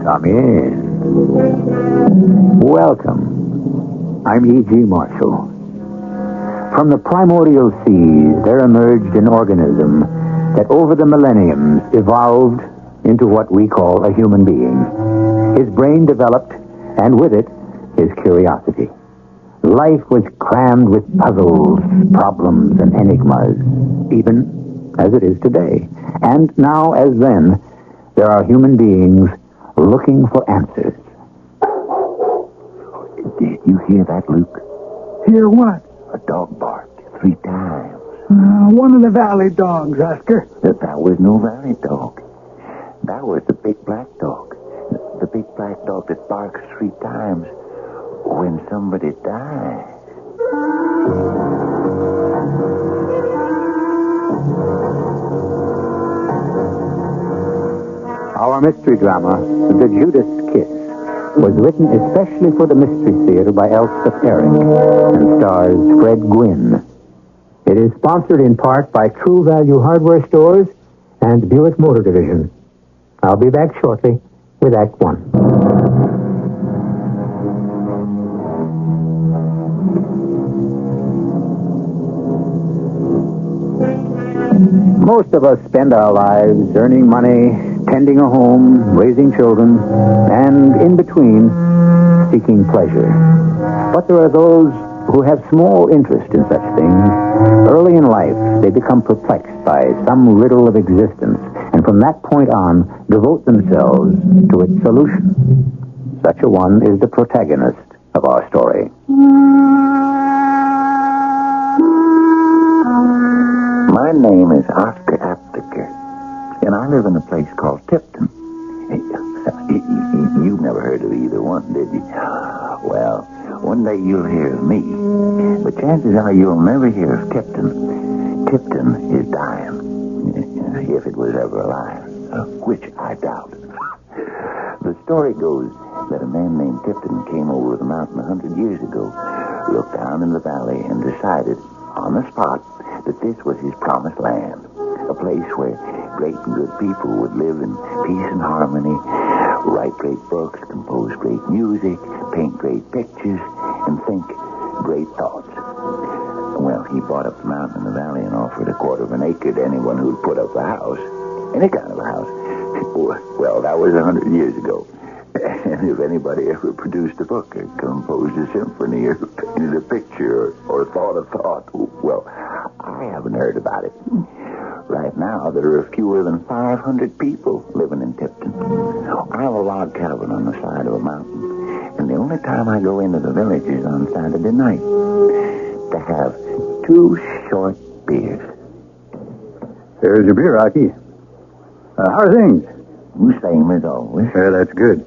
Come in. Welcome. I'm E.G. Marshall. From the primordial seas, there emerged an organism that over the millenniums evolved into what we call a human being. His brain developed, and with it, his curiosity. Life was crammed with puzzles, problems, and enigmas, even as it is today. And now, as then, there are human beings looking for answers. Did you hear that, Luke? Hear what? A dog barked 3 times. One of the valley dogs, Oscar. That was no valley dog. That was the big black dog. The big black dog that barks 3 times when somebody dies. Our mystery drama, The Judith Kiss, was written especially for the Mystery Theater by Elspeth Eric and stars Fred Gwynne. It is sponsored in part by True Value Hardware Stores and Buick Motor Division. I'll be back shortly with Act 1. Most of us spend our lives earning money, tending a home, raising children, and in between, seeking pleasure. But there are those who have small interest in such things. Early in life, they become perplexed by some riddle of existence, and from that point on, devote themselves to its solution. Such a one is the protagonist of our story. My name is Oscar Apteker, and I live in a place called Tipton. You've never heard of either one, did you? Well, one day you'll hear of me, but chances are you'll never hear of Tipton. Tipton is dying, if it was ever alive, which I doubt. The story goes that a man named Tipton came over the mountain 100 years ago, looked down in the valley, and decided, on the spot, that this was his promised land, a place where great and good people would live in peace and harmony, write great books, compose great music, paint great pictures, and think great thoughts. Well, he bought up the mountain and the valley and offered 1/4 of an acre to anyone who'd put up a house, any kind of a house. Well, that was 100 years ago. And if anybody ever produced a book or composed a symphony or painted a picture or thought a thought, well, I haven't heard about it. Right now, there are fewer than 500 people living in Tipton. I have a log cabin on the side of a mountain, and the only time I go into the village is on Saturday night to have 2 short beers. There's your beer, Rocky. How are things? Same as always. That's good.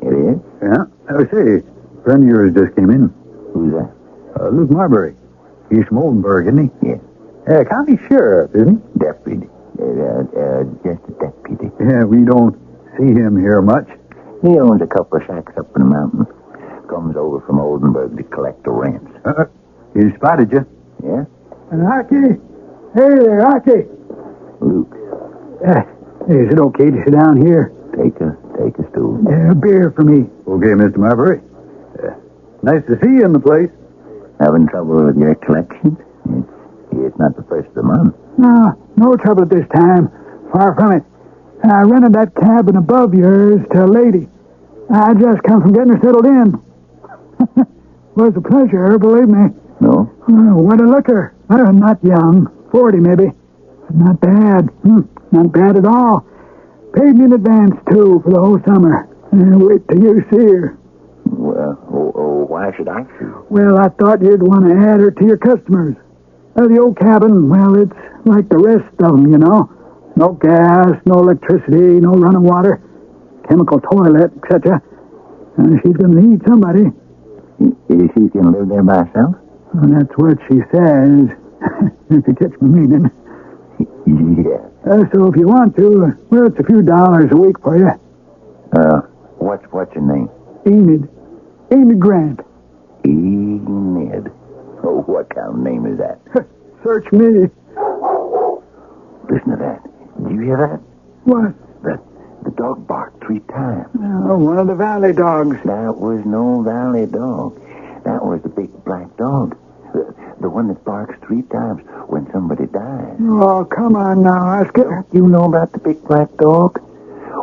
It is? Yeah. Say, a friend of yours just came in. Who's that? Luke Marbury. He's from Oldenburg, isn't he? Yes. County sheriff, isn't he? Deputy. Just a deputy. Yeah, we don't see him here much. He owns a couple of shacks up in the mountains. Comes over from Oldenburg to collect the rents. He spotted you. Yeah? Rocky? Hey there, Rocky. Luke. Is it okay to sit down here? Take a stool. A beer for me. Okay, Mr. Marbury. Nice to see you in the place. Having trouble with your collection? It's not the first of the month. No trouble at this time. Far from it. I rented that cabin above yours to a lady. I just come from getting her settled in. Was a pleasure, believe me. No? What a looker. Not young. 40, maybe. But not bad. Not bad at all. Paid me in advance, too, for the whole summer. Wait till you see her. Well, why should I see? Well, I thought you'd want to add her to your customers. The old cabin, well, it's like the rest of them, you know. No gas, no electricity, no running water, chemical toilet, etc. She's going to need somebody. Is she going to live there by herself? Well, that's what she says, if you catch my meaning. Yeah. So if you want to, well, it's a few dollars a week for you. What's your name? Enid. Enid Grant. Enid. Oh, what kind of name is that? Search me. Listen to that. Did you hear that? What? The dog barked 3 3 times. Oh, one of the valley dogs. That was no valley dog. That was the big black dog. The one that barks 3 times when somebody dies. Oh, come on now, Oscar. Don't you know about the big black dog?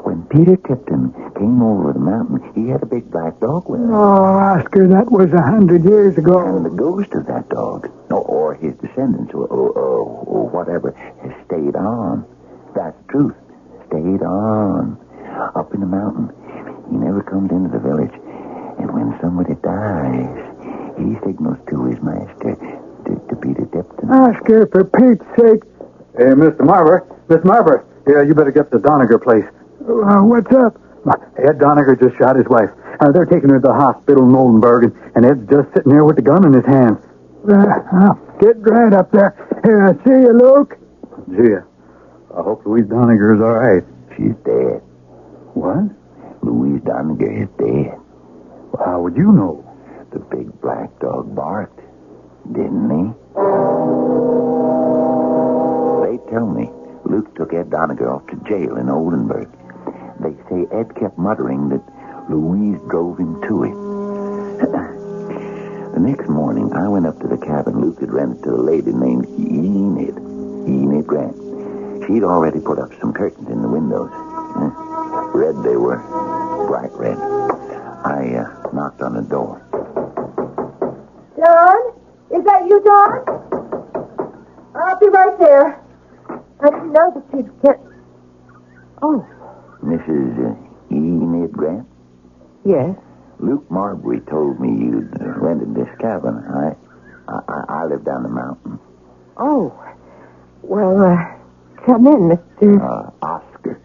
When Peter Tipton came over the mountain, he had a big black dog with him. Oh, Oscar, that was 100 years ago. And the ghost of that dog, or his descendants, or whatever, has stayed on. That's the truth. Stayed on. Up in the mountain. He never comes into the village. And when somebody dies, he signals to his master, to Peter Tipton. Oscar, for Pete's sake. Hey, Mr. Marver. Miss Marver. Yeah, you better get to the Doniger place. What's up? Ed Doniger just shot his wife. They're taking her to the hospital in Oldenburg, and Ed's just sitting there with the gun in his hand. Get right up there. Here, see you, Luke. Gee, I hope Louise Doniger's all right. She's dead. What? Louise Doniger is dead. Well, how would you know? The big black dog barked, didn't he? They tell me Luke took Ed Doniger off to jail in Oldenburg. They say Ed kept muttering that Louise drove him to it. The next morning, I went up to the cabin Luke had rented to a lady named Enid Grant. She'd already put up some curtains in the windows. Red they were, bright red. I knocked on the door. John? Is that you, John? I'll be right there. I didn't know that you'd get... Oh. Mrs. Enid Grant? Yes. Luke Marbury told me you'd rented this cabin. I live down the mountain. Oh. Well, come in, Mr... Oscar.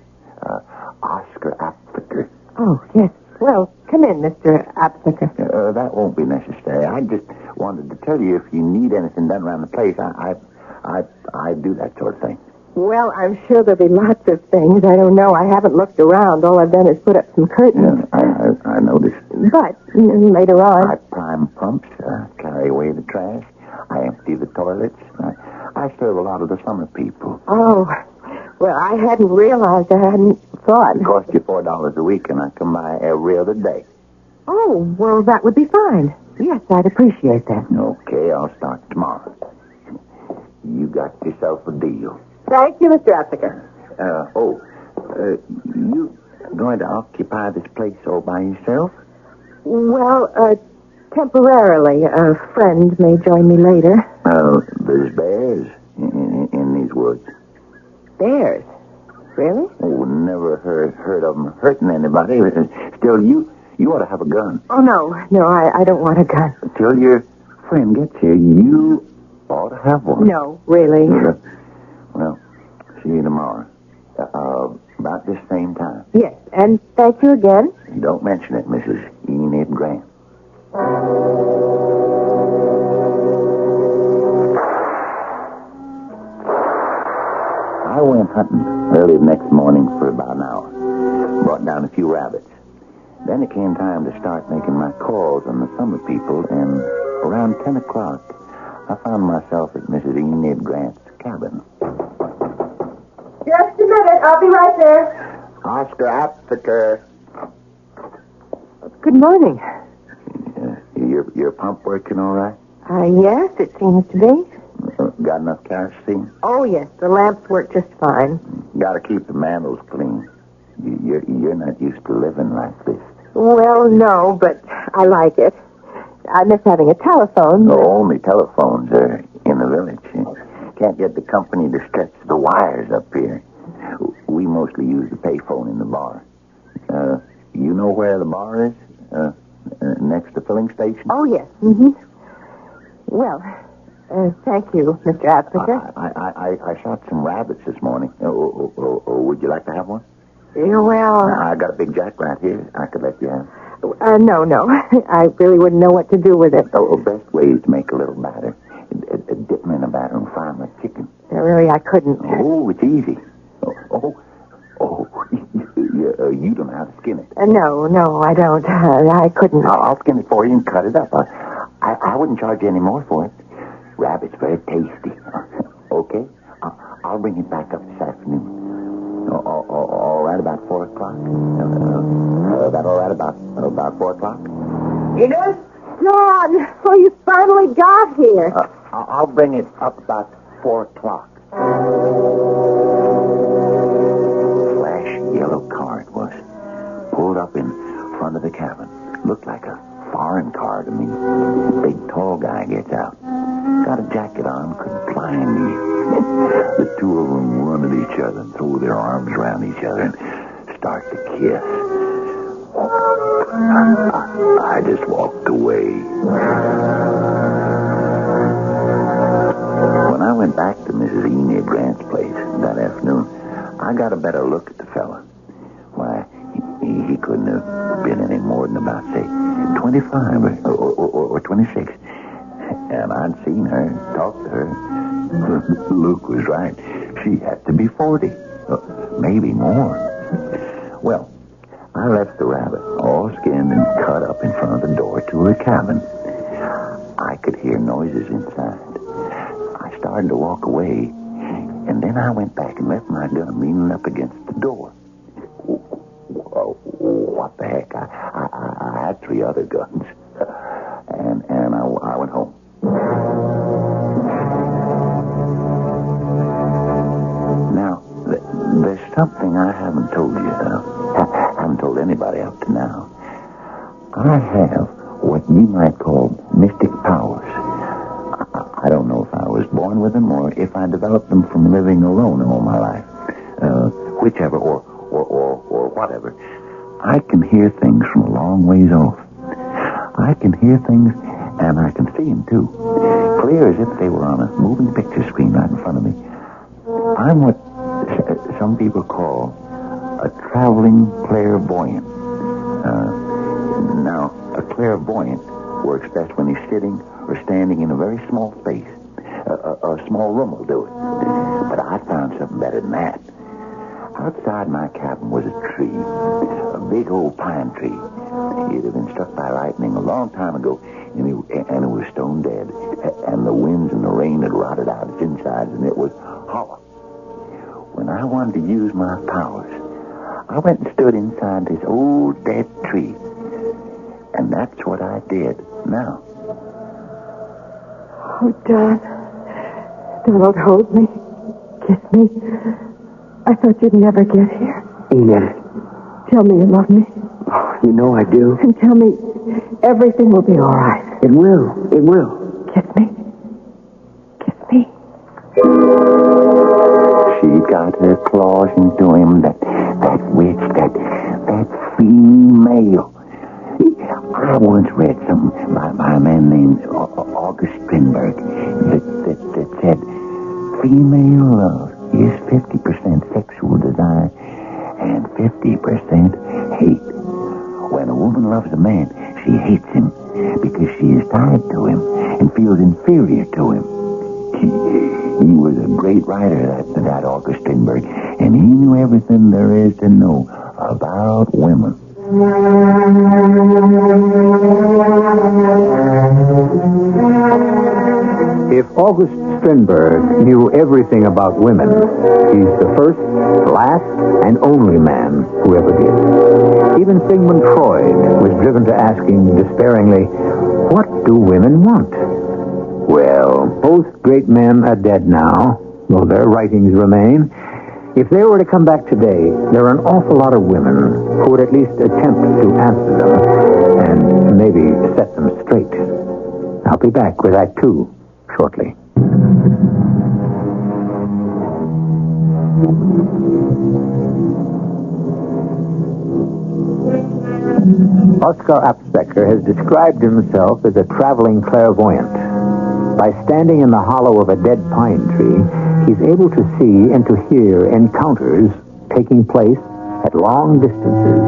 Oscar Aptheker. Oh, yes. Well, come in, Mr. Aptheker. That won't be necessary. I just wanted to tell you if you need anything done around the place, I do that sort of thing. Well, I'm sure there'll be lots of things. I don't know. I haven't looked around. All I've done is put up some curtains. Yeah, I noticed. But later on... I prime pumps, carry away the trash. I empty the toilets. I serve a lot of the summer people. Oh, well, I hadn't realized. I hadn't thought. It costs you $4 a week, and I come by every other day. Oh, well, that would be fine. Yes, I'd appreciate that. Okay, I'll start tomorrow. You got yourself a deal. Thank you, Mr. Aptheker. You going to occupy this place all by yourself? Well, temporarily. A friend may join me later. There's bears in these woods. Bears? Really? Oh, never heard of them hurting anybody. Still, you ought to have a gun. Oh, no, I don't want a gun. Until your friend gets here, you ought to have one. No, really. Well, see you tomorrow. About this same time. Yes, and thank you again. Don't mention it, Mrs. Enid Grant. I went hunting early the next morning for about an hour. Brought down a few rabbits. Then it came time to start making my calls on the summer people, and around 10 o'clock, I found myself at Mrs. Enid Grant's cabin. Just a minute. I'll be right there. Oscar Aptheker. Good morning. Your pump working all right? Yes, it seems to be. Got enough kerosene? Oh, yes. The lamps work just fine. Got to keep the mantles clean. You're not used to living like this. Well, no, but I like it. I miss having a telephone. No, only telephones are in the village. Can't get the company to stretch the wires up here. We mostly use the payphone in the bar. You know where the bar is? Next to filling station? Oh, yes. Mm-hmm. Well, thank you, Mr. Aptheker. I shot some rabbits this morning. Would you like to have one? Well... I got a big jackrat here. I could let you have. No. I really wouldn't know what to do with it. The best way is to make a little batter. Dip them in a batter and fry them like chicken. Really, I couldn't. Oh, it's easy. You don't know how to skin it. No, I don't. I couldn't. I'll skin it for you and cut it up. I wouldn't charge you any more for it. Rabbit's very tasty. Okay? I'll bring it back up this afternoon. All right, about 4 o'clock. That all right, about 4 o'clock? Edith? John, oh, you finally got here. I'll bring it up about 4 o'clock. Flash yellow car it was. Pulled up in front of the cabin. Looked like a foreign car to me. Big, tall guy gets out. Got a jacket on, couldn't find me. The two of them run at each other and throw their arms around each other and start to kiss. I just walked away. When I went back to Mrs. Enid Grant's place that afternoon, I got a better look at the fella. Why, he couldn't have been any more than about, say, 25 or 26. And I'd seen her, talked to her. Luke was right. She had to be 40. Maybe more. Well, I left the rabbit all skinned and cut up in front of the door to her cabin. I could hear noises inside. I started to walk away, and then I went back and left my gun leaning up against the door. What the heck? I had 3 other guns. And I went home. Now, there's something I haven't told you. Haven't told anybody up to now. I have what you might call mystic powers. I don't know if I was born with them or if I developed them from living alone all my life. Whichever, or whatever. I can hear things from a long ways off. I can hear things, and I can see them, too. Clear as if they were on a moving picture screen right in front of me. I'm what some people call a traveling clairvoyant. Now, a clairvoyant works best when he's sitting or standing in a very small space. A small room will do it. But I found something better than that. Outside my cabin was a tree, a big old pine tree. It had been struck by lightning a long time ago, and it was stone dead. And the winds and the rain had rotted out its insides, and it was hollow. When I wanted to use my powers, I went and stood inside this old dead tree. And that's what I did now. Oh, Don. Donald, hold me. Kiss me. I thought you'd never get here. Enid. Tell me you love me. Oh, you know I do. And tell me everything will be all right. It will. It will. Kiss me. Kiss me. She got her claws into him, that witch, that female. I once read something by a man named August Strindberg that said, female love is 50% sexual desire and 50% hate. When a woman loves a man, she hates him because she is tied to him and feels inferior to him. He was a great writer, that August Strindberg, and he knew everything there is to know about women. If August Strindberg knew everything about women, he's the first, last, and only man who ever did. Even Sigmund Freud was driven to asking despairingly, what do women want? Well, both great men are dead now, though their writings remain. If they were to come back today, there are an awful lot of women who would at least attempt to answer them and maybe set them straight. I'll be back with Act 2 shortly. Oscar Apsecker has described himself as a traveling clairvoyant. By standing in the hollow of a dead pine tree, he's able to see and to hear encounters taking place at long distances.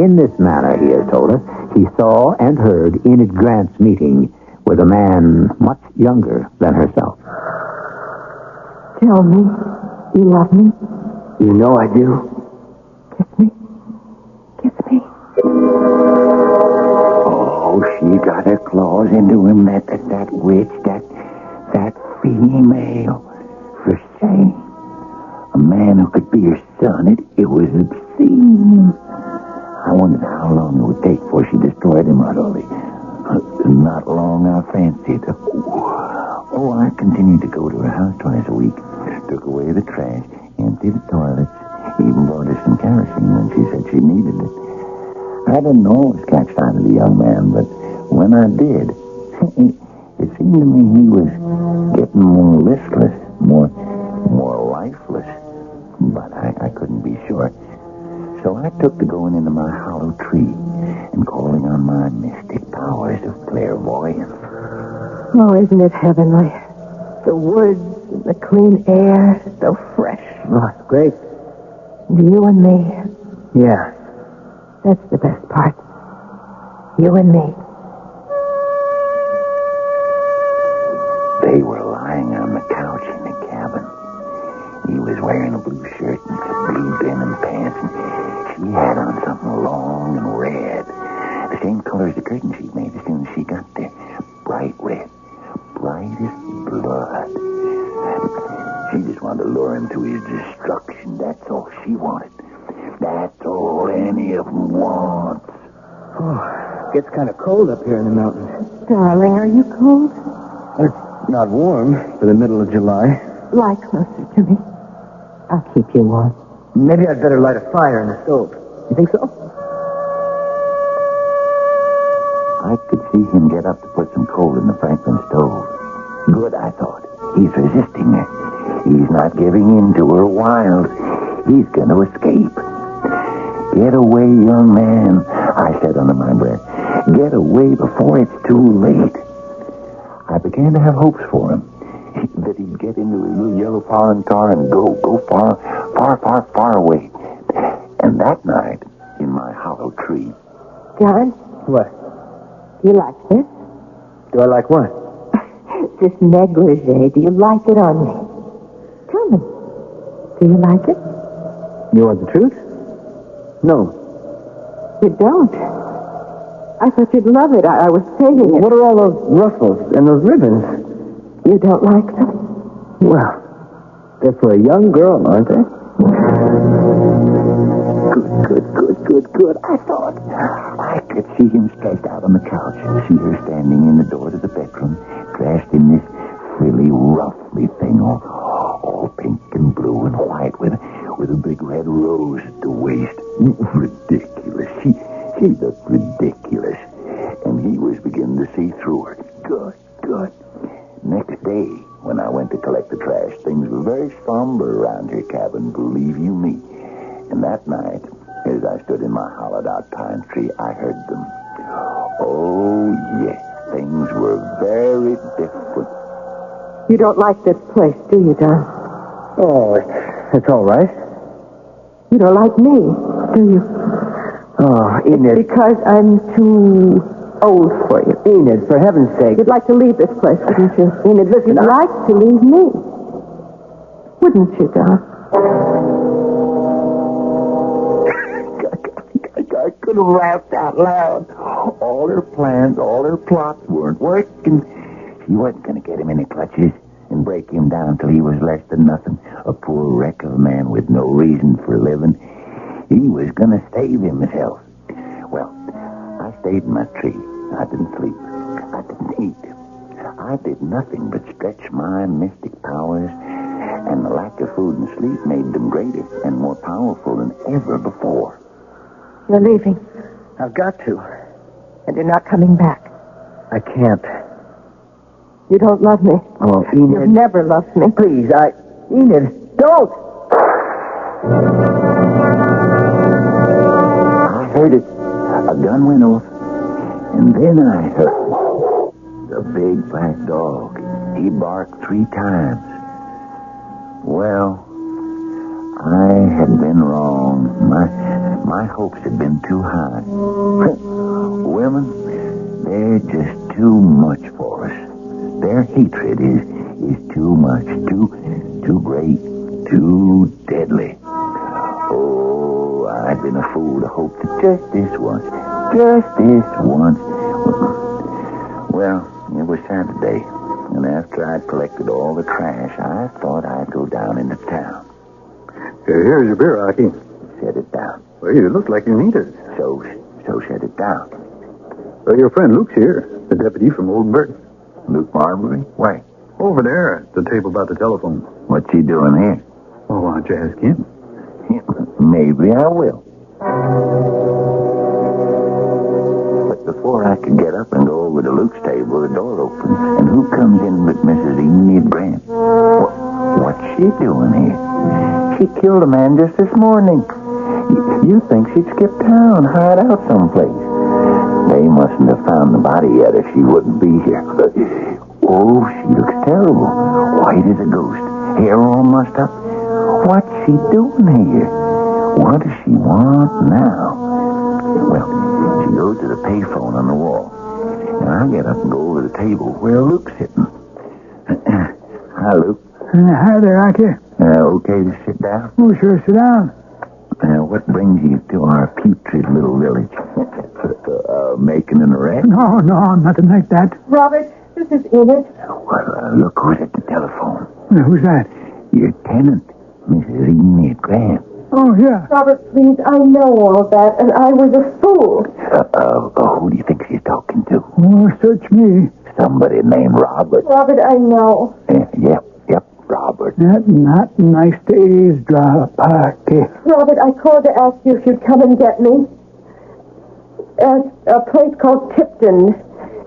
In this manner, he has told us, he saw and heard Enid Grant's meeting with a man much younger than herself. Tell me you love me. You know I do. Kiss me. Kiss me. Oh, she got her claws into him, that witch, that female. For shame. A man who could be her son. long it would take before she destroyed him utterly. Not long, I fancied. Oh, I continued to go to her house twice a week. Took away the trash, emptied the toilets, even bought her some kerosene when she said she needed it. I didn't always catch sight of the young man, but when I did, it seemed to me he was getting more listless, more lifeless. But I couldn't be sure. So I took to going into my hollow tree and calling on my mystic powers of clairvoyance. Oh, isn't it heavenly? The woods and the clean air, so fresh. Oh, it's great. You and me. Yeah. That's the best part. You and me. They were lying on the couch in the cabin. He was wearing a blue shirt and blue denim pants, and she had on something long and red. The same color as the curtain she'd made as soon as she got there. Bright red. Bright as blood. She just wanted to lure him to his destruction. That's all she wanted. That's all any of them wants. Oh, it gets kind of cold up here in the mountains. Darling, are you cold? It's not warm for the middle of July. Lie closer to me. I'll keep you warm. Maybe I'd better light a fire in the stove. You think so? I could see him get up to put some coal in the Franklin stove. Good, I thought. He's resisting her. He's not giving in to her wild. He's going to escape. Get away, young man, I said under my breath. Get away before it's too late. I began to have hopes for him. That he'd get into his little yellow foreign car and go far, far, far, far away. And that night, in my hollow tree... John? What? Do you like this? Do I like what? This negligee. Do you like it on me? Tell me. Do you like it? You want the truth? No. You don't. I thought you'd love it. I was saving it. What are all those ruffles and those ribbons? You don't like them? Well, they're for a young girl, aren't they? Good, I thought. I could see him stretched out on the couch and see her standing in the door to the bedroom, dressed in this frilly, ruffly thing, all pink and blue and white with a big red rose at the waist. Ridiculous. She looked ridiculous. And he was beginning to see through her. Good. Next day, when I went to collect the trash, things were very somber around her cabin, believe you me. And that night, as I stood in my hollowed-out pine tree, I heard them. Oh, yes, things were very different. You don't like this place, do you, Don? Oh, it's all right. You don't like me, do you? Oh, Enid. Because I'm too old for you. Enid, for heaven's sake. You'd like to leave this place, wouldn't you? Enid, listen, you'd like to leave me. Wouldn't you, Don? I could have laughed out loud. All her plans, all her plots weren't working. She wasn't going to get him in her clutches and break him down till he was less than nothing. A poor wreck of a man with no reason for living. He was going to save himself. Well, I stayed in my tree. I didn't sleep. I didn't eat. I did nothing but stretch my mystic powers, and the lack of food and sleep made them greater and more powerful than ever before. You're leaving. I've got to. And you're not coming back. I can't. You don't love me. Oh, Enid. You've never loved me. Please, Enid, don't! I heard it. A gun went off. And then I heard the big black dog. He barked 3 times. Well, I had been wrong. My hopes had been too high. Women, they're just too much for us. Their hatred is too much, too great, too deadly. Oh, I'd been a fool to hope that just this once. Well, it was Saturday, and after I'd collected all the trash, I thought I'd go down into town. Here's your beer, Rocky. Set it down. Well, you look like you need it. So so shut it down. Well, your friend Luke's here, the deputy from Old Burton. Luke Marbury? Why? Over there at the table by the telephone. What's he doing here? Well, why don't you ask him? Maybe I will. But before I could get up and go over to Luke's table, the door opens, and who comes in but Mrs. Enid Grant? What's she doing here? She killed a man just this morning. You think she'd skip town, hide out someplace. They mustn't have found the body yet if she wouldn't be here. Oh, she looks terrible. White as a ghost. Hair all mussed up. What's she doing here? What does she want now? Well, she goes to the payphone on the wall. And I get up and go over to the table where Luke's sitting. Hi, Luke. Hi there, Rocky. Okay to sit down? Oh, sure, sit down. What brings you to our putrid little village? Making an arrest? No, nothing like that. Robert, this is Enid. Well, look who's at the telephone. Who's that? Your tenant, Mrs. Enid Grant. Oh, yeah. Robert, please, I know all that, and I was a fool. Who do you think she's talking to? Oh, search me. Somebody named Robert. Robert, I know. Yep, Robert. That's not nice to eavesdrop, Rocky. Robert, I called to ask you if you'd come and get me. At a place called Tipton.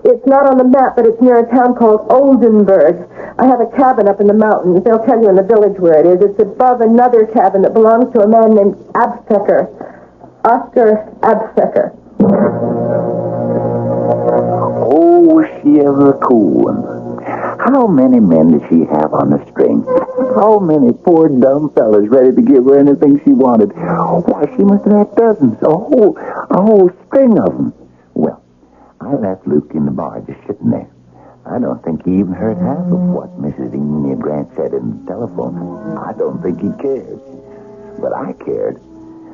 It's not on the map, but it's near a town called Oldenburg. I have a cabin up in the mountains. They'll tell you in the village where it is. It's above another cabin that belongs to a man named Absecker. Oscar Absecker. Oh, was she ever a cool one? How many men did she have on the string? How many poor dumb fellas ready to give her anything she wanted? Why, she must have had dozens, a whole string of them. Well, I left Luke in the bar just sitting there. I don't think he even heard half of what Mrs. Enid Grant said in the telephone. I don't think he cared. But I cared.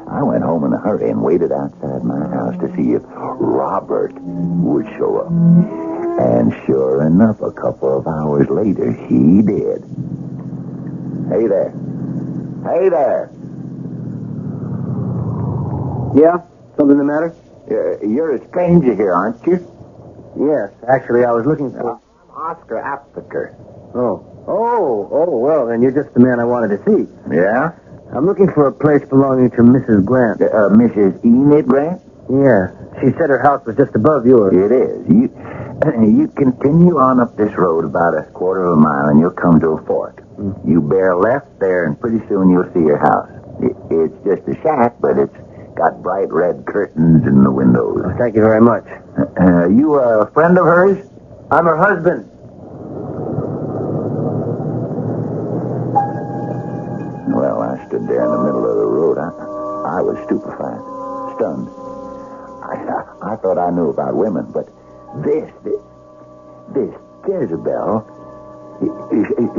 I went home in a hurry and waited outside my house to see if Robert would show up. And sure enough, a couple of hours later, he did. Hey there. Hey there. Yeah? Something the matter? You're a stranger here, aren't you? Yes. Actually, I was looking for... Oscar Aptheker. Oh, well, then you're just the man I wanted to see. Yeah? I'm looking for a place belonging to Mrs. Grant. Mrs. Enid Grant? Yeah. She said her house was just above yours. It is. You continue on up this road about a quarter of a mile, and you'll come to a fork. You bear left there, and pretty soon you'll see your house. It's just a shack, but it's got bright red curtains in the windows. Oh, thank you very much. You a friend of hers? I'm her husband. Well, I stood there in the middle of the road. I was stupefied, stunned. I thought I knew about women, but this Jezebel,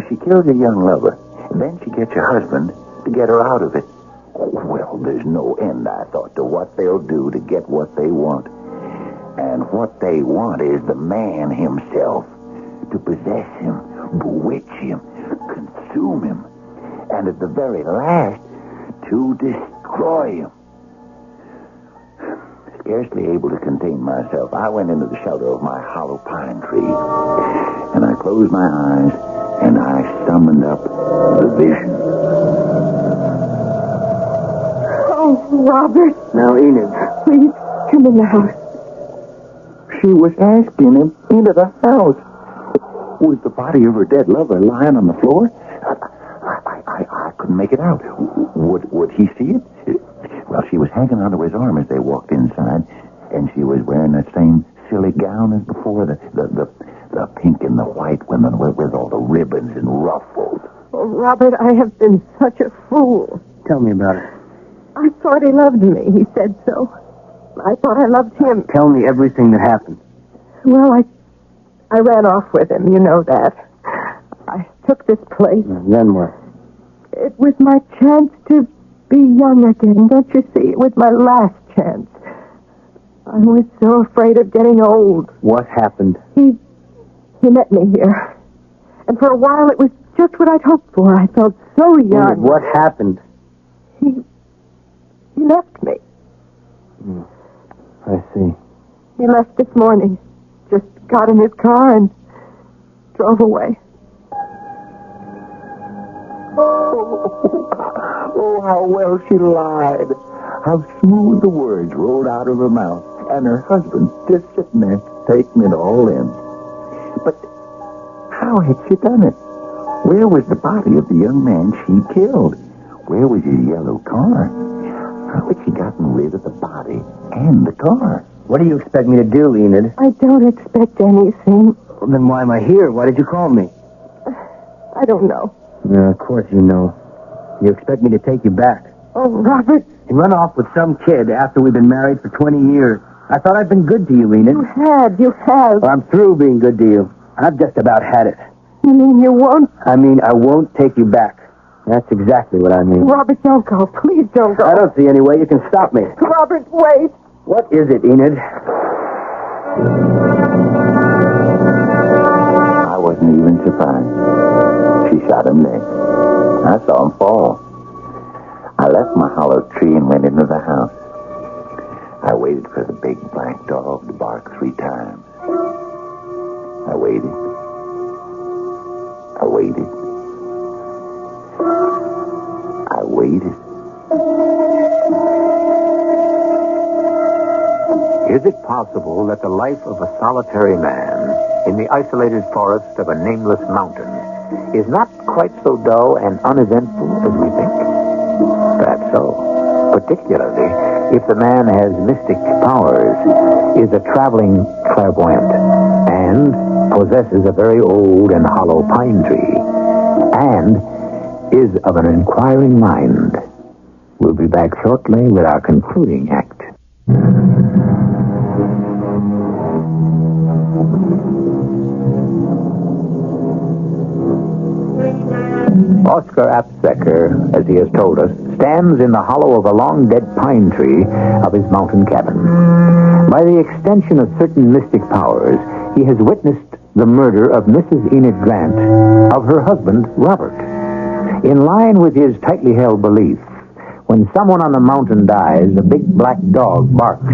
she kills a young lover. Then she gets her husband to get her out of it. Well, there's no end, I thought, to what they'll do to get what they want. And what they want is the man himself, to possess him, bewitch him, consume him, and at the very last, to destroy him. Scarcely able to contain myself, I went into the shelter of my hollow pine tree, and I closed my eyes, and I summoned up the vision. Oh, Robert. Now, Enid. Please, come in the house. She was asking him into the house. Was the body of her dead lover lying on the floor? I couldn't make it out. Would he see it? Well, she was hanging onto his arm as they walked inside, and she was wearing that same silly gown as before, the pink and the white women with all the ribbons and ruffles. Oh, Robert, I have been such a fool. Tell me about it. I thought he loved me. He said so. I thought I loved him. Tell me everything that happened. Well, I ran off with him. You know that. I took this place. Then what? It was my chance to be young again. Don't you see? It was my last chance. I was so afraid of getting old. What happened? He met me here. And for a while, it was just what I'd hoped for. I felt so young. What happened? He left me. I see. He left this morning. Just got in his car and drove away. Oh, how well she lied. How smooth the words rolled out of her mouth. And her husband just sitting there taking it all in. But how had she done it? Where was the body of the young man she killed? Where was his yellow car? How had she gotten rid of the body and the car? What do you expect me to do, Enid? I don't expect anything. Well, then why am I here? Why did you call me? I don't know. Of course you know. You expect me to take you back. Oh, Robert. And run off with some kid after we've been married for 20 years. I thought I'd been good to you, Enid. You have. Well, I'm through being good to you. I've just about had it. You mean you won't? I mean, I won't take you back. That's exactly what I mean. Robert, don't go. Please don't go. I don't see any way you can stop me. Robert, wait. What is it, Enid? I wasn't even surprised. She shot him dead. I saw him fall. I left my hollow tree and went into the house. I waited for the big black dog to bark 3 times. I waited. I waited. I waited. Is it possible that the life of a solitary man in the isolated forest of a nameless mountain is not quite so dull and uneventful as we think? Perhaps so. Particularly if the man has mystic powers, is a traveling clairvoyant, and possesses a very old and hollow pine tree, and is of an inquiring mind. We'll be back shortly with our concluding act. Oscar Apsecker, as he has told us, stands in the hollow of a long-dead pine tree of his mountain cabin. By the extension of certain mystic powers, he has witnessed the murder of Mrs. Enid Grant, of her husband, Robert. In line with his tightly held belief, when someone on the mountain dies, a big black dog barks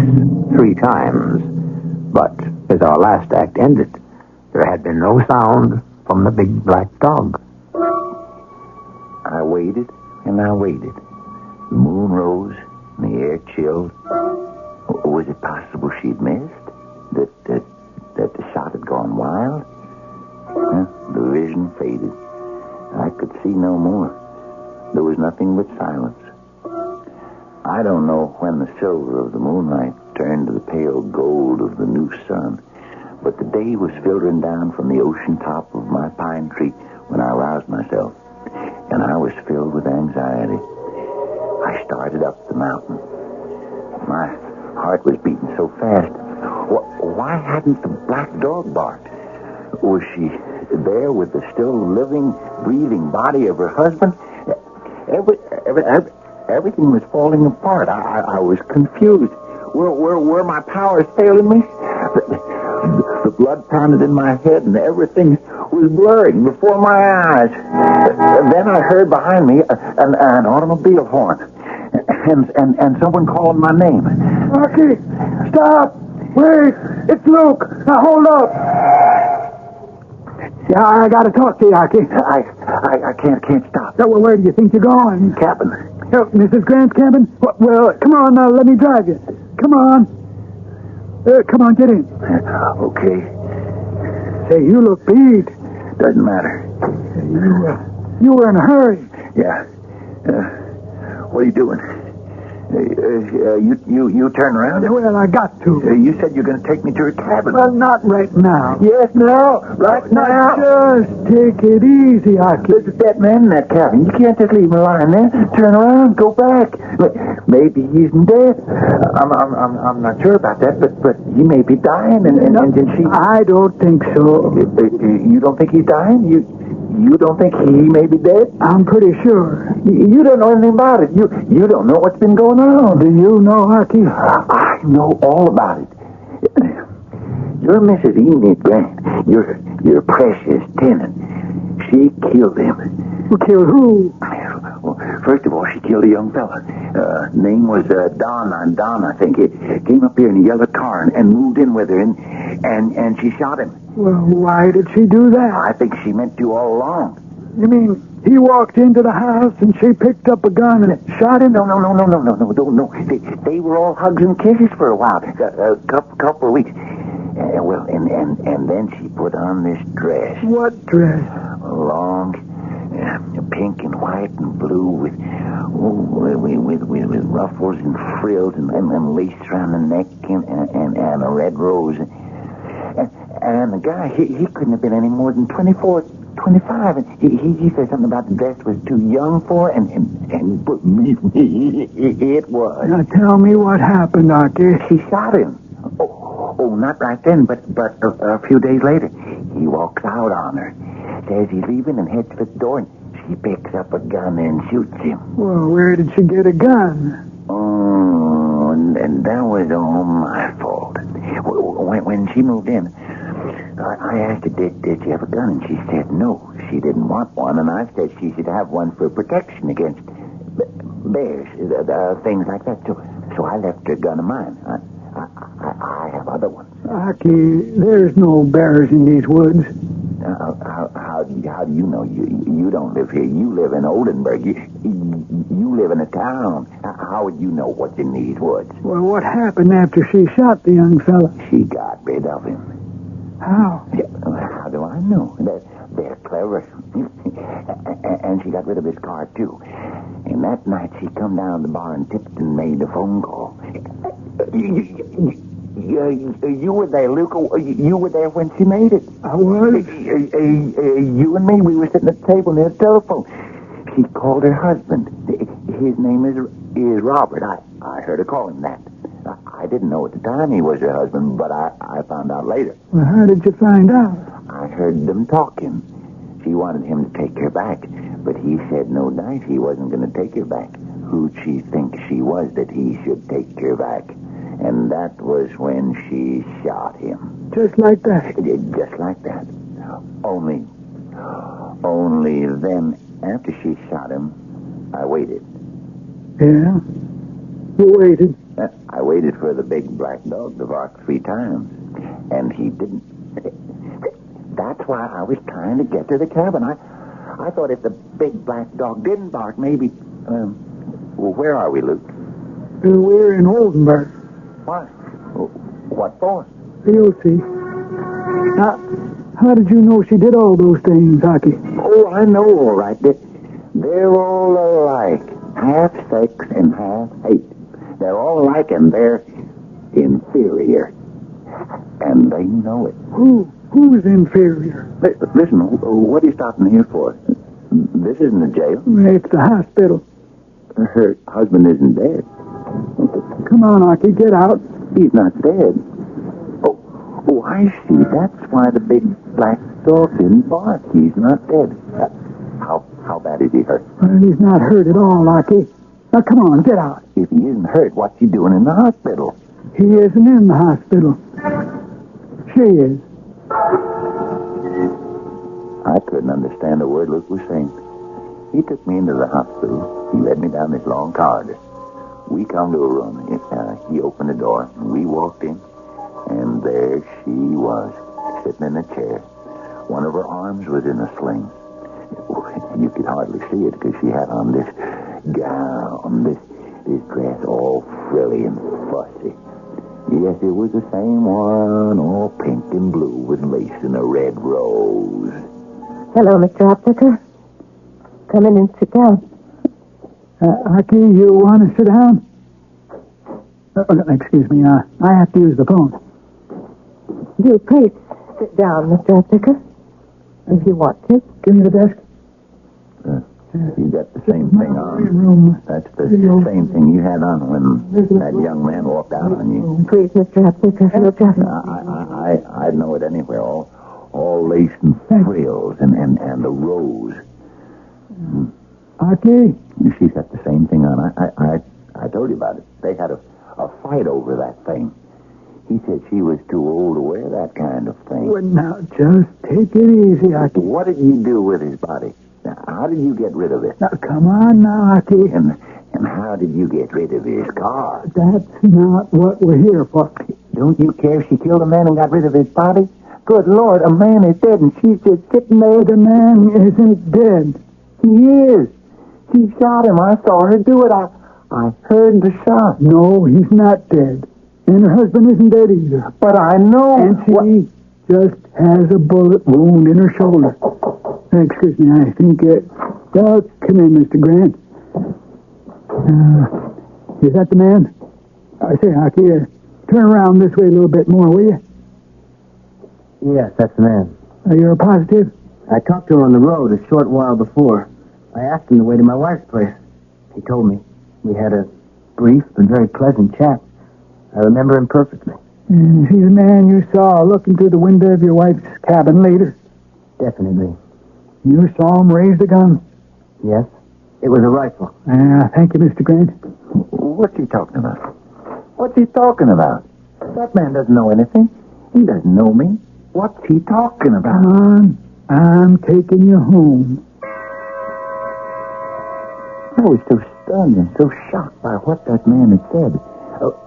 3 times. But as our last act ended, there had been no sound from the big black dog. I waited and I waited. The moon rose and the air chilled. Was it possible she'd missed? That the shot had gone wild? The vision faded. I could see no more. There was nothing but silence. I don't know when the silver of the moonlight turned to the pale gold of the new sun, but the day was filtering down from the ocean top of my pine tree when I roused myself, and I was filled with anxiety. I started up the mountain. My heart was beating so fast. Why hadn't the black dog barked? Was she there with the still living, breathing body of her husband? Everything was falling apart. I was confused. Were my powers failing me? The blood pounded in my head and everything was blurring before my eyes. Then I heard behind me an automobile horn and someone calling my name. Rocky, stop! Wait! It's Luke! Now hold up! Yeah, I gotta talk to you, Rocky. I can't stop. So, well, where do you think you're going? Cabin. Oh, Mrs. Grant's cabin? Well, come on now, let me drive you. Come on. Come on, get in. Okay. Say, you look beat. Doesn't matter. You were in a hurry. Yeah. What are you doing? You turn around? Well, I got to. You said you're going to take me to your cabin. Well, not right now. Yes, now. Right now. Just take it easy, Aki. There's a dead man in that cabin. You can't just leave him lying there. Turn around, go back. Maybe he's dead. I'm not sure about that, but he may be dying, and she... I don't think so. You don't think he's dying? You don't think he may be dead? I'm pretty sure. You don't know anything about it. You don't know what's been going on. Do you know, Aki? I know all about it. You're Mrs. Enid Grant. Your precious tenant. She killed him. Who killed who? Well, first of all, she killed a young fella. Name was Don, I think. He came up here in a yellow car and moved in with her, and she shot him. Well, why did she do that? I think she meant to all along. You mean he walked into the house and she picked up a gun and shot him? No. They were all hugs and kisses for a while, a couple of weeks. And then she put on this dress. What dress? Long, pink and white and blue with ruffles and frills and lace around the neck and a red rose. And the guy, he couldn't have been any more than 24, 25. And he said something about the dress was too young for her, and believe me, it was. Now tell me what happened, Archie. She shot him. Oh, not right then, but a few days later. He walks out on her, says he's leaving and heads for the door, and she picks up a gun and shoots him. Well, where did she get a gun? Oh, and that was all my fault. When she moved in, I asked her, did she have a gun? And she said no, she didn't want one. And I said she should have one for protection against bears, things like that. So I left her a gun of mine. I have other ones. Archie, there's no bears in these woods. How do you know? You don't live here. You live in Oldenburg. You live in a town. How would you know what's in these woods? Well, what happened after she shot the young fella? She got rid of him. How? Yeah, how do I know? They're clever. And she got rid of his car, too. And that night she come down to the bar and Tipton made a phone call. You were there, Luke. You were there when she made it. I was? You and me, we were sitting at the table near the telephone. She called her husband. His name is Robert. I heard her call him that. I didn't know at the time he was her husband, but I found out later. Well, how did you find out? I heard them talking. She wanted him to take her back, but he said no dice, he wasn't going to take her back. Who'd she think she was that he should take her back? And that was when she shot him. Just like that? Just like that. Only then, after she shot him, I waited. Yeah? You waited? I waited for the big black dog to bark 3 times, and he didn't. That's why I was trying to get to the cabin. I thought if the big black dog didn't bark, maybe... well, where are we, Luke? We're in Oldenburg. Why? What for? You'll see. Now, how did you know she did all those things, Archie? Oh, I know all right. They're all alike. Half sex and half hate. They're all alike and they're inferior. And they know it. Who's inferior? Listen, what are you stopping here for? This isn't a jail. It's the hospital. Her husband isn't dead. Come on, Archie, get out. He's not dead. Oh, I see. That's why the big black dog didn't bark. He's not dead. How bad is he hurt? Well, he's not hurt at all, Archie. Now, come on, get out. If he isn't hurt, what's he doing in the hospital? He isn't in the hospital. She is. I couldn't understand a word Luke was saying. He took me into the hospital. He led me down this long corridor. We come to a room. He opened the door, and we walked in. And there she was, sitting in a chair. One of her arms was in a sling. You could hardly see it because she had on this gown, this dress all frilly and fussy. Yes, it was the same one, all pink and blue with lace and a red rose. Hello, Mr. Hoppicker. Come in and sit down. Archie, you want to sit down? Excuse me, I have to use the phone. Do please sit down, Mr. Hoppicker, if you want to. Give me the desk. You got the same thing on. That's the same thing you had on when that young man walked out on you. Please, Mr. Hoppicker, you'll just... I'd know it anywhere. All lace and frills and the rose. Archie? She's got the same thing on. I told you about it. They had a fight over that thing. He said she was too old to wear that kind of thing. Well, now, just take it easy, Archie. What did you do with his body? Now, how did you get rid of it? Now, come on now, Archie. And And how did you get rid of his car? That's not what we're here for. Don't you care if she killed a man and got rid of his body? Good Lord, a man is dead and she's just sitting there. The man isn't dead. He is. She shot him. I saw her do it. I heard the shot. No, he's not dead. And her husband isn't dead either. But I know. And she just has a bullet wound in her shoulder. Excuse me, I think... come in, Mr. Grant. Is that the man? I say, Hockey, turn around this way a little bit more, will you? Yes, that's the man. You're positive? I talked to her on the road a short while before. I asked him the way to my wife's place. He told me. We had a brief but very pleasant chat. I remember him perfectly. Is he the man you saw looking through the window of your wife's cabin later? Definitely. You saw him raise the gun? Yes. It was a rifle. Thank you, Mr. Grant. What's he talking about? What's he talking about? That man doesn't know anything. He doesn't know me. What's he talking about? Come on. I'm taking you home. I was so stunned and so shocked by what that man had said.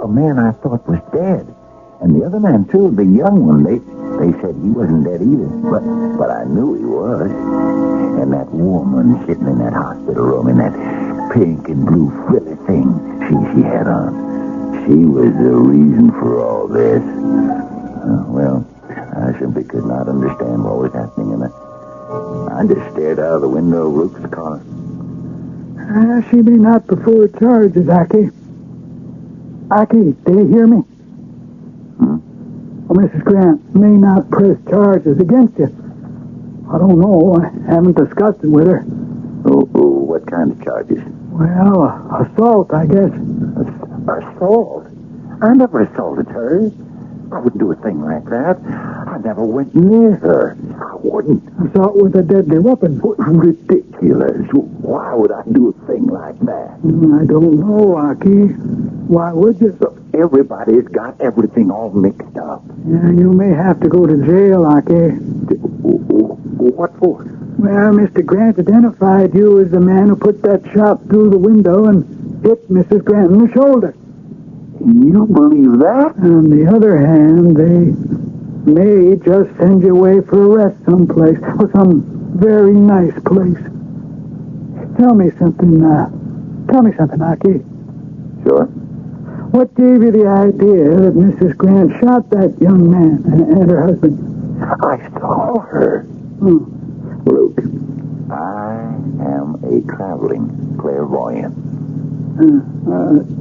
A man I thought was dead. And the other man, too, the young one, they said he wasn't dead either. But I knew he was. And that woman sitting in that hospital room in that pink and blue frilly thing she had on. She was the reason for all this. Well, I simply could not understand what was happening. And I just stared out of the window of Luke's car. She may not prefer charges, Aki. Aki, do you hear me? Well, Mrs. Grant may not press charges against you. I don't know. I haven't discussed it with her. Oh, what kind of charges? Well, assault, I guess. Assault? I never assaulted her. I wouldn't do a thing like that. I never went near her. I wouldn't. Assault with a deadly weapon. Ridiculous. Why would I do a thing like that? I don't know, Aki. Why would you? Look, everybody's got everything all mixed up. Yeah, you may have to go to jail, Aki. What for? Well, Mr. Grant identified you as the man who put that shot through the window and hit Mrs. Grant in the shoulder. You believe that? On the other hand, they may just send you away for arrest someplace, or some very nice place. Tell me something, Aki. Sure. What gave you the idea that Mrs. Grant shot that young man and her husband? I saw her. Luke, I am a traveling clairvoyant.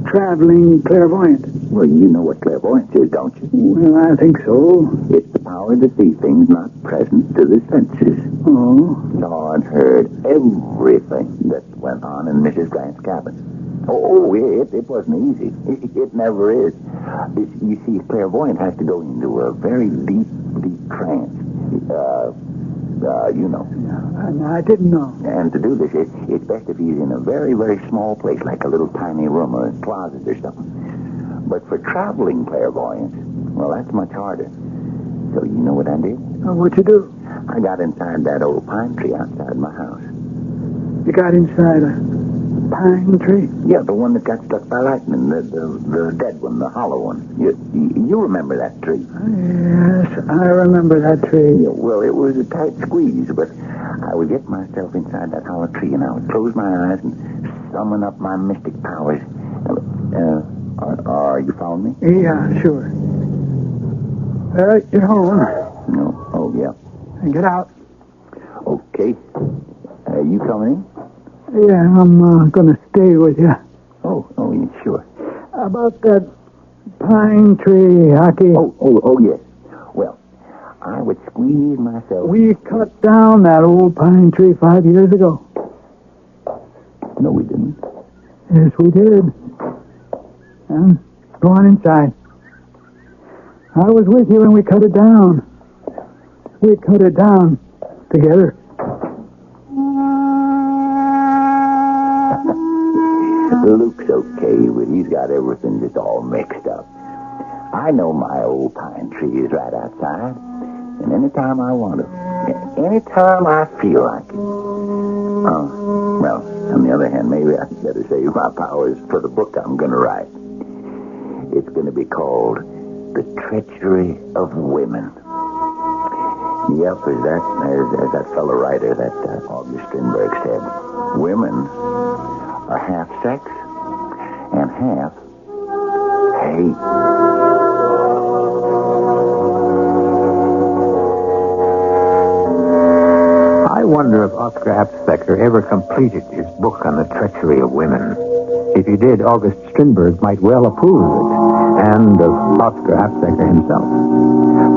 Traveling clairvoyant. Well, you know what clairvoyance is, don't you? Well, I think so. It's the power to see things not present to the senses. Oh. Saw and heard everything that went on in Mrs. Grant's cabin. It wasn't easy. It never is. You see, clairvoyant has to go into a very deep trance. You know. I didn't know. And to do this, it's best if he's in a very, very small place, like a little tiny room or a closet or something. But for traveling clairvoyance, well, that's much harder. So you know what I did? What'd you do? I got inside that old pine tree outside my house. You got inside a pine tree? Yeah, the one that got struck by lightning, the dead one, the hollow one. You remember that tree? Yes, I remember that tree. Yeah, well, it was a tight squeeze, but I would get myself inside that hollow tree, and I would close my eyes and summon up my mystic powers. Are you following me? Yeah, sure. You're home. No. Oh, yeah. Get out. Okay. You coming in? Yeah, I'm going to stay with you. Oh, yeah, sure. About that pine tree, Hockey. Oh, yes. Well, I would squeeze myself. We cut down that old pine tree 5 years ago. No, we didn't. Yes, we did. Go on inside. I was with you when we cut it down. We cut it down together. Luke's okay, but he's got everything just all mixed up. I know my old pine tree is right outside, and anytime I want to, anytime I feel like it. Well, On the other hand, maybe I better save my powers for the book I'm going to write. It's going to be called The Treachery of Women. Yep, as that fellow writer, that August Strindberg said, women are half sex and half hate. I wonder if Oscar Apsbecker ever completed his book on the treachery of women. If he did, August Strindberg might well approve of it, and of Oscar Apsbecker himself.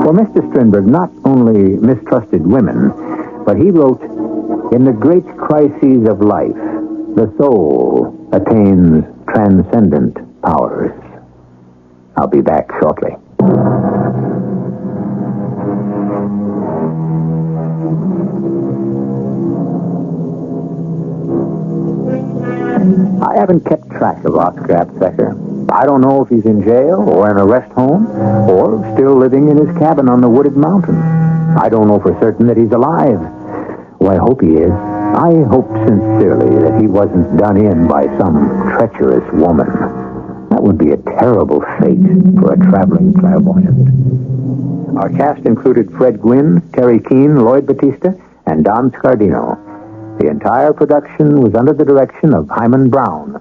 For Mr. Strindberg not only mistrusted women, but he wrote, "In the great crises of life, the soul attains transcendent powers." I'll be back shortly. I haven't kept track of Oscar Apsbecker. I don't know if he's in jail or in a rest home or still living in his cabin on the wooded mountain. I don't know for certain that he's alive. Well, I hope he is. I hope sincerely that he wasn't done in by some treacherous woman. That would be a terrible fate for a traveling clairvoyant. Our cast included Fred Gwynne, Terry Keane, Lloyd Batista, and Don Scardino. The entire production was under the direction of Hyman Brown.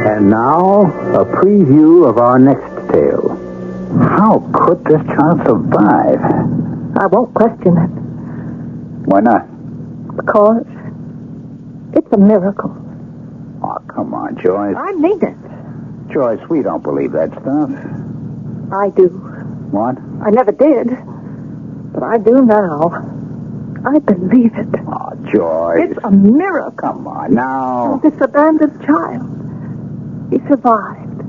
And now, a preview of our next tale. How could this child survive? I won't question it, Why not? because it's a miracle. Oh, come on, Joyce. I mean it. Joyce, we don't believe that stuff. I do. What? I never did, but I do now. I believe it. Oh, Joyce. It's a miracle. Come on, now. This abandoned child. He survived,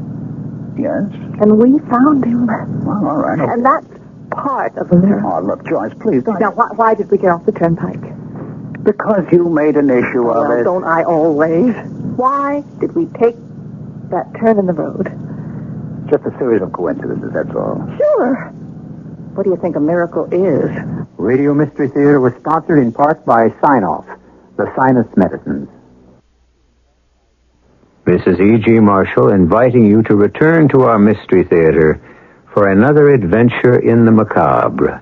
Yes? and we found him. Well, all right. And that's part of the miracle. Oh, look, Joyce, please don't. Now, why did we get off the turnpike? Because you made an issue of Well, it. don't I always? Why did we take that turn in the road? Just a series of coincidences, that's all. Sure. What do you think a miracle is? Radio Mystery Theater was sponsored in part by Sign-Off, the sinus medicines. This is E.G. Marshall inviting you to return to our Mystery Theater for another adventure in the macabre.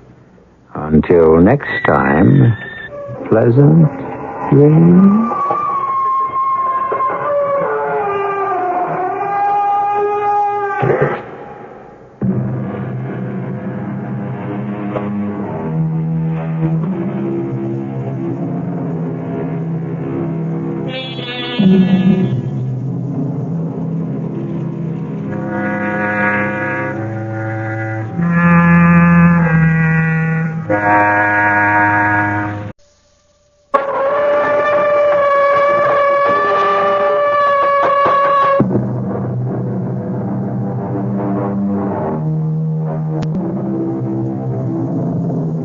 Until next time, pleasant dreams.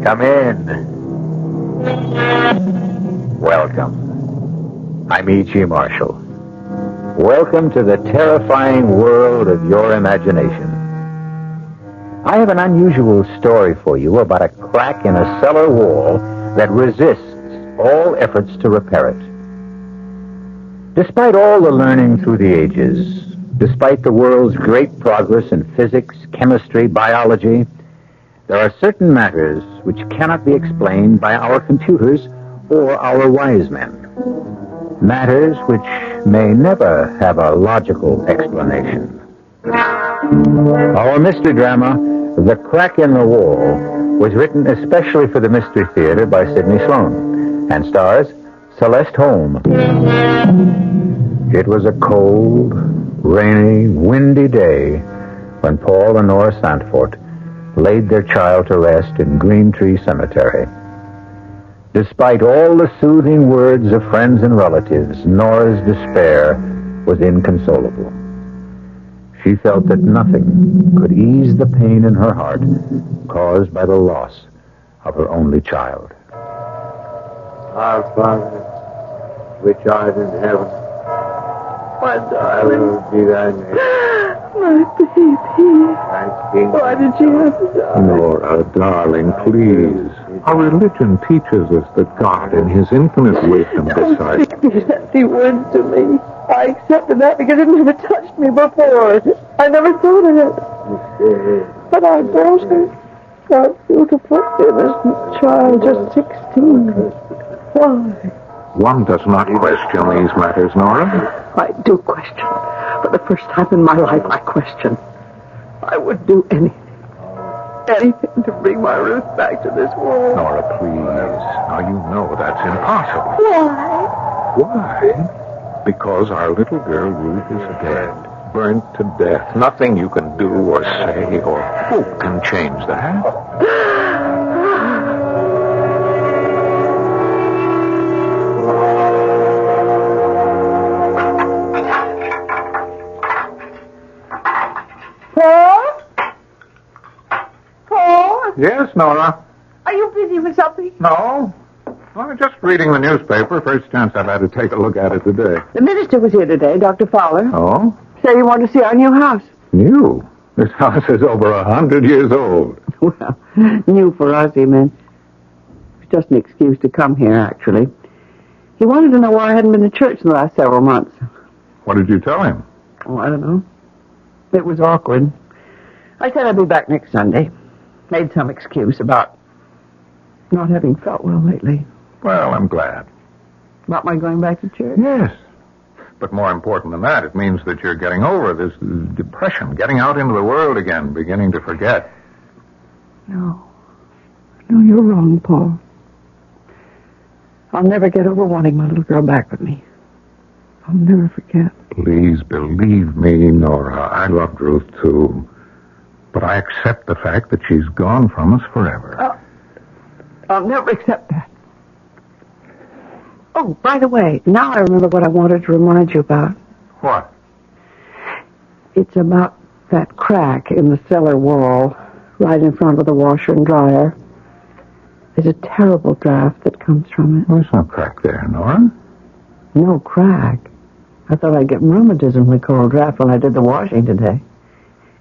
Come in. Welcome. I'm E.G. Marshall. Welcome to the terrifying world of your imagination. I have an unusual story for you about a crack in a cellar wall that resists all efforts to repair it. Despite all the learning through the ages, despite the world's great progress in physics, chemistry, biology, there are certain matters which cannot be explained by our computers or our wise men. Matters which may never have a logical explanation. Our mystery drama, The Crack in the Wall, was written especially for the Mystery Theater by Sidney Sloan and stars Celeste Holm. It was a cold, rainy, windy day when Paul and Nora Santfort laid their child to rest in Green Tree Cemetery. Despite all the soothing words of friends and relatives, Nora's despair was inconsolable. She felt that nothing could ease the pain in her heart caused by the loss of her only child. Our Father, which art in heaven, hallowed be thy name. My baby. Thy kingdom. Why did you have to die? Nora, darling, please. Our religion teaches us that God, in his infinite wisdom, decides... Don't speak these empty words to me. I accepted that because it never touched me before. I never thought of it. But our daughter, our beautiful, innocent child, just 16. Why? One does not question these matters, Nora. I do question. For the first time in my life, I question. I would do anything. Anything to bring my Ruth back to this world. Nora, please. Now, you know that's impossible. Why? Why? Because our little girl Ruth is dead. Burnt to death. Nothing you can do or say or hope can change that. Yes, Nora? Are you busy with something? No. I'm just reading the newspaper. First chance I've had to take a look at it today. The minister was here today, Dr. Fowler. Oh? Said he wanted to see our new house. New? This house is over 100 years old. Well, new for us, he meant. It's just an excuse to come here, actually. He wanted to know why I hadn't been to church in the last several months. What did you tell him? Oh, I don't know. It was awkward. I said I'd be back next Sunday. Made some excuse about not having felt well lately. Well, I'm glad. About my going back to church? Yes. But more important than that, it means that you're getting over this depression, getting out into the world again, beginning to forget. No, you're wrong, Paul. I'll never get over wanting my little girl back with me. I'll never forget. Please believe me, Nora. I loved Ruth, too. But I accept the fact that she's gone from us forever. I'll never accept that. Oh, by the way, now I remember what I wanted to remind you about. What? It's about that crack in the cellar wall, right in front of the washer and dryer. There's a terrible draft that comes from it. There's no crack there, Nora. No crack? I thought I'd get rheumatism from the cold draft when I did the washing today.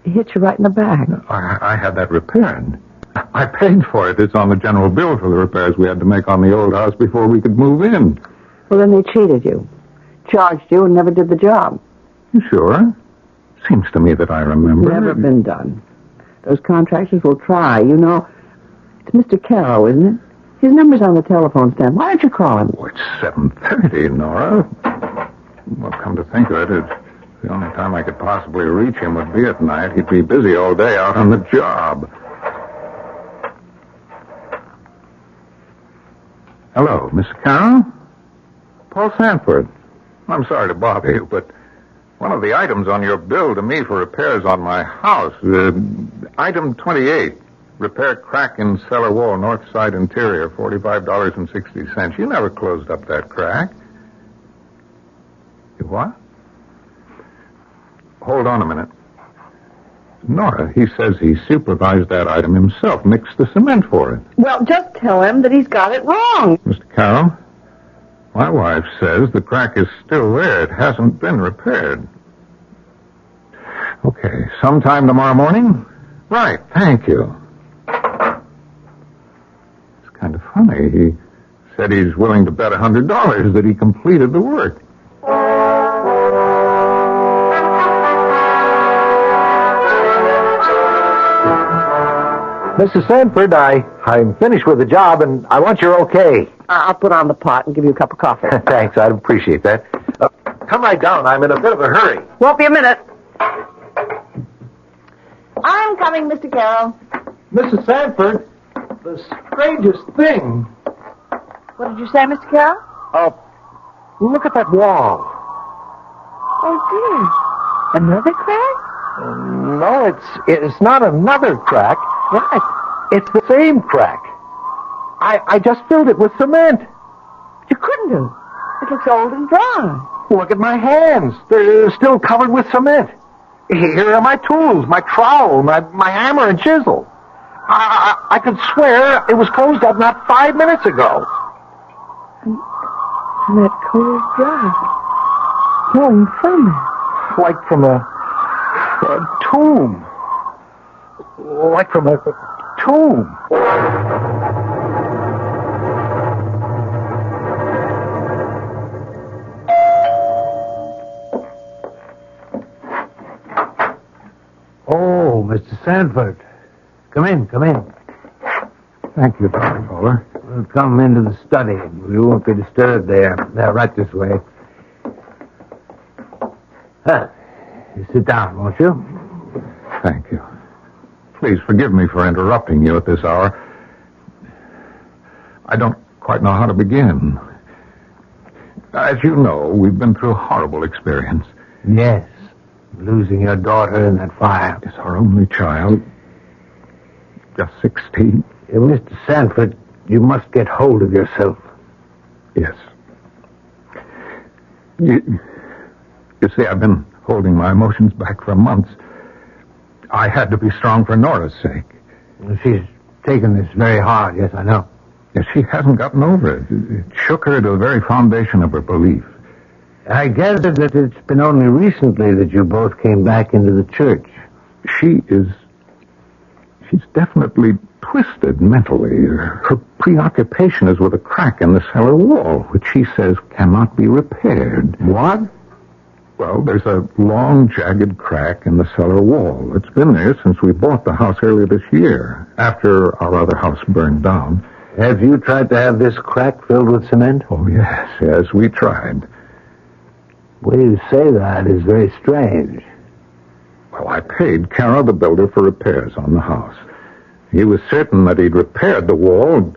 It hit you right in the back. I had that repaired. I paid for it. It's on the general bill for the repairs we had to make on the old house before we could move in. Well, then they cheated you. Charged you and never did the job. You sure? Seems to me that I remember. Never been done. Those contractors will try. You know, it's Mr. Carroll, isn't it? His number's on the telephone stand. Why don't you call him? Oh, it's 7:30, Nora. Well, come to think of it, the only time I could possibly reach him would be at night. He'd be busy all day out on the job. Hello, Miss Carroll? Paul Sanford. I'm sorry to bother you, but one of the items on your bill to me for repairs on my house, item 28, repair crack in cellar wall, north side interior, $45.60. You never closed up that crack. You what? Hold on a minute. Nora, he says he supervised that item himself, mixed the cement for it. Well, just tell him that he's got it wrong. Mr. Carroll, my wife says the crack is still there. It hasn't been repaired. Okay, sometime tomorrow morning? Right, thank you. It's kind of funny. He said he's willing to bet $100 that he completed the work. Mrs. Sanford, I'm finished with the job, and I want your okay. I'll put on the pot and give you a cup of coffee. Thanks, I'd appreciate that. Come right down. I'm in a bit of a hurry. Won't be a minute. I'm coming, Mr. Carroll. Mrs. Sanford, the strangest thing. What did you say, Mr. Carroll? Look at that wall. Oh, dear. Another crack? No, it's not another crack. What? It's the same crack. I just filled it with cement. You couldn't have. It looks old and dry. Look at my hands. They're still covered with cement. Here are my tools, my trowel, my hammer and chisel. I could swear it was closed up not 5 minutes ago. And that cold draft flowing from it. Like from a tomb. Like from a tomb. Mr. Sanford. Come in. Thank you, Dr. Fowler. We'll come into the study. We won't be disturbed there. Right this way. You sit down, won't you? Thank you. Please forgive me for interrupting you at this hour. I don't quite know how to begin. As you know, we've been through a horrible experience. Yes. Losing your daughter in that fire. It's our only child. Just 16. Mr. Sanford, you must get hold of yourself. Yes. You see, I've been holding my emotions back for months. I had to be strong for Nora's sake. She's taken this very hard, yes, I know. Yes, she hasn't gotten over it. It shook her to the very foundation of her belief. I gather that it's been only recently that you both came back into the church. She's definitely twisted mentally. Her preoccupation is with a crack in the cellar wall, which she says cannot be repaired. What? Well, there's a long, jagged crack in the cellar wall. It's been there since we bought the house earlier this year, after our other house burned down. Have you tried to have this crack filled with cement? Oh, yes, we tried. The way you say that is very strange. Well, I paid Carol, the builder, for repairs on the house. He was certain that he'd repaired the wall.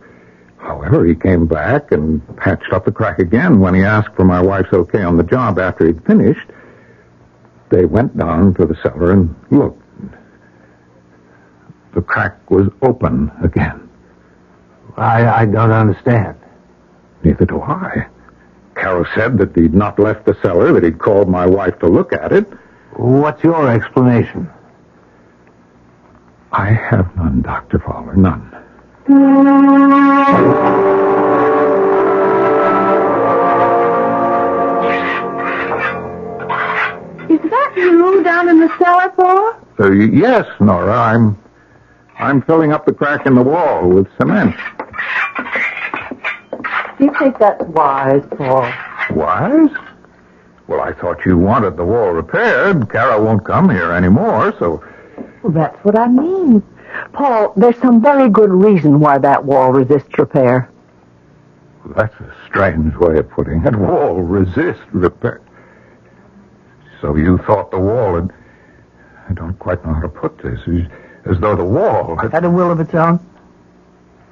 However, he came back and patched up the crack again when he asked for my wife's okay on the job after he'd finished. They went down to the cellar and looked. The crack was open again. I don't understand. Neither do I. Carol said that he'd not left the cellar, that he'd called my wife to look at it. What's your explanation? I have none, Dr. Fowler, none. Is that you down in the cellar, Paul? Yes, Nora. I'm filling up the crack in the wall with cement. Do you think that's wise, Paul? Wise? Well, I thought you wanted the wall repaired. Carol won't come here anymore, so... Well, that's what I mean. Paul, there's some very good reason why that wall resists repair. That's a strange way of putting it. Wall resist repair. So you thought the wall had... I don't quite know how to put this. As though the wall had a will of its own?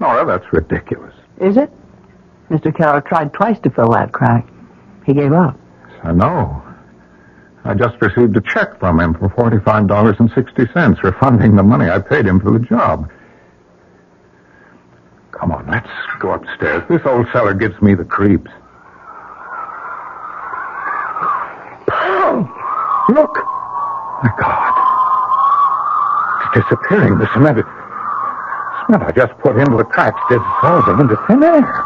Nora, that's ridiculous. Is it? Mr. Keller tried twice to fill that crack. He gave up. I know. I just received a check from him for $45.60, refunding the money I paid him for the job. Come on, let's go upstairs. This old cellar gives me the creeps. Paul! Look! My God. It's disappearing. The cement I just put into the cracks dissolving into thin air.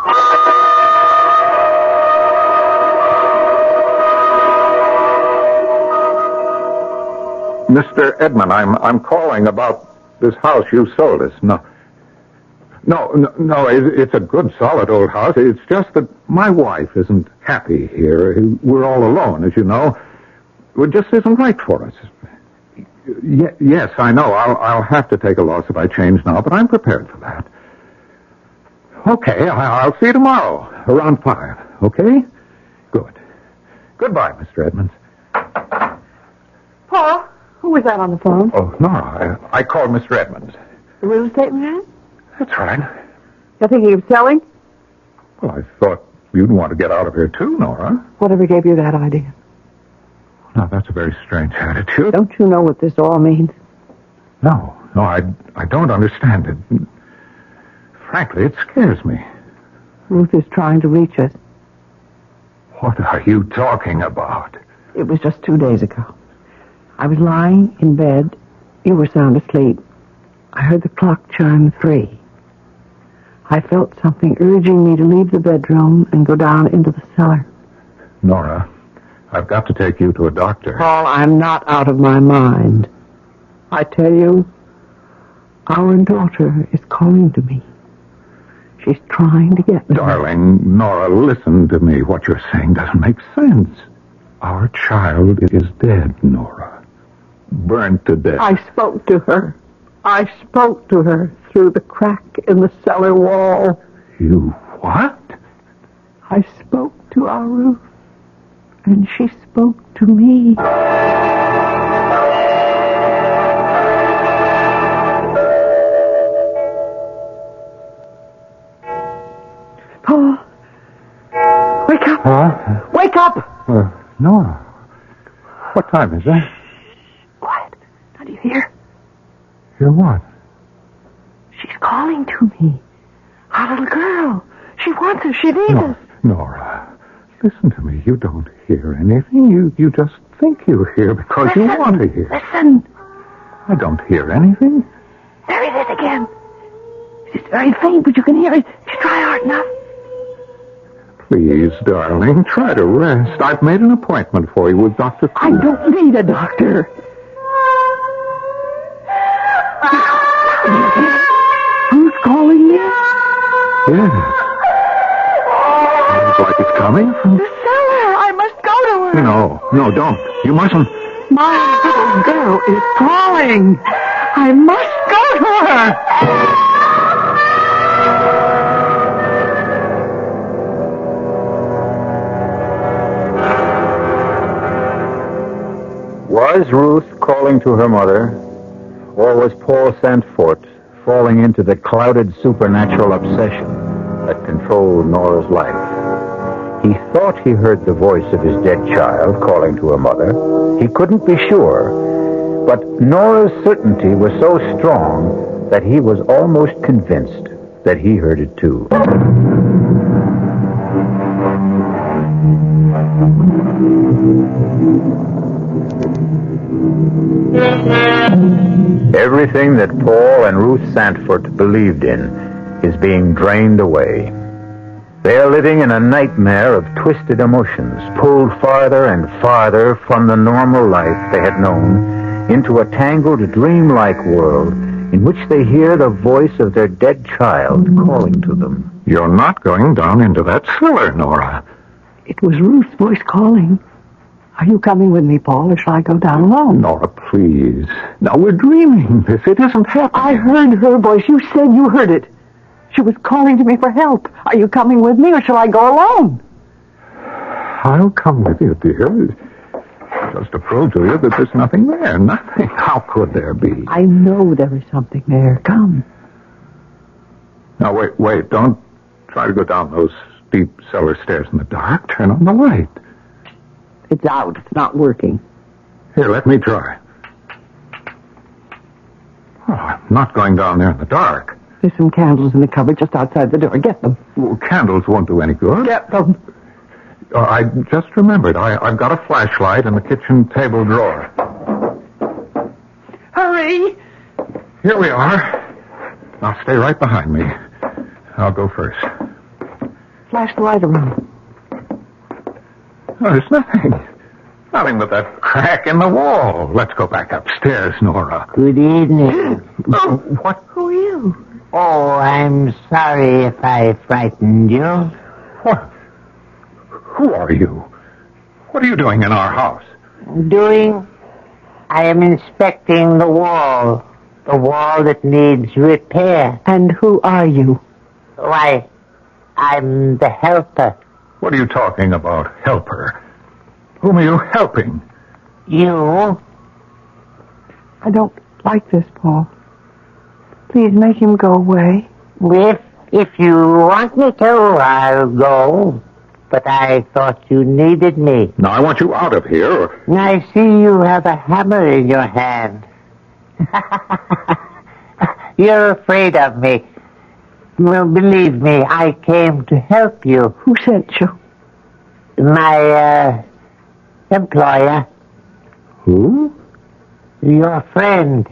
Mr. Edmund, I'm calling about this house you sold us. No, it's a good, solid old house. It's just that my wife isn't happy here. We're all alone, as you know. It just isn't right for us. Yes, I know. I'll have to take a loss if I change now, but I'm prepared for that. Okay, I'll see you tomorrow, around 5, okay? Good. Goodbye, Mr. Edmonds. Paul, who was that on the phone? Oh, Nora, I called Mr. Edmonds. The real estate man? That's right. You're thinking of selling? Well, I thought you'd want to get out of here, too, Nora. Whatever gave you that idea? Now, that's a very strange attitude. Don't you know what this all means? No, I don't understand it. Frankly, it scares me. Ruth is trying to reach us. What are you talking about? It was just 2 days ago. I was lying in bed. You were sound asleep. I heard the clock chime 3. I felt something urging me to leave the bedroom and go down into the cellar. Nora, I've got to take you to a doctor. Paul, I'm not out of my mind. I tell you, our daughter is calling to me. She's trying to get me. Darling, Nora, listen to me. What you're saying doesn't make sense. Our child is dead, Nora. burned to death. I spoke to her. I spoke to her through the crack in the cellar wall. You what? I spoke to our Ruth, and she spoke to me. Paul, wake up. Huh? Wake up! Nora. What time is it? Quiet. Now, do you hear? Hear what? She's calling to me. Our little girl. She wants us. She needs us. Nora, listen to me. You don't hear anything. You just think you hear because you want to hear. Listen. I don't hear anything. There it is again. It's very faint, but you can hear it. If you try hard enough. Please, darling, try to rest. I've made an appointment for you with Dr. Kiss. I don't need a doctor. Who's calling me? Yes. Sounds like it's coming from... The cellar. I must go to her. No, don't. You mustn't. My little girl is calling. I must go to her. Was Ruth calling to her mother, or was Paul Sandfort falling into the clouded supernatural obsession that controlled Nora's life? He thought he heard the voice of his dead child calling to her mother. He couldn't be sure, but Nora's certainty was so strong that he was almost convinced that he heard it too. Everything that Paul and Ruth Sandfort believed in is being drained away. They are living in a nightmare of twisted emotions, pulled farther and farther from the normal life they had known into a tangled, dreamlike world in which they hear the voice of their dead child calling to them. You're not going down into that cellar, Nora. It was Ruth's voice calling. Are you coming with me, Paul, or shall I go down alone? Nora, please. Now, we're dreaming this. It isn't happening. I heard her voice. You said you heard it. She was calling to me for help. Are you coming with me, or shall I go alone? I'll come with you, dear. Just to prove to you that there's nothing there. Nothing. How could there be? I know there is something there. Come. Now, wait. Don't try to go down those steep cellar stairs in the dark. Turn on the light. It's out. It's not working. Here, let me try. Oh, I'm not going down there in the dark. There's some candles in the cupboard just outside the door. Get them. Well, candles won't do any good. Get them. I just remembered. I've got a flashlight in the kitchen table drawer. Hurry! Here we are. Now stay right behind me. I'll go first. Flash the light around. Oh, there's nothing. Nothing but that crack in the wall. Let's go back upstairs, Nora. Good evening. Oh, what? Who are you? Oh, I'm sorry if I frightened you. What? Who are you? What are you doing in our house? I am inspecting the wall that needs repair. And who are you? Why, I'm the helper. What are you talking about, helper? Whom are you helping? You? I don't like this, Paul. Please make him go away. If you want me to, I'll go. But I thought you needed me. Now, I want you out of here. I see you have a hammer in your hand. You're afraid of me. Well, believe me, I came to help you. Who sent you? My, employer. Who? Your friend.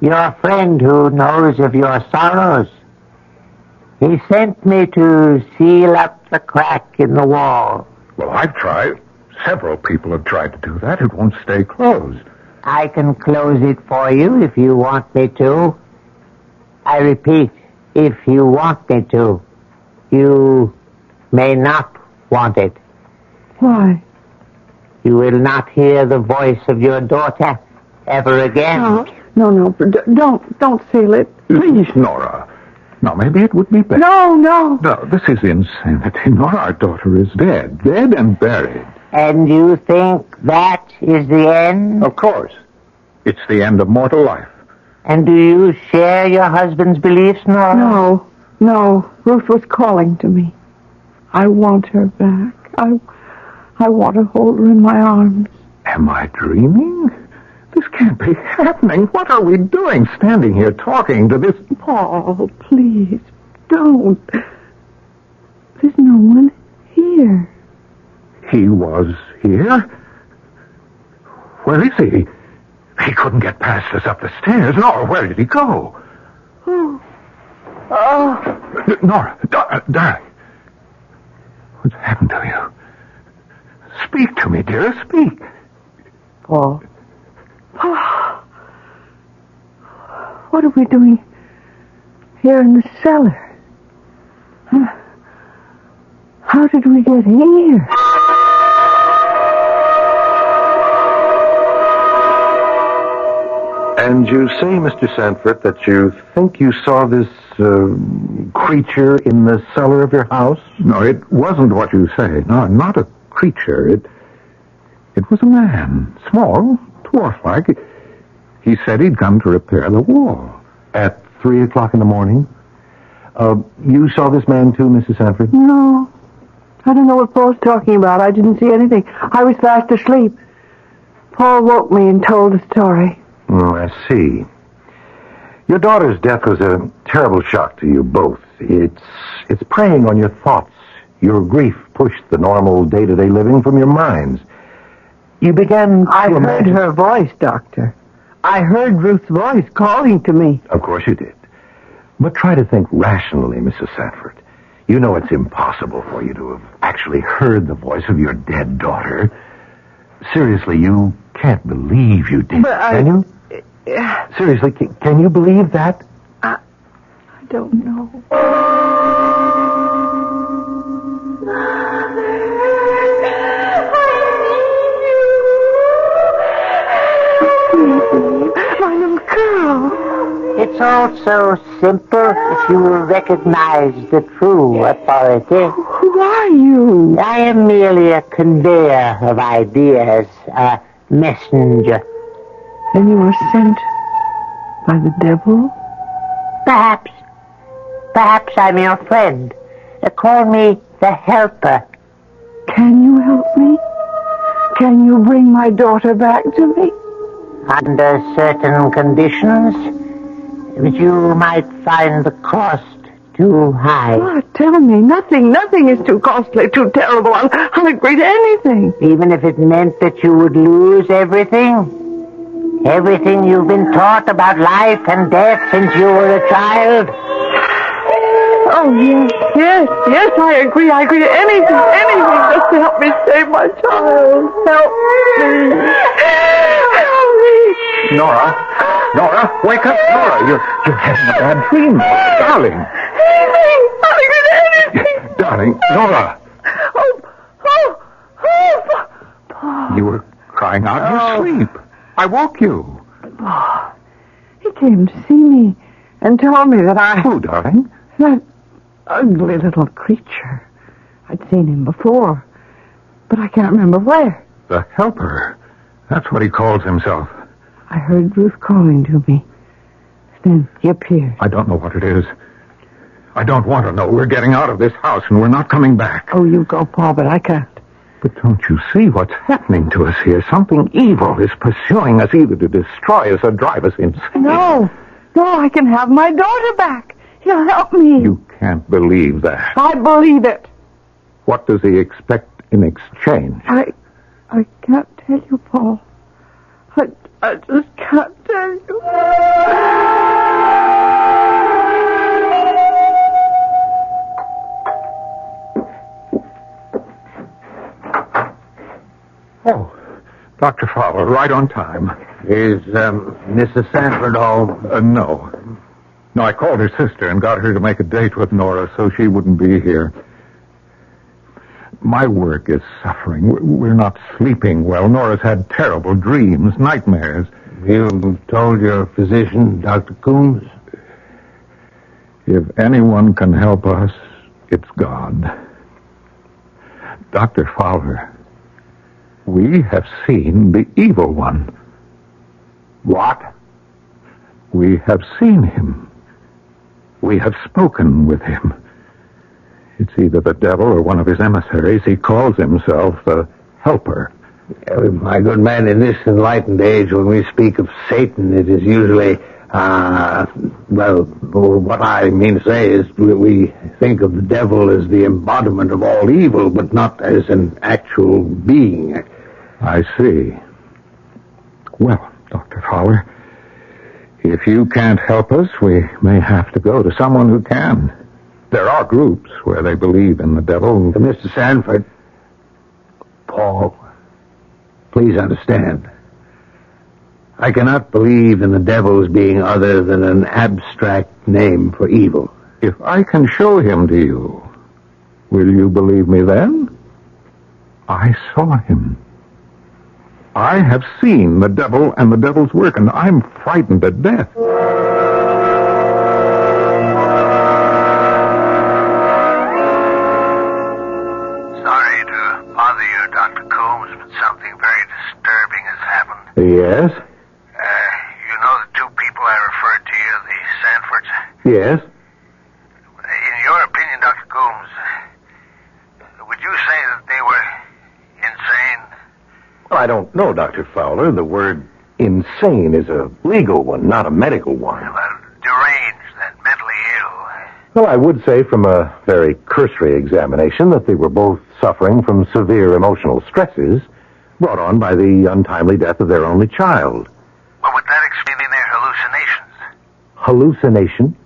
Your friend who knows of your sorrows. He sent me to seal up the crack in the wall. Well, I've tried. Several people have tried to do that. It won't stay closed. I can close it for you if you want me to. I repeat, if you want me to. You may not want it. Why? You will not hear the voice of your daughter. ever again. No, don't seal it. Please, Nora. Now, maybe it would be better. No. No, this is insanity. Nora, our daughter is dead and buried. And you think that is the end? Of course. It's the end of mortal life. And do you share your husband's beliefs, Nora? No. Ruth was calling to me. I want her back. I want to hold her in my arms. Am I dreaming? This can't be happening. What are we doing, standing here talking to this... Paul, please, don't. There's no one here. He was here? Where is he? He couldn't get past us up the stairs. Nora, where did he go? Nora, darling. What's happened to you? Speak to me, dear. Speak. Paul. What are we doing here in the cellar? How did we get here? And you say, Mr. Sanford, that you think you saw this creature in the cellar of your house? No, it wasn't what you say. No, not a creature. It was a man. Small, dwarf-like. He said he'd come to repair the wall. At 3 o'clock in the morning? You saw this man too, Mrs. Sanford? No. I don't know what Paul's talking about. I didn't see anything. I was fast asleep. Paul woke me and told the story. I see. Your daughter's death was a terrible shock to you both. It's preying on your thoughts. Your grief pushed the normal day-to-day living from your minds. You began to I heard imagine... her voice, Doctor. I heard Ruth's voice calling to me. Of course you did. But try to think rationally, Mrs. Sanford. You know it's impossible for you to have actually heard the voice of your dead daughter. Seriously, you can't believe you did, can you? Seriously, can you believe that? I don't know. My little girl. It's all so simple if you will recognize the true authority. Who are you? I am merely a conveyor of ideas, a messenger. Then you were sent by the devil? Perhaps I'm your friend. Call me the helper. Can you help me? Can you bring my daughter back to me? Under certain conditions, but you might find the cost too high. What? Tell me. Nothing is too costly, too terrible. I'll agree to anything. Even if it meant that you would lose everything? Everything you've been taught about life and death since you were a child? Oh, yes, I agree to anything just to help me save my child. Help me. Nora, wake up, Nora. You're having a bad dream, darling. I'll agree to anything. Darling, Nora. Paul. You were crying out in your sleep. I woke you. He came to see me and told me that Who, darling? That ugly little creature. I'd seen him before, but I can't remember where. The helper. That's what he calls himself. I heard Ruth calling to me. Then he appeared. I don't know what it is. I don't want to know. We're getting out of this house and we're not coming back. Oh, you go, Paul, but I can't. But don't you see what's happening to us here? Something evil is pursuing us, either to destroy us or drive us insane. No, I can have my daughter back. He'll help me. You can't believe that. I believe it. What does he expect in exchange? I can't tell you, Paul. I just can't tell you. Oh, Dr. Fowler, right on time. Is Mrs. Sanford home? No. No, I called her sister and got her to make a date with Nora so she wouldn't be here. My work is suffering. We're not sleeping well. Nora's had terrible dreams, nightmares. You told your physician, Dr. Coombs? If anyone can help us, it's God. Dr. Fowler, we have seen the evil one. What? We have seen him. We have spoken with him. It's either the devil or one of his emissaries. He calls himself the Helper. My good man, in this enlightened age, when we speak of Satan, it is usually, what I mean to say is we think of the devil as the embodiment of all evil, but not as an actual being. I see. Well, Dr. Fowler, if you can't help us, we may have to go to someone who can. There are groups where they believe in the devil. Mr. Sanford, Paul, please understand. I cannot believe in the devil as being other than an abstract name for evil. If I can show him to you, will you believe me then? I saw him. I have seen the devil and the devil's work, and I'm frightened to death. Sorry to bother you, Dr. Coombs, but something very disturbing has happened. Yes? You know the two people I referred to you, the Sanfords? Yes? In your opinion, Dr. Coombs, would you say that they were insane? Well, I don't know, Dr. Fowler. The word insane is a legal one, not a medical one. Well, deranged and mentally ill. Well, I would say from a very cursory examination that they were both suffering from severe emotional stresses brought on by the untimely death of their only child. Well, would that explain their hallucinations? Hallucination?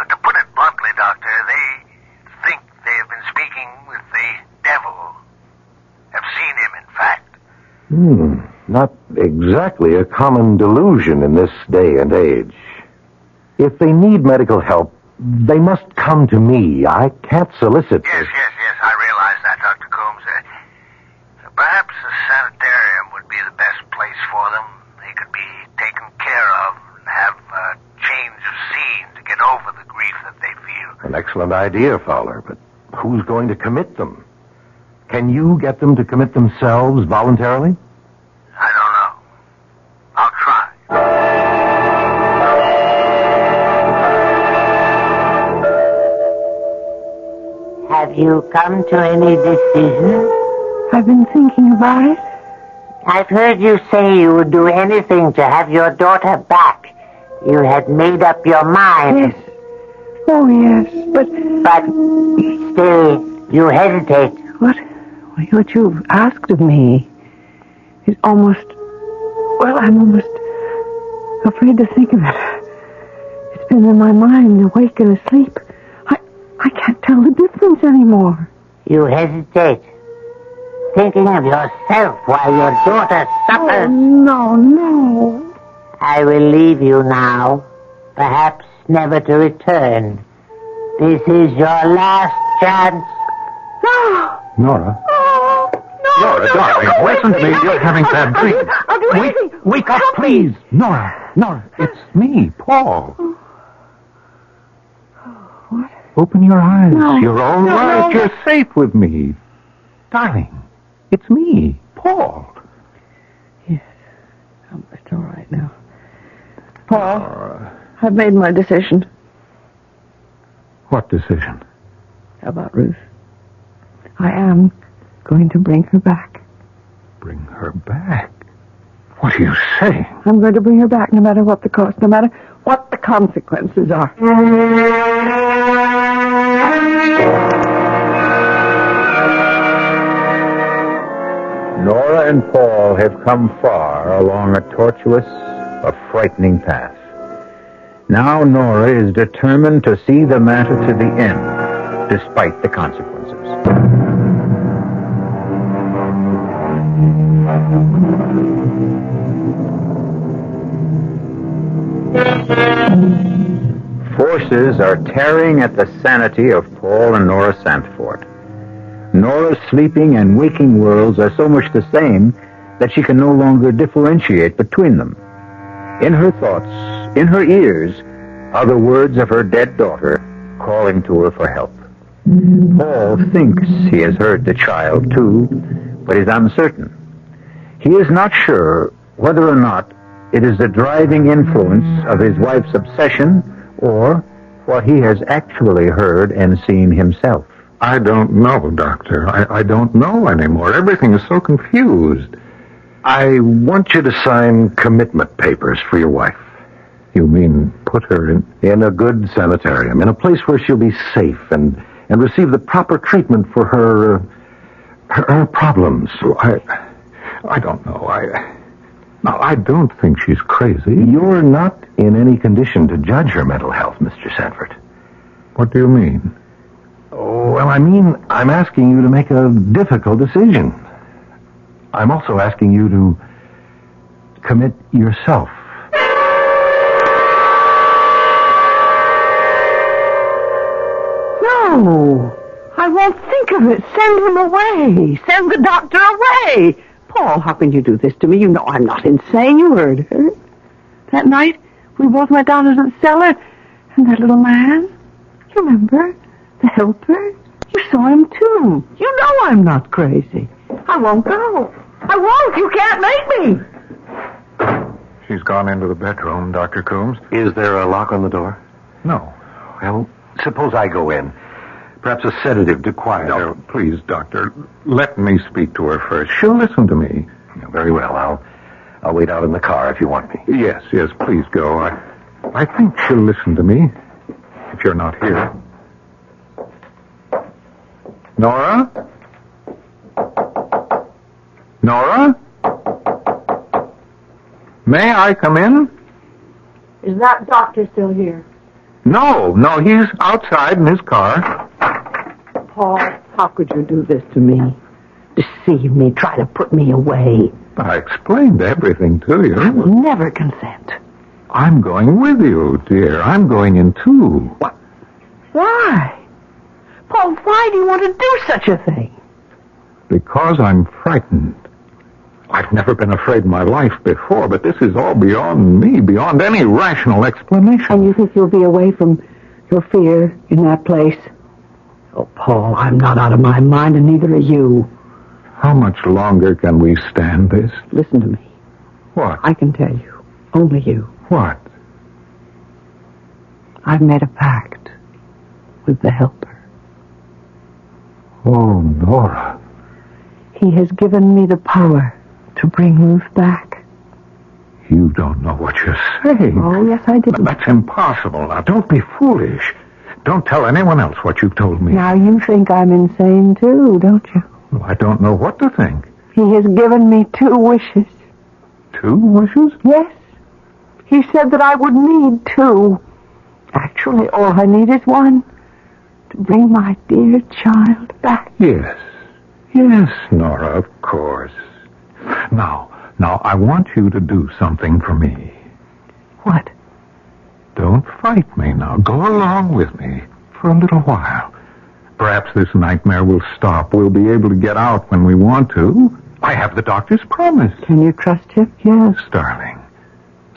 To put it bluntly, Doctor, they think they have been speaking with the devil. Have seen him, in fact. Not exactly a common delusion in this day and age. If they need medical help, they must come to me. I can't solicit... Yes, I realize that, Dr. Coombs. Perhaps a sanitarium would be the best place for them. They could be taken care of and have a change of scene to get over the grief that they feel. An excellent idea, Fowler, but who's going to commit them? Can you get them to commit themselves voluntarily? I don't know. I'll try. Have you come to any decision? I've been thinking about it. I've heard you say you would do anything to have your daughter back. You had made up your mind. Yes. Oh, yes, but still, you hesitate. What you've asked of me is almost... Well, I'm almost afraid to think of it. It's been in my mind, awake and asleep. I can't tell the difference anymore. You hesitate. Thinking of yourself while your daughter suffers. Oh, no. I will leave you now, perhaps never to return. This is your last chance. No. Nora? Nora, darling, listen to me. You're having bad dreams. I'll do anything. Wake up, please. Nora, it's me, Paul. What? Open your eyes. No. You're all right. No. You're safe with me. Darling, it's me, Paul. Yes. It's all right now. Paul, I've made my decision. What decision? About Ruth. I am going to bring her back. Bring her back? What are you saying? I'm going to bring her back no matter what the cost, no matter what the consequences are. Nora and Paul have come far along a tortuous, a frightening path. Now Nora is determined to see the matter to the end, despite the consequences. Forces are tearing at the sanity of Paul and Nora Santford. Nora's sleeping and waking worlds are so much the same that she can no longer differentiate between them. In her thoughts, in her ears, are the words of her dead daughter calling to her for help. Paul thinks he has heard the child, too, but is uncertain. He is not sure whether or not it is the driving influence of his wife's obsession or what he has actually heard and seen himself. I don't know, Doctor. I don't know anymore. Everything is so confused. I want you to sign commitment papers for your wife. You mean put her in a good sanitarium, in a place where she'll be safe and receive the proper treatment for her problems. I don't know. I don't think she's crazy. You're not in any condition to judge her mental health, Mr. Sanford. What do you mean? Oh, well, I mean, I'm asking you to make a difficult decision. I'm also asking you to commit yourself. No, I won't think of it. Send him away. Send the doctor away. Paul, how can you do this to me? You know I'm not insane. You heard her. That night, we both went down into the cellar, and that little man, you remember? The helper? You saw him, too. You know I'm not crazy. I won't go. I won't. You can't make me. She's gone into the bedroom, Dr. Coombs. Is there a lock on the door? No. Well, suppose I go in. Perhaps a sedative to quiet her. No, please, Doctor. Let me speak to her first. She'll listen to me. Very well. I'll wait out in the car if you want me. Yes, please go. I think she'll listen to me if you're not here. Nora? Nora? May I come in? Is that doctor still here? No, he's outside in his car. Paul, how could you do this to me? Deceive me, try to put me away. I explained everything to you. I will never consent. I'm going with you, dear. I'm going in, too. What? Why? Paul, why do you want to do such a thing? Because I'm frightened. I've never been afraid in my life before, but this is all beyond me, beyond any rational explanation. And you think you'll be away from your fear in that place? Oh, Paul, I'm not out of my mind, and neither are you. How much longer can we stand this? Listen to me. What? I can tell you. Only you. What? I've made a pact with the helper. Oh, Nora. He has given me the power to bring Ruth back. You don't know what you're saying. Oh, yes, I did. That's impossible. Now, don't be foolish. Don't tell anyone else what you've told me. Now, you think I'm insane, too, don't you? Well, I don't know what to think. He has given me 2 wishes. 2 wishes? Yes. He said that I would need 2. Actually, all I need is 1. To bring my dear child back. Yes, Nora, of course. Now, I want you to do something for me. What? Don't fight me now. Go along with me for a little while. Perhaps this nightmare will stop. We'll be able to get out when we want to. I have the doctor's promise. Can you trust him? Yes. Darling,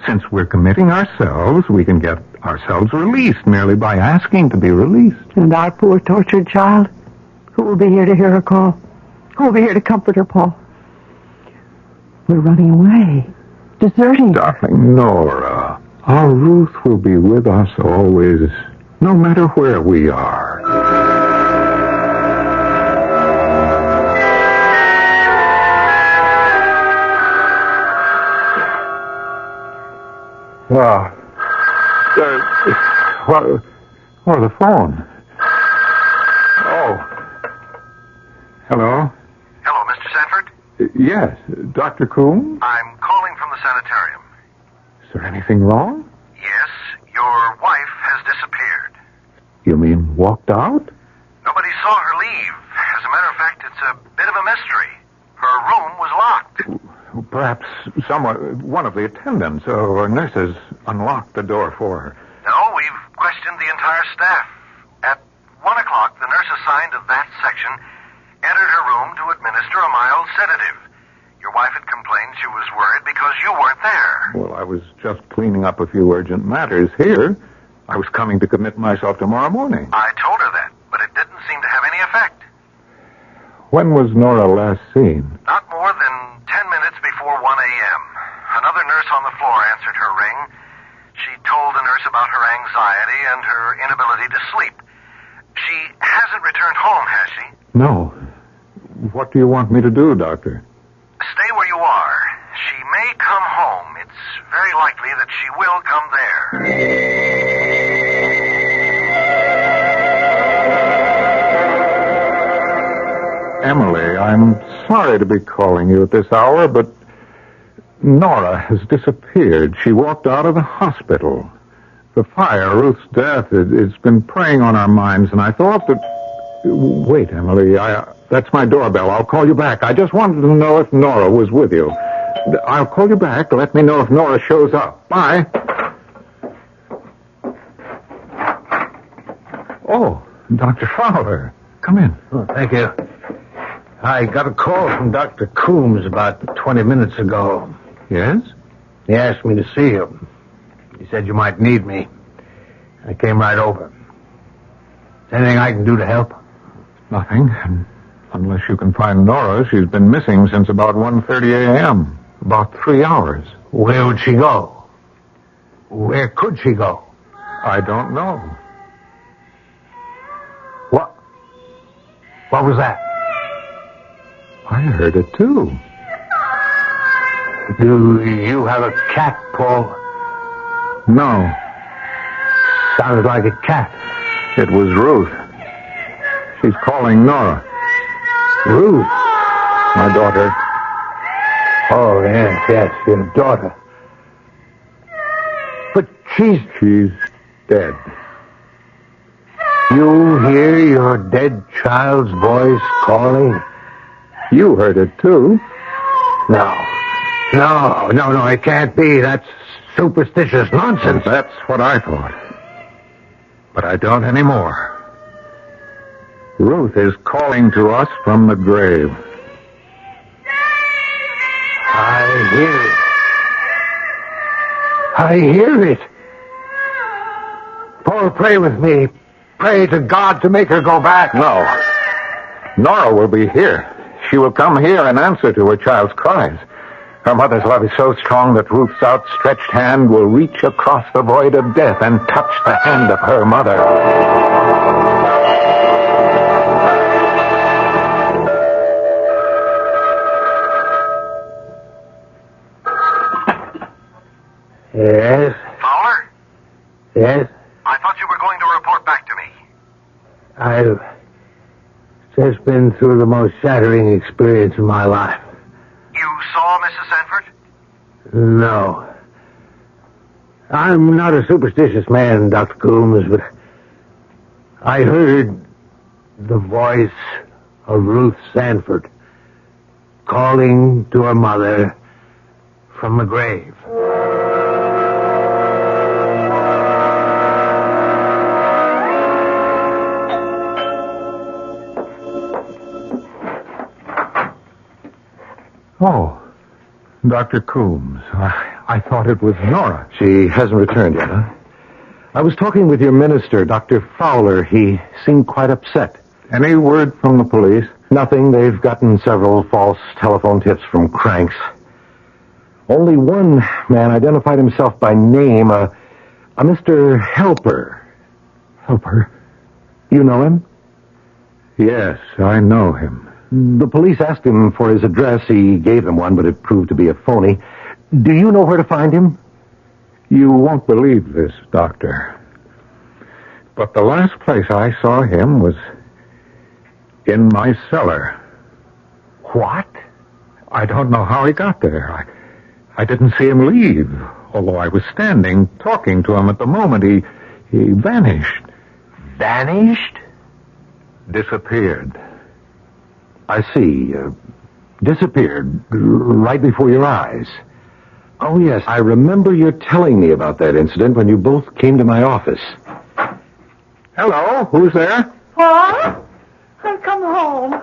since we're committing ourselves, we can get ourselves released merely by asking to be released. And our poor tortured child? Who will be here to hear her call? Who will be here to comfort her, Paul? We're running away. Deserting her. Darling Nora, our Ruth will be with us always, no matter where we are. The phone. Oh. Hello? Hello, Mr. Sanford? Yes, Dr. Coombs? I'm calling from the sanitarium. Is there anything wrong? Yes, your wife has disappeared. You mean walked out? Nobody saw her leave. As a matter of fact, it's a bit of a mystery. Her room was locked. Perhaps one of the attendants or nurses unlocked the door for her. No, we've questioned the entire staff. At 1 o'clock, the nurse assigned to that section entered her room to administer a mild sedative. Your wife had complained she was worried because you weren't there. Well, I was just cleaning up a few urgent matters here. I was coming to commit myself tomorrow morning. I told her that, but it didn't seem to have any effect. When was Nora last seen? Not more than 10 minutes before 1 a.m. Another nurse on the floor answered her ring. She told the nurse about her anxiety and her inability to sleep. She hasn't returned home, has she? No. What do you want me to do, Doctor? Stay where you are. She may come home. It's very likely that she will come there. Emily, I'm sorry to be calling you at this hour, but Nora has disappeared. She walked out of the hospital. The fire, Ruth's death, it's been preying on our minds, and I thought that... Wait, Emily, that's my doorbell. I'll call you back. I just wanted to know if Nora was with you. I'll call you back. Let me know if Nora shows up. Bye. Oh, Dr. Fowler. Come in. Oh, thank you. I got a call from Dr. Coombs about 20 minutes ago. Yes? He asked me to see you. He said you might need me. I came right over. Is there anything I can do to help? Nothing. Unless you can find Nora. She's been missing since about 1:30 a.m. About 3 hours. Where would she go? Where could she go? I don't know. What was that? I heard it, too. Do you have a cat, Paul? No. Sounded like a cat. It was Ruth. She's calling Nora. Ruth? My daughter. Oh, yes, your daughter. But she's dead. You hear your dead child's voice calling? You heard it, too. No, it can't be. That's superstitious nonsense. That's what I thought. But I don't anymore. Ruth is calling to us from the grave. I hear it. Paul, pray with me. Pray to God to make her go back. No. Nora will be here. She will come here and answer to her child's cries. Her mother's love is so strong that Ruth's outstretched hand will reach across the void of death and touch the hand of her mother. Yes? Fowler? Yes? I thought you were going to report back to me. I've just been through the most shattering experience of my life. You saw Mrs. Sanford? No. I'm not a superstitious man, Dr. Coombs, but I heard the voice of Ruth Sanford calling to her mother from the grave. Oh, Dr. Coombs. I thought it was Nora. She hasn't returned yet, huh? I was talking with your minister, Dr. Fowler. He seemed quite upset. Any word from the police? Nothing. They've gotten several false telephone tips from cranks. Only one man identified himself by name, a Mr. Helper. Helper? You know him? Yes, I know him. The police asked him for his address. He gave them one, but it proved to be a phony. Do you know where to find him? You won't believe this, Doctor. But the last place I saw him was in my cellar. What? I don't know how he got there. I didn't see him leave, although I was standing talking to him at the moment. He vanished. Vanished? Disappeared. I see. Disappeared right before your eyes. Oh, yes, I remember you telling me about that incident when you both came to my office. Hello, who's there? Paul? I've come home.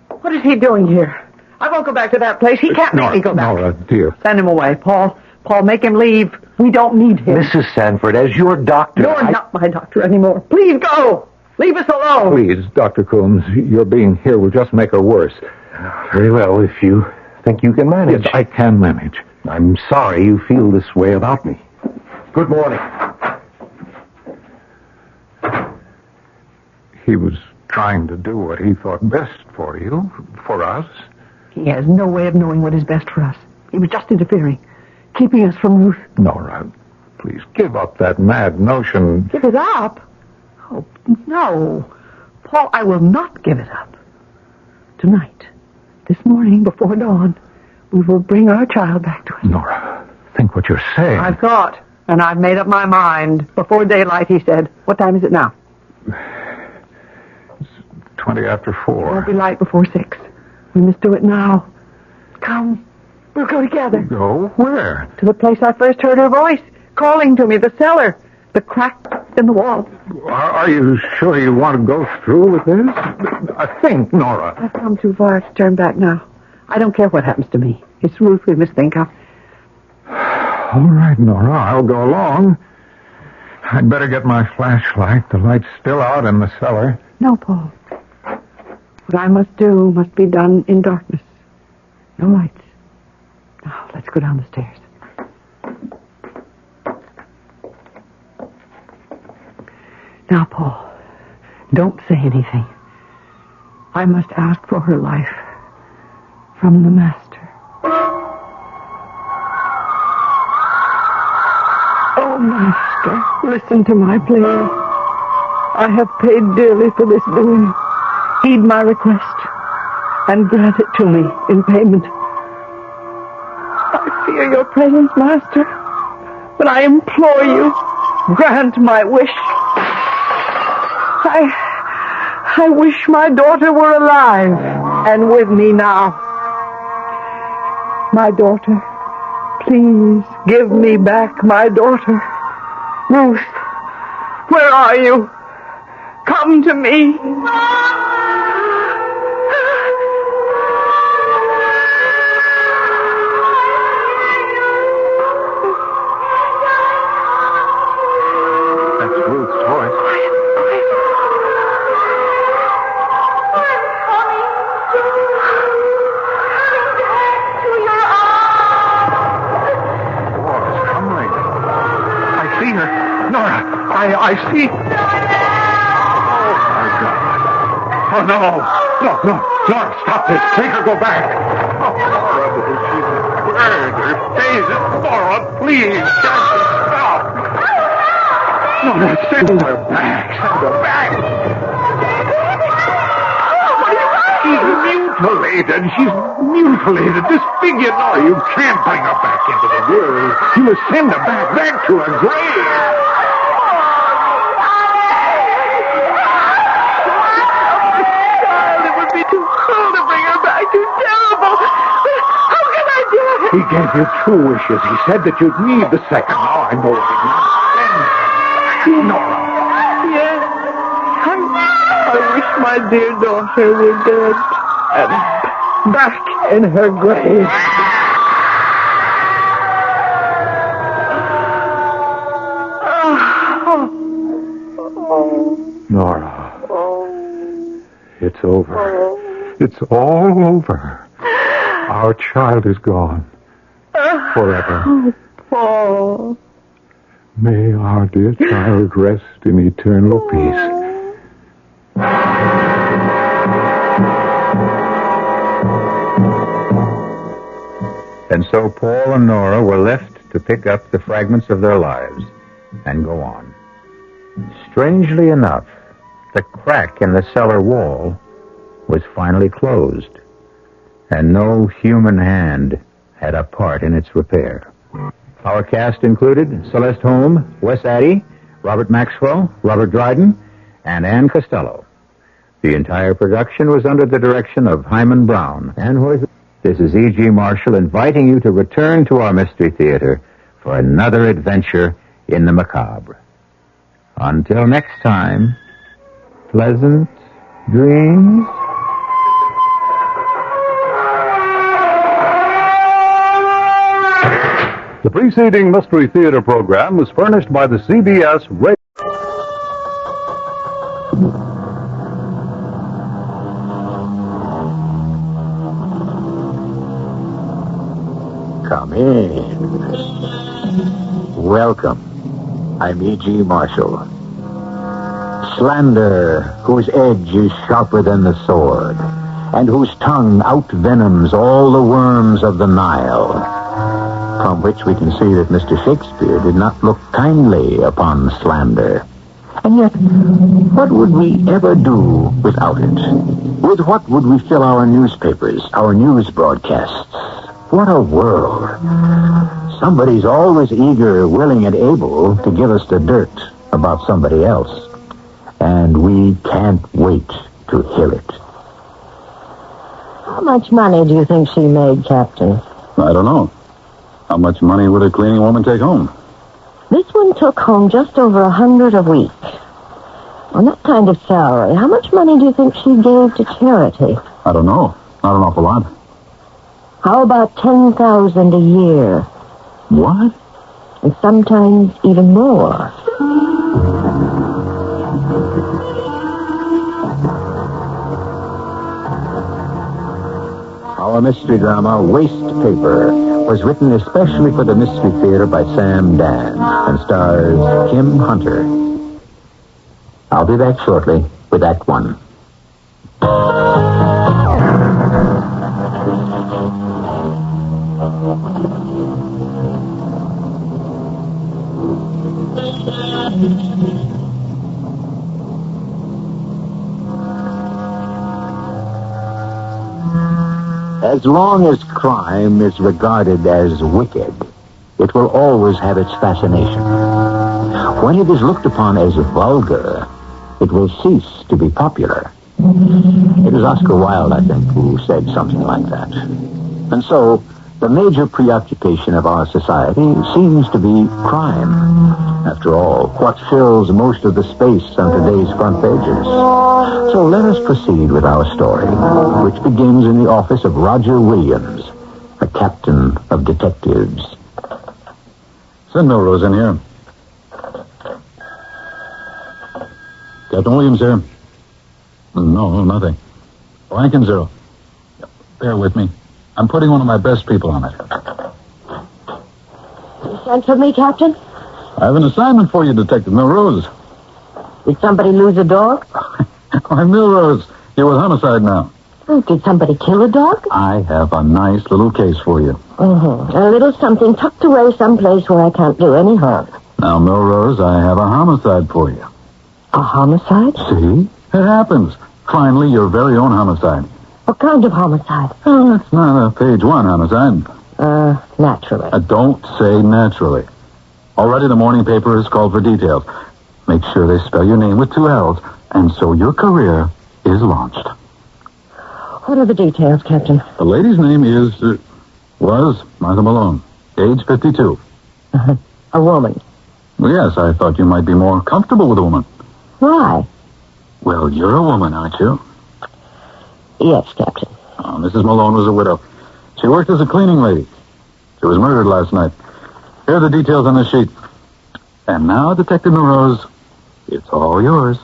What is he doing here? I won't go back to that place. He can't make me go back. Nora, dear. Send him away, Paul. Paul, make him leave. We don't need him. Mrs. Sanford, as your doctor... You're not my doctor anymore. Please go. Leave us alone. Please, Dr. Coombs, your being here will just make her worse. Very well, if you think you can manage. Yes, I can manage. I'm sorry you feel this way about me. Good morning. He was trying to do what he thought best for you, for us. He has no way of knowing what is best for us. He was just interfering, keeping us from Ruth. Nora, please give up that mad notion. Give it up? Oh, no. Paul, I will not give it up. Tonight, this morning, before dawn, we will bring our child back to us. Nora, think what you're saying. I've thought, and I've made up my mind. Before daylight, he said. What time is it now? It's 20 after 4. It won't be light before 6. We must do it now. Come. We'll go together. Go? Where? To the place I first heard her voice, calling to me, the cellar, the crack in the wall. Are you sure you want to go through with this? I think, Nora. I've come too far to turn back now. I don't care what happens to me. It's Ruth we must think of. All right, Nora, I'll go along. I'd better get my flashlight. The light's still out in the cellar. No, Paul. What I must do must be done in darkness. No lights. Now, let's go down the stairs. Now, Paul, don't say anything. I must ask for her life from the Master. Oh, Master, listen to my plea. I have paid dearly for this doing. Heed my request and grant it to me in payment. I fear your presence, Master, but I implore you, grant my wish. I wish my daughter were alive and with me now. My daughter, please give me back my daughter. Ruth, where are you? Come to me. That's Ruth's voice. I see. Oh, my God. Oh, no. No. Nora, stop this. Make her go back. Oh, Nora, she's a bird. Her face is... Nora, please. Stop. Nora, send her back. Send her back. She's mutilated. She's mutilated. Disfigured. Nora, you can't bring her back into the world. You must send her back to her grave. He gave you 2 wishes. He said that you'd need the second. Now I know what he means. Nora. Yes. I wish my dear daughter were dead and back in her grave. Nora. It's over. It's all over. Our child is gone. Forever. Oh, Paul. May our dear child rest in eternal peace. And so Paul and Nora were left to pick up the fragments of their lives and go on. Strangely enough, the crack in the cellar wall was finally closed, and no human hand had a part in its repair. Our cast included Celeste Holm, Wes Addy, Robert Maxwell, Robert Dryden, and Ann Costello. The entire production was under the direction of Hyman Brown. And this is E.G. Marshall inviting you to return to our Mystery Theater for another adventure in the macabre. Until next time, pleasant dreams. preceding Mystery Theater program was furnished by the CBS Radio. Come in. Welcome. I'm E.G. Marshall. Slander, whose edge is sharper than the sword, and whose tongue outvenoms all the worms of the Nile. From which we can see that Mr. Shakespeare did not look kindly upon slander. And yet, what would we ever do without it? With what would we fill our newspapers, our news broadcasts? What a world. Somebody's always eager, willing, and able to give us the dirt about somebody else. And we can't wait to hear it. How much money do you think she made, Captain? I don't know. How much money would a cleaning woman take home? This one took home just over $100 a week. On that kind of salary, how much money do you think she gave to charity? I don't know. Not an awful lot. How about $10,000 a year? What? And sometimes even more. Our mystery drama, Waste Paper, was written especially for the Mystery Theater by Sam Dan and stars Kim Hunter. I'll be back shortly with Act One. As long as crime is regarded as wicked, it will always have its fascination. When it is looked upon as vulgar, it will cease to be popular. It was Oscar Wilde, I think, who said something like that. And so, the major preoccupation of our society seems to be crime. After all, what fills most of the space on today's front pages? So let us proceed with our story, which begins in the office of Roger Williams, a captain of detectives. Send Melrose in here. Captain Williams here. No, nothing. Blank and zero. Bear with me. I'm putting one of my best people on it. You sent for me, Captain? I have an assignment for you, Detective Melrose. Did somebody lose a dog? Why, Melrose, you're with homicide now. Oh, did somebody kill a dog? I have a nice little case for you. Mm-hmm. A little something tucked away someplace where I can't do any harm. Now, Melrose, I have a homicide for you. A homicide? See? It happens. Finally, your very own homicide. What kind of homicide? Oh, it's not a page one homicide. Naturally. Don't say naturally. Already the morning paper has called for details. Make sure they spell your name with 2 L's, and so your career is launched. What are the details, Captain? The lady's name was Martha Malone, age 52. A woman? Well, yes, I thought you might be more comfortable with a woman. Why? Well, you're a woman, aren't you? Yes, Captain. Oh, Mrs. Malone was a widow. She worked as a cleaning lady. She was murdered last night. Here are the details on the sheet. And now, Detective Melrose, it's all yours.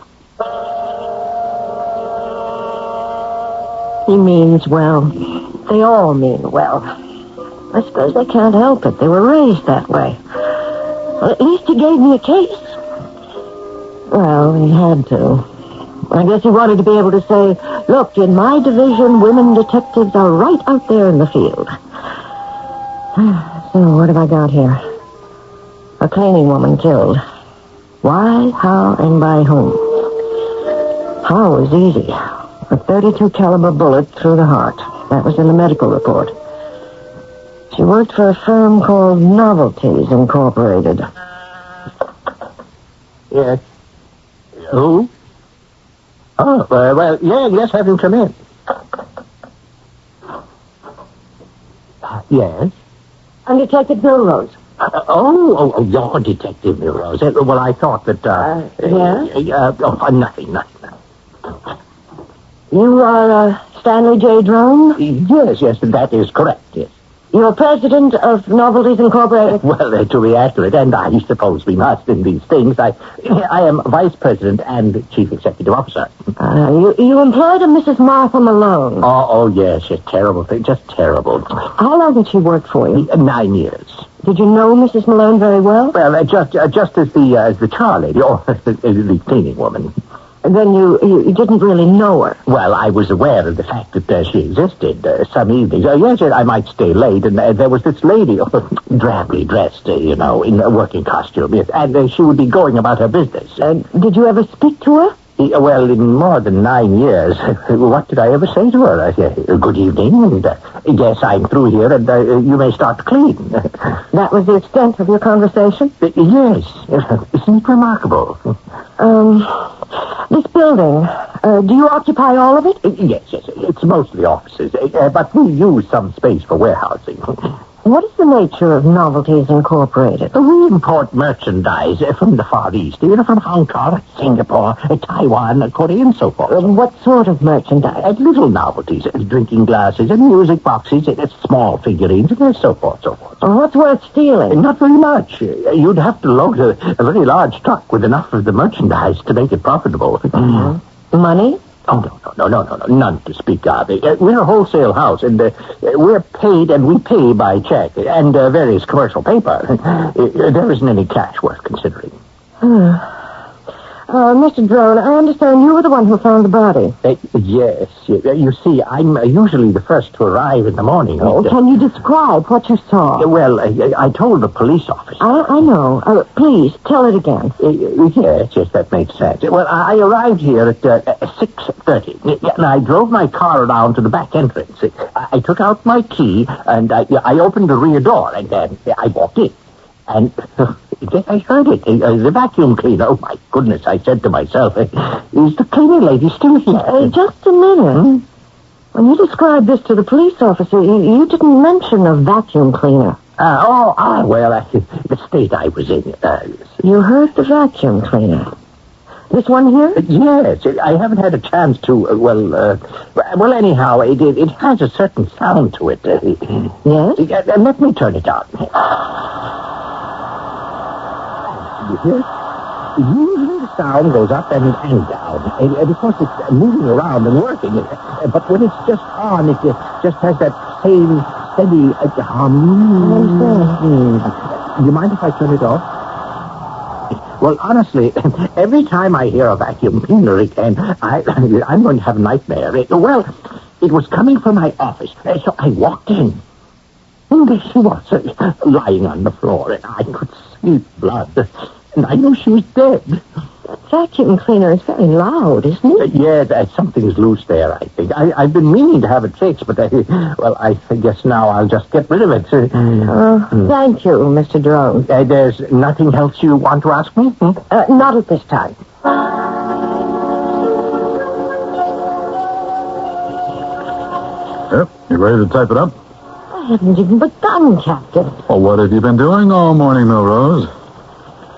He means well. They all mean well. I suppose they can't help it. They were raised that way. Well, at least he gave me a case. Well, he had to. I guess he wanted to be able to say, look, in my division, women detectives are right out there in the field. So, what have I got here? A cleaning woman killed. Why, how, and by whom? How was easy. A .32 caliber bullet through the heart. That was in the medical report. She worked for a firm called Novelties Incorporated. Yes. Who? Oh, well, yes, have him come in. Yes? I'm Detective Melrose. You're Detective Melrose. Well, I thought that, nothing. You are, Stanley J. Drone? Yes, that is correct, yes. You're president of Novelties Incorporated? Well, to be accurate, and I suppose we must in these things, I am vice president and chief executive officer. You employed a Mrs. Martha Malone. Oh, yes, a terrible thing, just terrible. How long did she work for you? 9 years. Did you know Mrs. Malone very well? Well, just as the char lady, or the cleaning woman. And then you didn't really know her? Well, I was aware of the fact that she existed. Some evenings, yes, I might stay late, and there was this lady, drably dressed, in a working costume, yes, and she would be going about her business. Did you ever speak to her? Well, in more than 9 years, what did I ever say to her? Good evening, and yes, I'm through here, and you may start to clean. That was the extent of your conversation? Yes. Isn't it remarkable? This building, do you occupy all of it? Yes. It's mostly offices, but we use some space for warehousing. What is the nature of Novelties Incorporated? We import merchandise from the Far East, from Hong Kong, Singapore, Taiwan, Korea, and so forth. What sort of merchandise? Little novelties, drinking glasses, and music boxes, small figurines, and so forth. What's worth stealing? Not very much. You'd have to load a very large truck with enough of the merchandise to make it profitable. Mm-hmm. Money? Oh, no, none to speak of. We're a wholesale house, and we're paid, and we pay by check, and various commercial paper. There isn't any cash worth considering. Mr. Drone, I understand you were the one who found the body. Yes. You see, I'm usually the first to arrive in the morning. Can you describe what you saw? Well, I told the police officer. I know. Please, tell it again. Yes, that makes sense. Well, I arrived here at 6:30, and I drove my car around to the back entrance. I took out my key, and I opened the rear door, and I walked in. And I heard it. The vacuum cleaner. Oh, my goodness, I said to myself, is the cleaning lady still here? Just a minute. When you described this to the police officer, you didn't mention a vacuum cleaner. Well, the state I was in. You heard the vacuum cleaner? This one here? Yes, I haven't had a chance to, well, anyhow, it has a certain sound to it. Yes? Let me turn it on. You hear? Usually the sound goes up and down, because it's moving around and working. But when it's just on, it just has that same steady hum. Do you mind if I turn it off? Well, honestly, every time I hear a vacuum cleaner again, I'm going to have a nightmare. It was coming from my office, so I walked in. And there she was, lying on the floor, and I could see blood. And I knew she was dead. That vacuum cleaner is very loud, isn't it? Yeah, something's loose there, I think. I've been meaning to have it fixed, but I guess now I'll just get rid of it. Thank you, Mr. Drone. There's nothing else you want to ask me? Not at this time. Yep, you ready to type it up? I haven't even begun, Captain. Well, what have you been doing all morning, Milrose?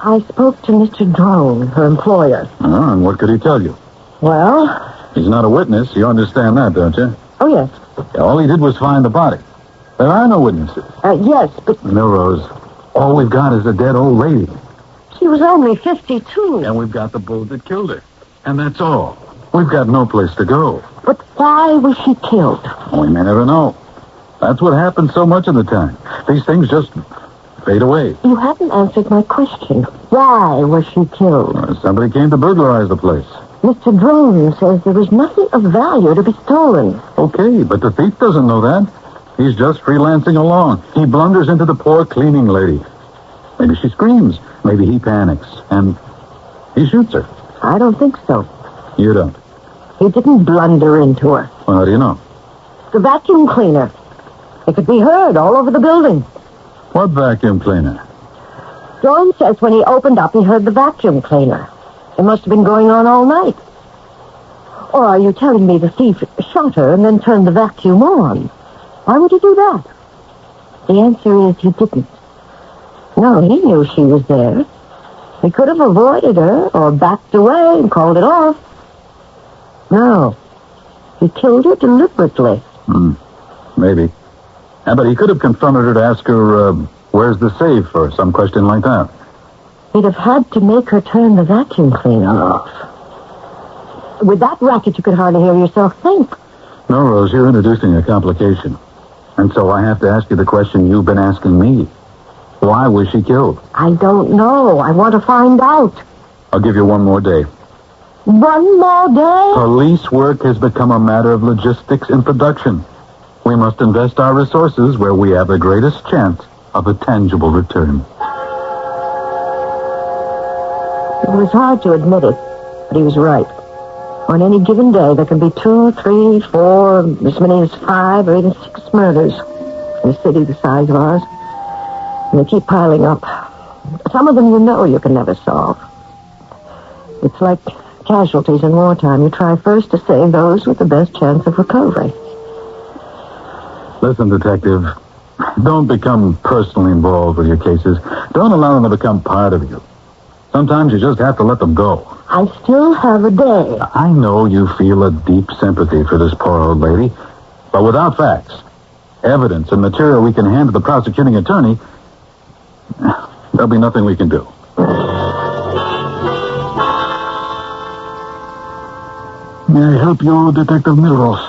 I spoke to Mr. Drone, her employer. And what could he tell you? Well... He's not a witness. You understand that, don't you? Oh, yes. All he did was find the body. There are no witnesses. Yes, but... Milrose, all we've got is a dead old lady. She was only 52. And we've got the bullet that killed her. And that's all. We've got no place to go. But why was she killed? We may never know. That's what happens so much of the time. These things just fade away. You haven't answered my question. Why was she killed? Somebody came to burglarize the place. Mr. Drone says there was nothing of value to be stolen. Okay, but the thief doesn't know that. He's just freelancing along. He blunders into the poor cleaning lady. Maybe she screams. Maybe he panics. And he shoots her. I don't think so. You don't? He didn't blunder into her. Well, how do you know? The vacuum cleaner. It could be heard all over the building. What vacuum cleaner? Drone says when he opened up, he heard the vacuum cleaner. It must have been going on all night. Or are you telling me the thief shot her and then turned the vacuum on? Why would he do that? The answer is he didn't. No, he knew she was there. He could have avoided her or backed away and called it off. No. He killed her deliberately. Maybe. But he could have confronted her to ask her, where's the safe, or some question like that. He'd have had to make her turn the vacuum cleaner off. With that racket, you could hardly hear yourself think. No, Rose, you're introducing a complication. And so I have to ask you the question you've been asking me. Why was she killed? I don't know. I want to find out. I'll give you one more day. One more day? Police work has become a matter of logistics and production. We must invest our resources where we have the greatest chance of a tangible return. It was hard to admit it, but he was right. On any given day, there can be 2, 3, 4, as many as 5 or even 6 murders in a city the size of ours. And they keep piling up. Some of them you can never solve. It's like casualties in wartime. You try first to save those with the best chance of recovery. Listen, Detective, don't become personally involved with your cases. Don't allow them to become part of you. Sometimes you just have to let them go. I still have a day. I know you feel a deep sympathy for this poor old lady, but without facts, evidence, and material we can hand to the prosecuting attorney, there'll be nothing we can do. May I help you, Detective Milrose?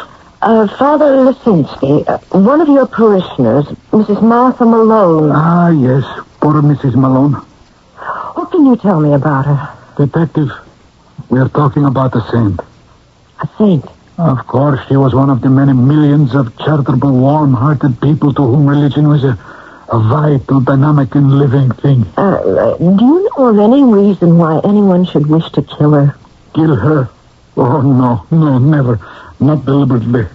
Father Lisinski, one of your parishioners, Mrs. Martha Malone. Ah, yes, poor Mrs. Malone. What can you tell me about her? Detective, we are talking about a saint. A saint? Of course, she was one of the many millions of charitable, warm-hearted people to whom religion was a vital, dynamic, and living thing. Do you know of any reason why anyone should wish to kill her? Kill her? Oh, no, never. Not deliberately.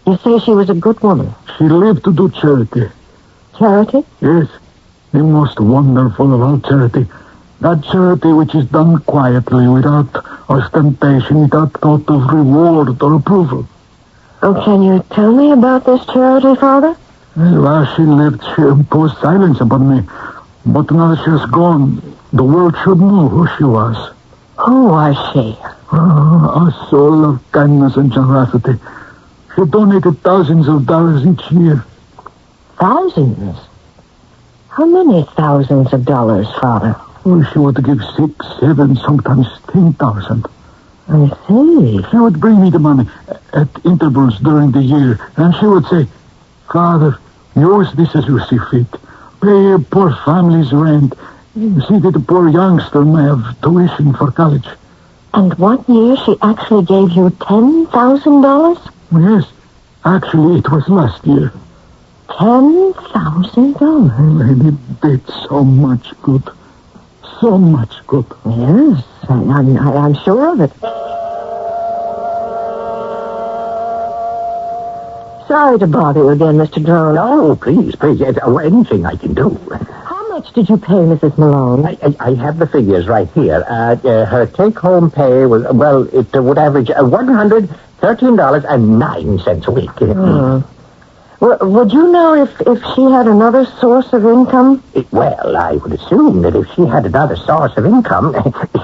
You say she was a good woman? She lived to do charity. Charity? Yes, the most wonderful of all charity. That charity which is done quietly, without ostentation, without thought of reward or approval. Oh, can you tell me about this charity, Father? Well, while she lived, she imposed silence upon me. But now that she has gone, the world should know who she was. Who was she? Oh, a soul of kindness and generosity. She donated thousands of dollars each year. Thousands? How many thousands of dollars, Father? Oh, she would give 6, 7, sometimes 10,000. I see. She would bring me the money at intervals during the year, and she would say, Father, use this as you see fit. Pay a poor family's rent. See that the poor youngster may have tuition for college. And one year she actually gave you $10,000? Yes. Actually, it was last year. $10,000? And it did so much good. So much good. Yes, I'm sure of it. Sorry to bother you again, Mr. Drone. No, please. Anything I can do. How much did you pay Mrs. Malone? I have the figures right here. Her take-home pay was, it would average $113.09 a week. Would you know if she had another source of income? Well, I would assume that if she had another source of income,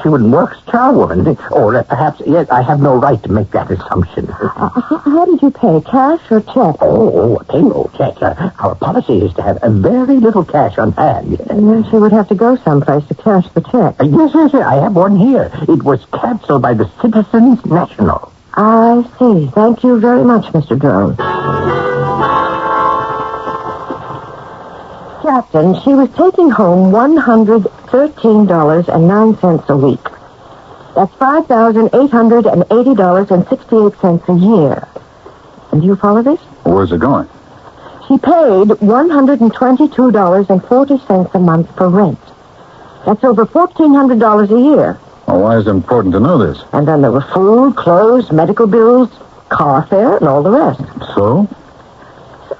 she would work as charwoman. Or perhaps, yes, I have no right to make that assumption. How did you pay, cash or check? Oh, a payroll check. Our policy is to have a very little cash on hand. And then she would have to go someplace to cash the check. Yes, I have one here. It was canceled by the Citizens National. I see. Thank you very much, Mr. Drone. Captain, she was taking home $113.09 a week. That's $5,880.68 a year. And do you follow this? Where's it going? She paid $122.40 a month for rent. That's over $1,400 a year. Well, why is it important to know this? And then there were food, clothes, medical bills, car fare, and all the rest. So?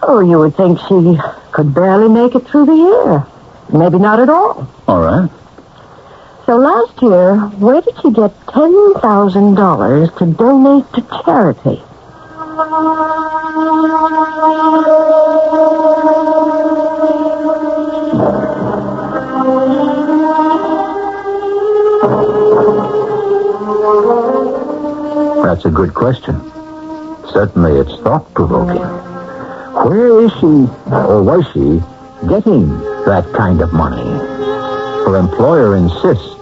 So you would think she could barely make it through the year. Maybe not at all. All right. So last year, where did she get $10,000 to donate to charity? That's a good question. Certainly it's thought-provoking. Where is she, or was she, getting that kind of money? Her employer insists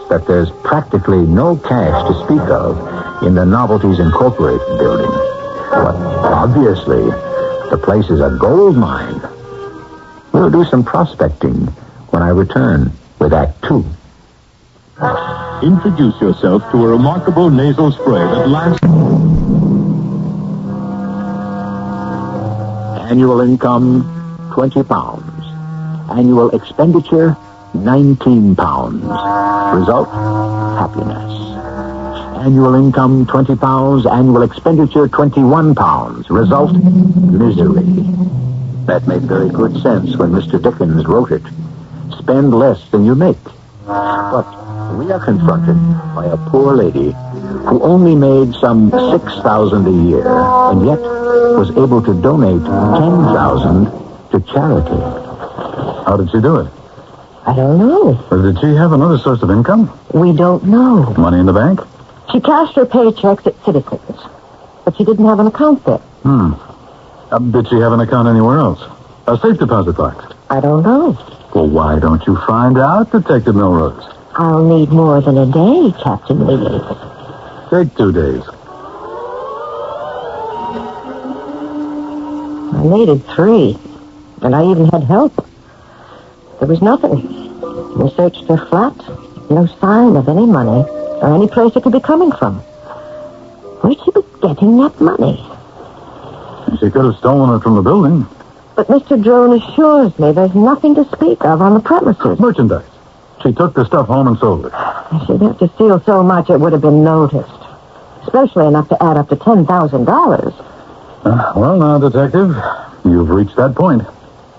that there's practically no cash to speak of in the Novelties Incorporated building. But obviously, the place is a gold mine. We'll do some prospecting when I return with Act 2. Introduce yourself to a remarkable nasal spray that lasts... Annual income, £20. Annual expenditure, £19. Result, happiness. Annual income, £20. Annual expenditure, £21. Result, misery. That made very good sense when Mr. Dickens wrote it. Spend less than you make. But we are confronted by a poor lady who only made some $6,000 a year, and yet was able to donate $10,000 to charity. How did she do it? I don't know. Did she have another source of income? We don't know. Money in the bank? She cashed her paychecks at Citizens, but she didn't have an account there. Did she have an account anywhere else? A safe deposit box? I don't know. Well, why don't you find out, Detective Milrose? I'll need more than a day, Captain Lee. Take 2 days. I needed 3, and I even had help. There was nothing. We searched her flat, no sign of any money or any place it could be coming from. Where'd she be getting that money? She could have stolen it from the building. But Mr. Drone assures me there's nothing to speak of on the premises. Merchandise. She took the stuff home and sold it. She'd have to steal so much it would have been noticed. Especially enough to add up to $10,000. Well, now, Detective, you've reached that point.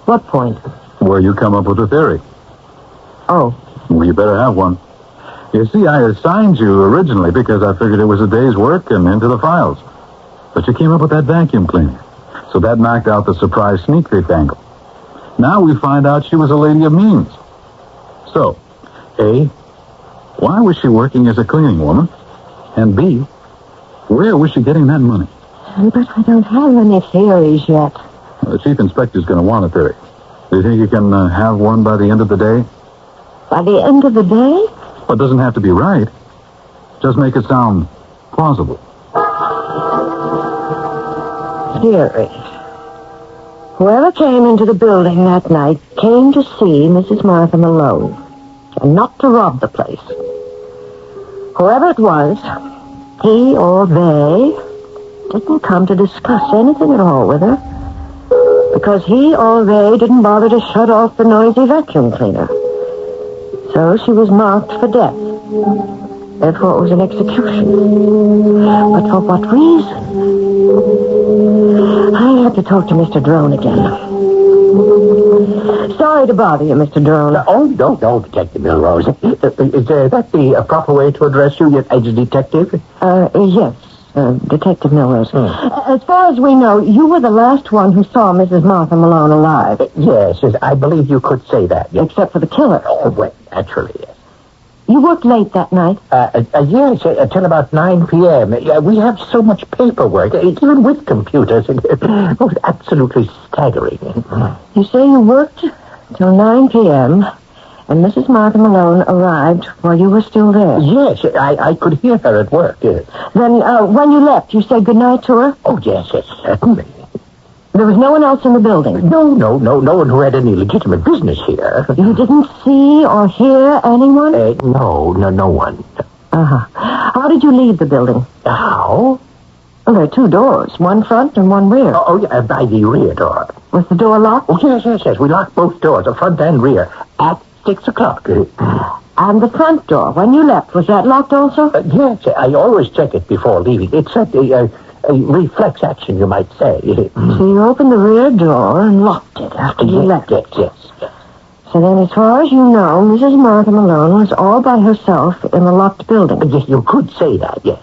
What point? Where you come up with a theory. Oh. Well, you better have one. You see, I assigned you originally because I figured it was a day's work and into the files. But you came up with that vacuum cleaner. So that knocked out the surprise sneak thief angle. Now we find out she was a lady of means. So, A, why was she working as a cleaning woman? And B, where was she getting that money? But I don't have any theories yet. Well, the chief inspector's going to want a theory. Do you think you can have one by the end of the day? By the end of the day? Well, it doesn't have to be right. Just make it sound plausible. Theory. Whoever came into the building that night came to see Mrs. Martha Malone, and not to rob the place. Whoever it was, he or they didn't come to discuss anything at all with her, because he or they didn't bother to shut off the noisy vacuum cleaner. So she was marked for death. Therefore, it was an execution. But for what reason? I have to talk to Mr. Drone again. Sorry to bother you, Mr. Drone. Oh, don't, Detective Milrose. Is that the proper way to address you as a detective? Yes, Detective Milrose. As far as we know, you were the last one who saw Mrs. Martha Malone alive. Yes, I believe you could say that. Yes. Except for the killer. Oh, well, naturally, yes. You worked late that night? Yes, until about 9 p.m. We have so much paperwork, even with computers. It was absolutely staggering. You say you worked till 9 p.m., and Mrs. Martha Malone arrived while you were still there? Yes, I could hear her at work. Yes. Then, when you left, you said goodnight to her? Oh, yes, certainly. There was no one else in the building? No one who had any legitimate business here. You didn't see or hear anyone? No one. Uh-huh. How did you leave the building? How? Well, there are 2 doors, one front and one rear. Oh, yeah, by the rear door. Was the door locked? Oh, yes. We locked both doors, the front and rear, at 6 o'clock. And the front door, when you left, was that locked also? Yes, I always check it before leaving. It's a reflex action, you might say. So you opened the rear door and locked it after you left? Yes. So then, as far as you know, Mrs. Martha Malone was all by herself in the locked building? Yes, you could say that, yes.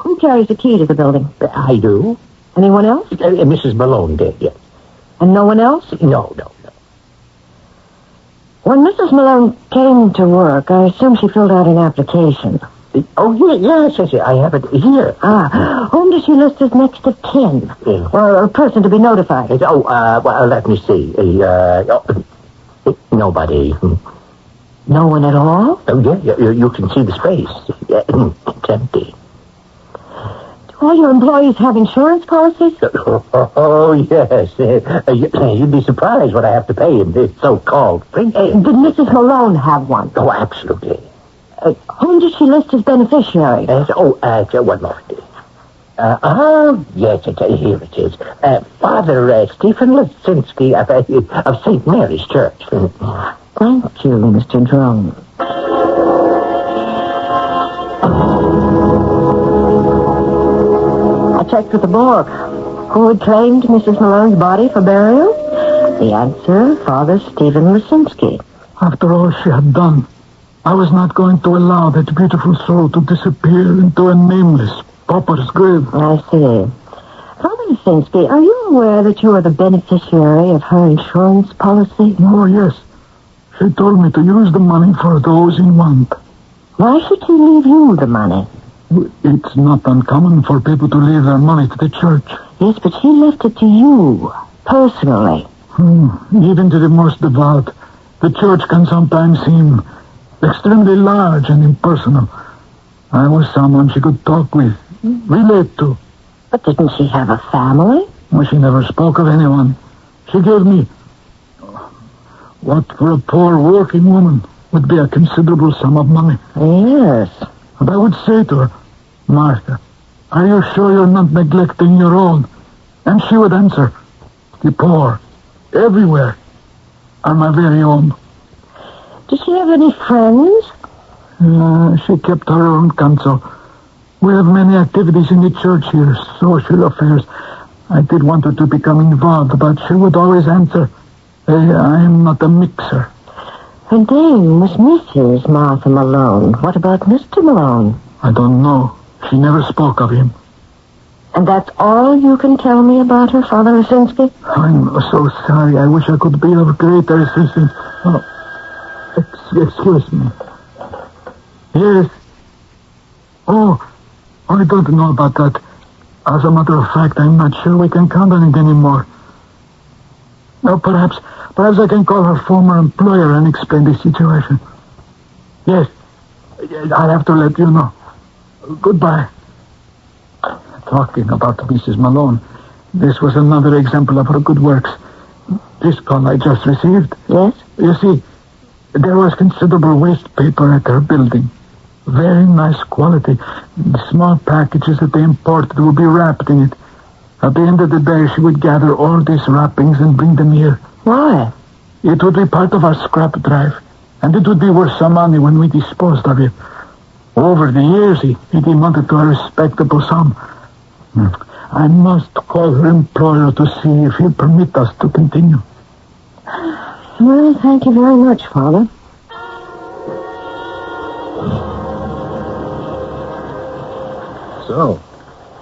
Who carries the key to the building? I do. Anyone else? Mrs. Malone did, yes. And no one else? No. When Mrs. Malone came to work, I assume she filled out an application. Yes, I have it here. Whom does she list as next of kin? Or a person to be notified? Well, let me see. Nobody. No one at all? You can see the space. It's empty. Do all your employees have insurance policies? Oh, yes. You'd be surprised what I have to pay in this so-called free. Did Mrs. Malone have one? Oh, absolutely. Whom does she list as beneficiary? One moment. Yes, here it is. Father Stephen Lisinski of St. Mary's Church. Thank you, Mr. Drone. I checked with the morgue. Who had claimed Mrs. Malone's body for burial? The answer, Father Stephen Lisinski. After all she had done, I was not going to allow that beautiful soul to disappear into a nameless pauper's grave. I see. Father Lisinski, are you aware that you are the beneficiary of her insurance policy? Oh, yes. She told me to use the money for those in want. Why should she leave you the money? It's not uncommon for people to leave their money to the church. Yes, but she left it to you, personally. Even to the most devout, the church can sometimes seem extremely large and impersonal. I was someone she could talk with, relate to. But didn't she have a family? Well, she never spoke of anyone. She gave me what for a poor working woman would be a considerable sum of money. Yes. And I would say to her, Martha, are you sure you're not neglecting your own? And she would answer, the poor, everywhere, are my very own. Did she have any friends? She kept her own counsel. We have many activities in the church here, social affairs. I did want her to become involved, but she would always answer, I am not a mixer. Her name was Mrs. Martha Malone. What about Mr. Malone? I don't know. She never spoke of him. And that's all you can tell me about her, Father Lisinski? I'm so sorry. I wish I could be of greater assistance. Excuse me. Yes. I don't know about that. As a matter of fact, I'm not sure we can count on it anymore. Now, perhaps I can call her former employer and explain the situation. Yes, I'll have to let you know. Goodbye. Talking about Mrs. Malone, this was another example of her good works. This call I just received. Yes? You see, there was considerable waste paper at her building. Very nice quality. The small packages that they imported would be wrapped in it. At the end of the day, she would gather all these wrappings and bring them here. Why? It would be part of our scrap drive, and it would be worth some money when we disposed of it. Over the years, it amounted to a respectable sum. I must call her employer to see if he'll permit us to continue. Well, thank you very much, Father. So,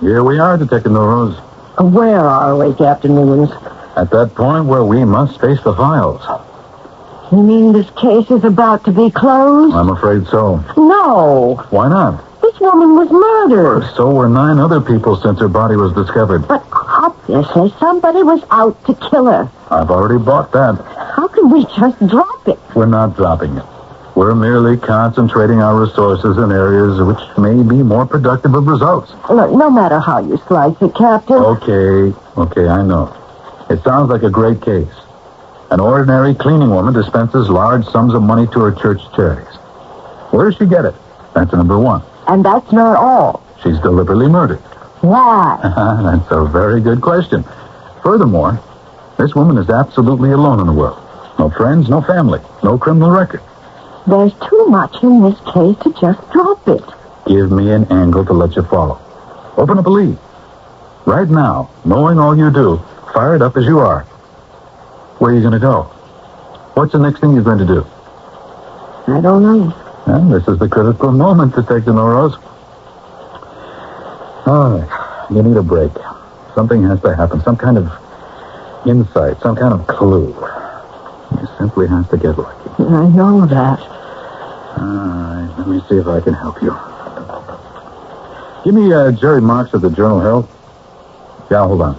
here we are, Detective Norose. Where are we, Captain Williams? At that point where we must face the files. You mean this case is about to be closed? I'm afraid so. No. Why not? This woman was murdered. So were 9 other people since her body was discovered. But obviously somebody was out to kill her. I've already bought that. How can we just drop it? We're not dropping it. We're merely concentrating our resources in areas which may be more productive of results. Look, no matter how you slice it, Captain. Okay, I know. It sounds like a great case. An ordinary cleaning woman dispenses large sums of money to her church charities. Where does she get it? That's number 1. And that's not all. She's deliberately murdered. Why? That's a very good question. Furthermore, this woman is absolutely alone in the world. No friends, no family, no criminal record. There's too much in this case to just drop it. Give me an angle to let you follow. Open up a lead. Right now, knowing all you do, fired up as you are, where are you going to go? What's the next thing you're going to do? I don't know. Well, this is the critical moment, Detective Norose. All right, you need a break. Something has to happen, some kind of insight, some kind of clue. You simply have to get lucky. I know that. All right, let me see if I can help you. Give me Jerry Marks of the Journal Herald. Yeah, hold on.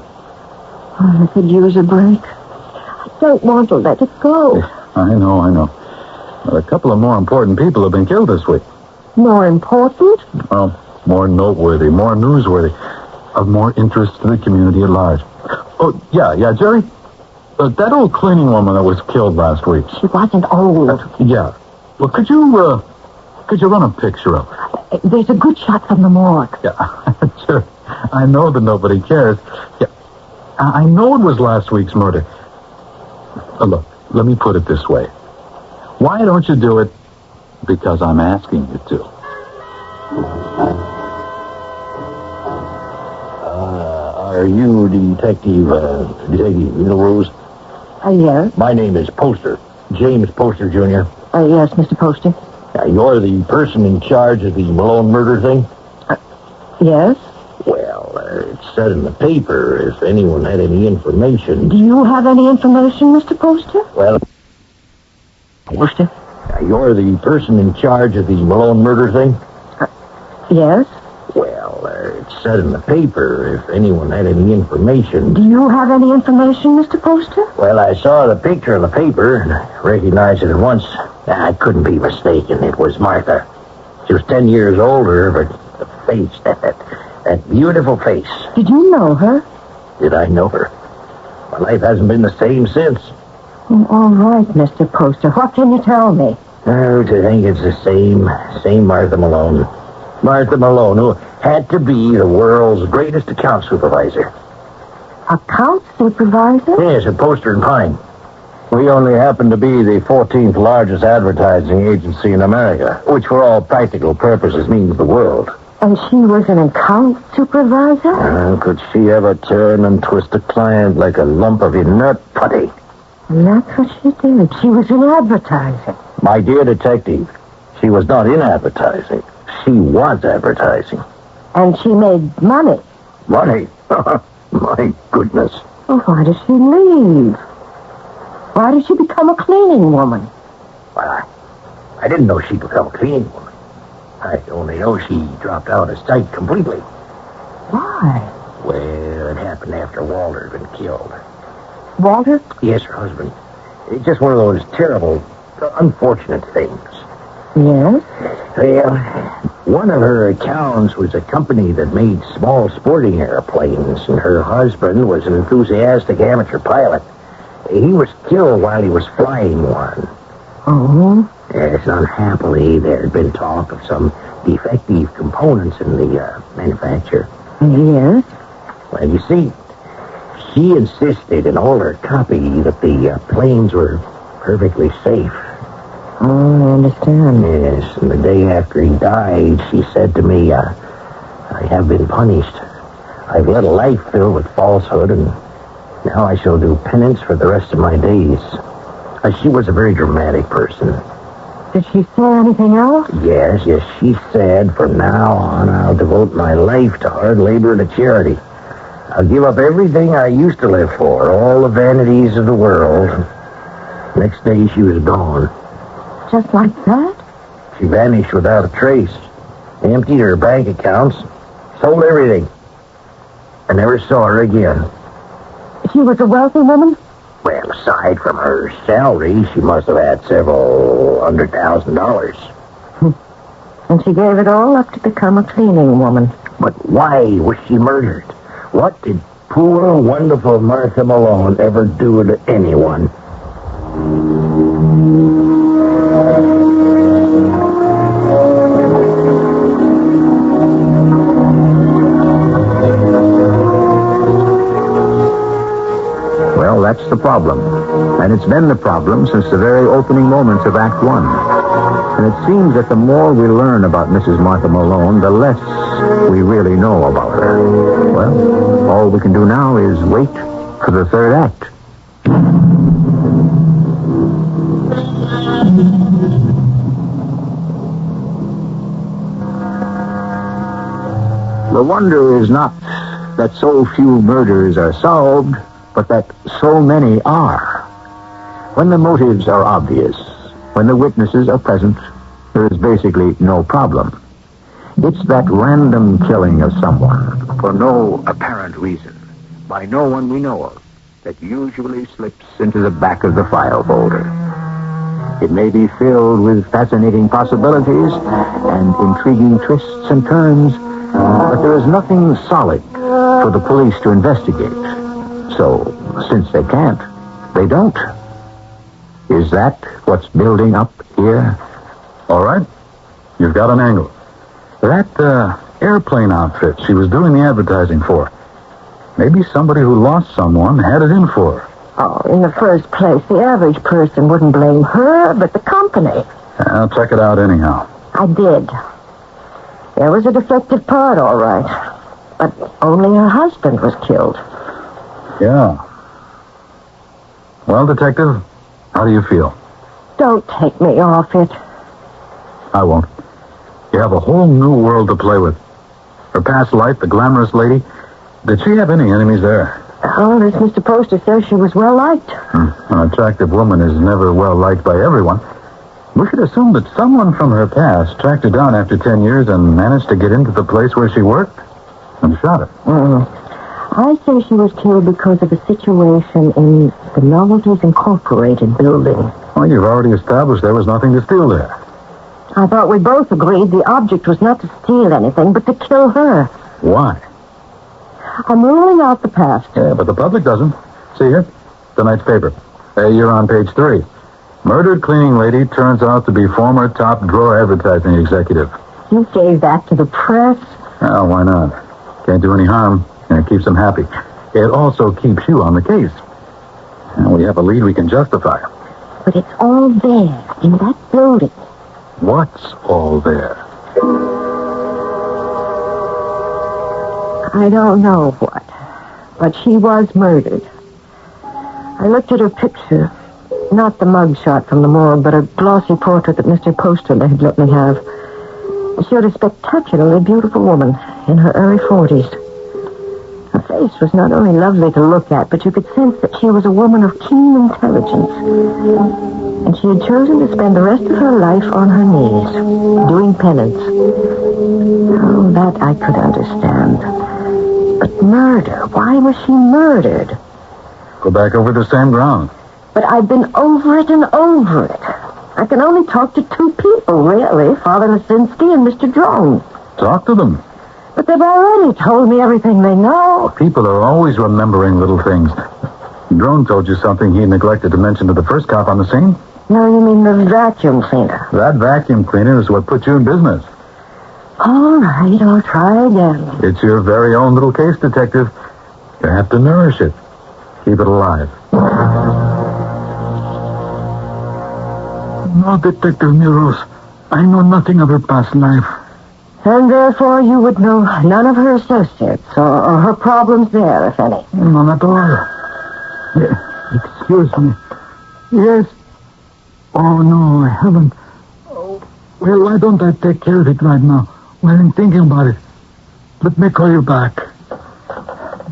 Oh, I could use a break. I don't want to let it go. I know. But a couple of more important people have been killed this week. More important? Well, more noteworthy, more newsworthy, of more interest to the community at large. Oh, yeah, Jerry? That old cleaning woman that was killed last week. She wasn't old. Yeah. Well, could you run a picture of her? There's a good shot from the morgue. Yeah, sure. I know that nobody cares. Yeah, I know it was last week's murder. Look, let me put it this way. Why don't you do it? Because I'm asking you to. Are you Detective Rose? Yes. My name is Poster. James Poster, Jr. Yes, Mr. Poster. You're the person in charge of the Malone murder thing? Yes. Well, it said in the paper if anyone had any information. Do you have any information, Mr. Poster? Well, Poster? You're the person in charge of the Malone murder thing? Yes. Well, it said in the paper if anyone had any information. Do you have any information, Mr. Poster? Well, I saw the picture in the paper and I recognized it at once. I couldn't be mistaken. It was Martha. She was 10 years older, but the face, that beautiful face. Did you know her? Did I know her? My life hasn't been the same since. Oh, all right, Mr. Poster. What can you tell me? Oh, to think it's the same Martha Malone. Martha Malone, who had to be the world's greatest account supervisor. Account supervisor? Yes, at Poster and Pine. We only happen to be the 14th largest advertising agency in America, which for all practical purposes means the world. And she was an account supervisor? Could she ever turn and twist a client like a lump of inert putty? And that's what she did. She was in advertising. My dear detective, she was not in advertising. She was advertising. And she made money. Money? My goodness. Well, why did she leave? Why did she become a cleaning woman? Well, I didn't know she'd become a cleaning woman. I only know she dropped out of sight completely. Why? Well, it happened after Walter had been killed. Walter? Yes, her husband. It's just one of those terrible, unfortunate things. Yes? Well, one of her accounts was a company that made small sporting airplanes, and her husband was an enthusiastic amateur pilot. He was killed while he was flying one. Oh? Yes, unhappily, there had been talk of some defective components in the manufacture. Yes? Well, you see, she insisted in all her copy that the planes were perfectly safe. Oh, I understand. Yes, and the day after he died, she said to me, I have been punished. I've led a life filled with falsehood, and now I shall do penance for the rest of my days. She was a very dramatic person. Did she say anything else? Yes, she said, from now on, I'll devote my life to hard labor and to charity. I'll give up everything I used to live for, all the vanities of the world. Next day, she was gone. Just like that? She vanished without a trace. Emptied her bank accounts. Sold everything. I never saw her again. She was a wealthy woman? Well, aside from her salary, she must have had several $100,000. And she gave it all up to become a cleaning woman. But why was she murdered? What did poor, wonderful Martha Malone ever do to anyone? Well, that's the problem. And it's been the problem since the very opening moments of Act One. And it seems that the more we learn about Mrs. Martha Malone, the less we really know about her. Well, all we can do now is wait for the third act. The wonder is not that so few murders are solved, but that so many are. When the motives are obvious, when the witnesses are present, there is basically no problem. It's that random killing of someone for no apparent reason, by no one we know of, that usually slips into the back of the file folder. It may be filled with fascinating possibilities and intriguing twists and turns, but there is nothing solid for the police to investigate. So, since they can't, they don't. Is that what's building up here? All right. You've got an angle. That airplane outfit she was doing the advertising for. Maybe somebody who lost someone had it in for her. Oh, in the first place, the average person wouldn't blame her, but the company. I'll check it out anyhow. I did. There was a defective part, all right. But only her husband was killed. Yeah. Well, Detective, how do you feel? Don't take me off it. I won't. You have a whole new world to play with. Her past life, the glamorous lady. Did she have any enemies there? Oh, as Mr. Poster says, she was well-liked. An attractive woman is never well-liked by everyone. We should assume that someone from her past tracked her down after 10 years and managed to get into the place where she worked and shot her. I say she was killed because of a situation in the Novelties Incorporated building. Well, you've already established there was nothing to steal there. I thought we both agreed the object was not to steal anything, but to kill her. Why? I'm ruling out the past. Yeah, but the public doesn't. See here? Tonight's paper. You're on page 3. Murdered cleaning lady turns out to be former top drawer advertising executive. You gave that to the press? Oh, why not? Can't do any harm, and it keeps them happy. It also keeps you on the case. And we have a lead we can justify. But it's all there, in that building. What's all there? I don't know what, but she was murdered. I looked at her picture, not the mugshot from the morgue, but a glossy portrait that Mr. Poster had let me have. It showed a spectacularly beautiful woman in her early 40s. Her face was not only lovely to look at, but you could sense that she was a woman of keen intelligence. And she had chosen to spend the rest of her life on her knees, doing penance. Oh, that I could understand. But murder, why was she murdered? Go back over the same ground. But I've been over it and over it. I can only talk to 2 people, really, Father Lisinski and Mr. Drone. Talk to them. But they've already told me everything they know. People are always remembering little things. Drone told you something he neglected to mention to the first cop on the scene? No, you mean the vacuum cleaner. That vacuum cleaner is what put you in business. All right, I'll try again. It's your very own little case, Detective. You have to nourish it. Keep it alive. No, Detective Muros. I know nothing of her past life. And therefore you would know none of her associates or her problems there, if any. None at all. Excuse me. Yes. Oh, no, I haven't. Oh, well, why don't I take care of it right now? While I'm thinking about it. Let me call you back.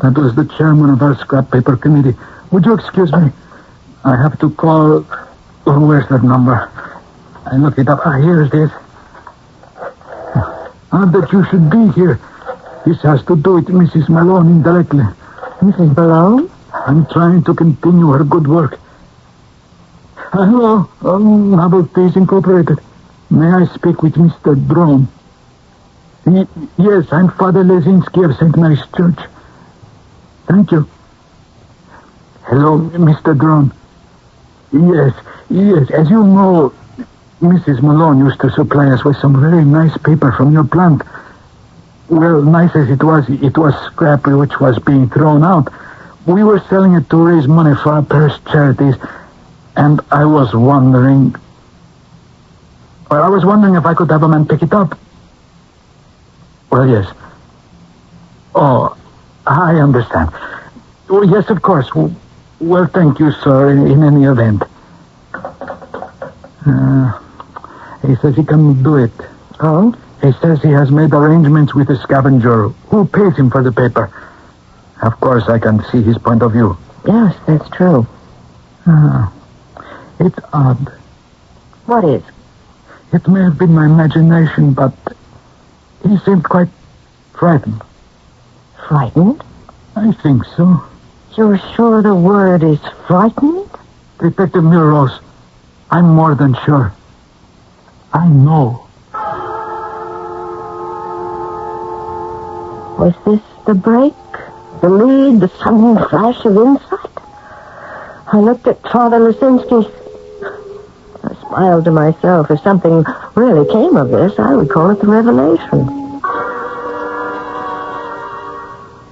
That was the chairman of our scrap paper committee. Would you excuse me? I have to call... Oh, where's that number? I look it up. Here it is. That you should be here. This has to do with Mrs. Malone indirectly. Mrs. Malone? I'm trying to continue her good work. Hello, Novelties Incorporated. May I speak with Mr. Drone? Yes, I'm Father Lesinski of St. Mary's Church. Thank you. Hello, Mr. Drone. Yes, as you know, Mrs. Malone used to supply us with some very nice paper from your plant. Well, nice as it was scrap which was being thrown out. We were selling it to raise money for our parish charities, and I was wondering if I could have a man pick it up. Well, yes. Oh, I understand. Oh, yes, of course. Well, thank you, sir, in any event. He says he can do it. Oh? He says he has made arrangements with a scavenger who pays him for the paper. Of course, I can see his point of view. Yes, that's true. It's odd. What is? It may have been my imagination, but He seemed quite frightened. Frightened? I think so. You're sure the word is frightened? Detective Milrose, I'm more than sure. I know. Was this the break? The lead? The sudden flash of insight? I looked at Father Lisinski. I smiled to myself. If something really came of this, I would call it the revelation.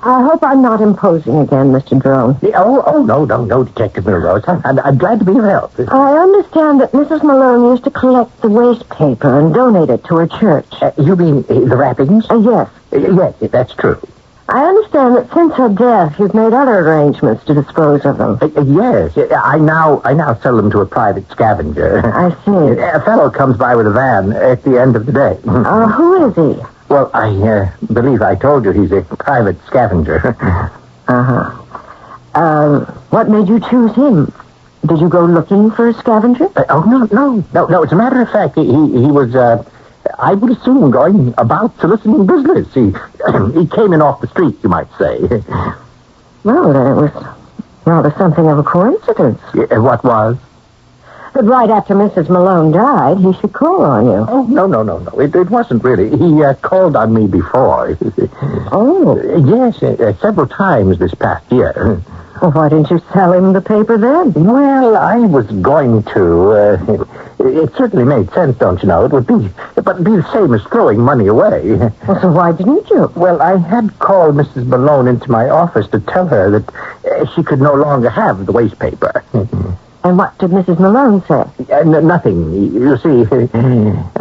I hope I'm not imposing again, Mr. Drone. No, Detective Milrose. I'm glad to be of help. I understand that Mrs. Malone used to collect the waste paper and donate it to her church. You mean the wrappings? Yes. Yes, that's true. I understand that since her death, you've made other arrangements to dispose of them. Yes, I now sell them to a private scavenger. I see. A fellow comes by with a van at the end of the day. Who is he? Well, I believe I told you he's a private scavenger. What made you choose him? Did you go looking for a scavenger? No. As a matter of fact, he was, I would assume, going about soliciting business. He came in off the street, you might say. Well, then it was rather something of a coincidence. What was? That right after Mrs. Malone died, he should call on you. Oh, no. It wasn't really. He called on me before. Oh. Yes, several times this past year. Well, why didn't you sell him the paper then? Well, I was going to. It certainly made sense, don't you know? It would be the same as throwing money away. Well, so why didn't you? Well, I had called Mrs. Malone into my office to tell her that she could no longer have the waste paper. And what did Mrs. Malone say? Nothing. You see,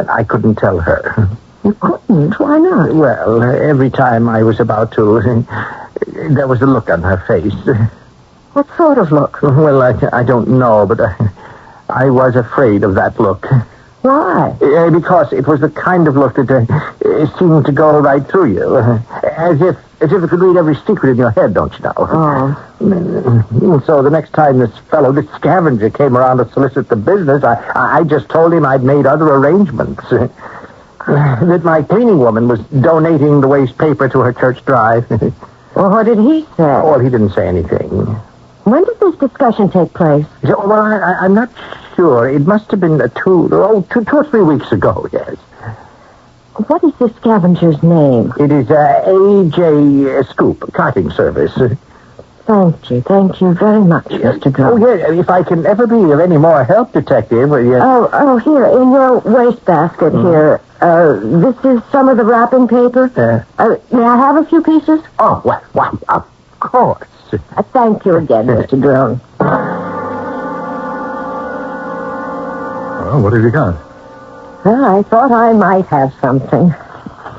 I couldn't tell her. You couldn't? Why not? Well, every time I was about to, there was a look on her face. What sort of look? Well, I don't know, but I was afraid of that look. Why? Because it was the kind of look that seemed to go right through you. As if it could read every secret in your head, don't you know? Oh. So the next time this scavenger came around to solicit the business, I just told him I'd made other arrangements. That my cleaning woman was donating the waste paper to her church drive. Well, what did he say? Well, he didn't say anything. When did this discussion take place? Well, I'm not sure. It must have been 2 or 3 weeks ago, yes. What is this scavenger's name? It is A.J. Scoop, carting service. Thank you very much, Mr. Drone. Oh, yeah, if I can ever be of any more help, Detective. Yes. Oh, here, in your wastebasket here. This is some of the wrapping paper. May I have a few pieces? Oh, why, of course. Thank you again, Mr. Drone. Well, what have you got? Well, I thought I might have something.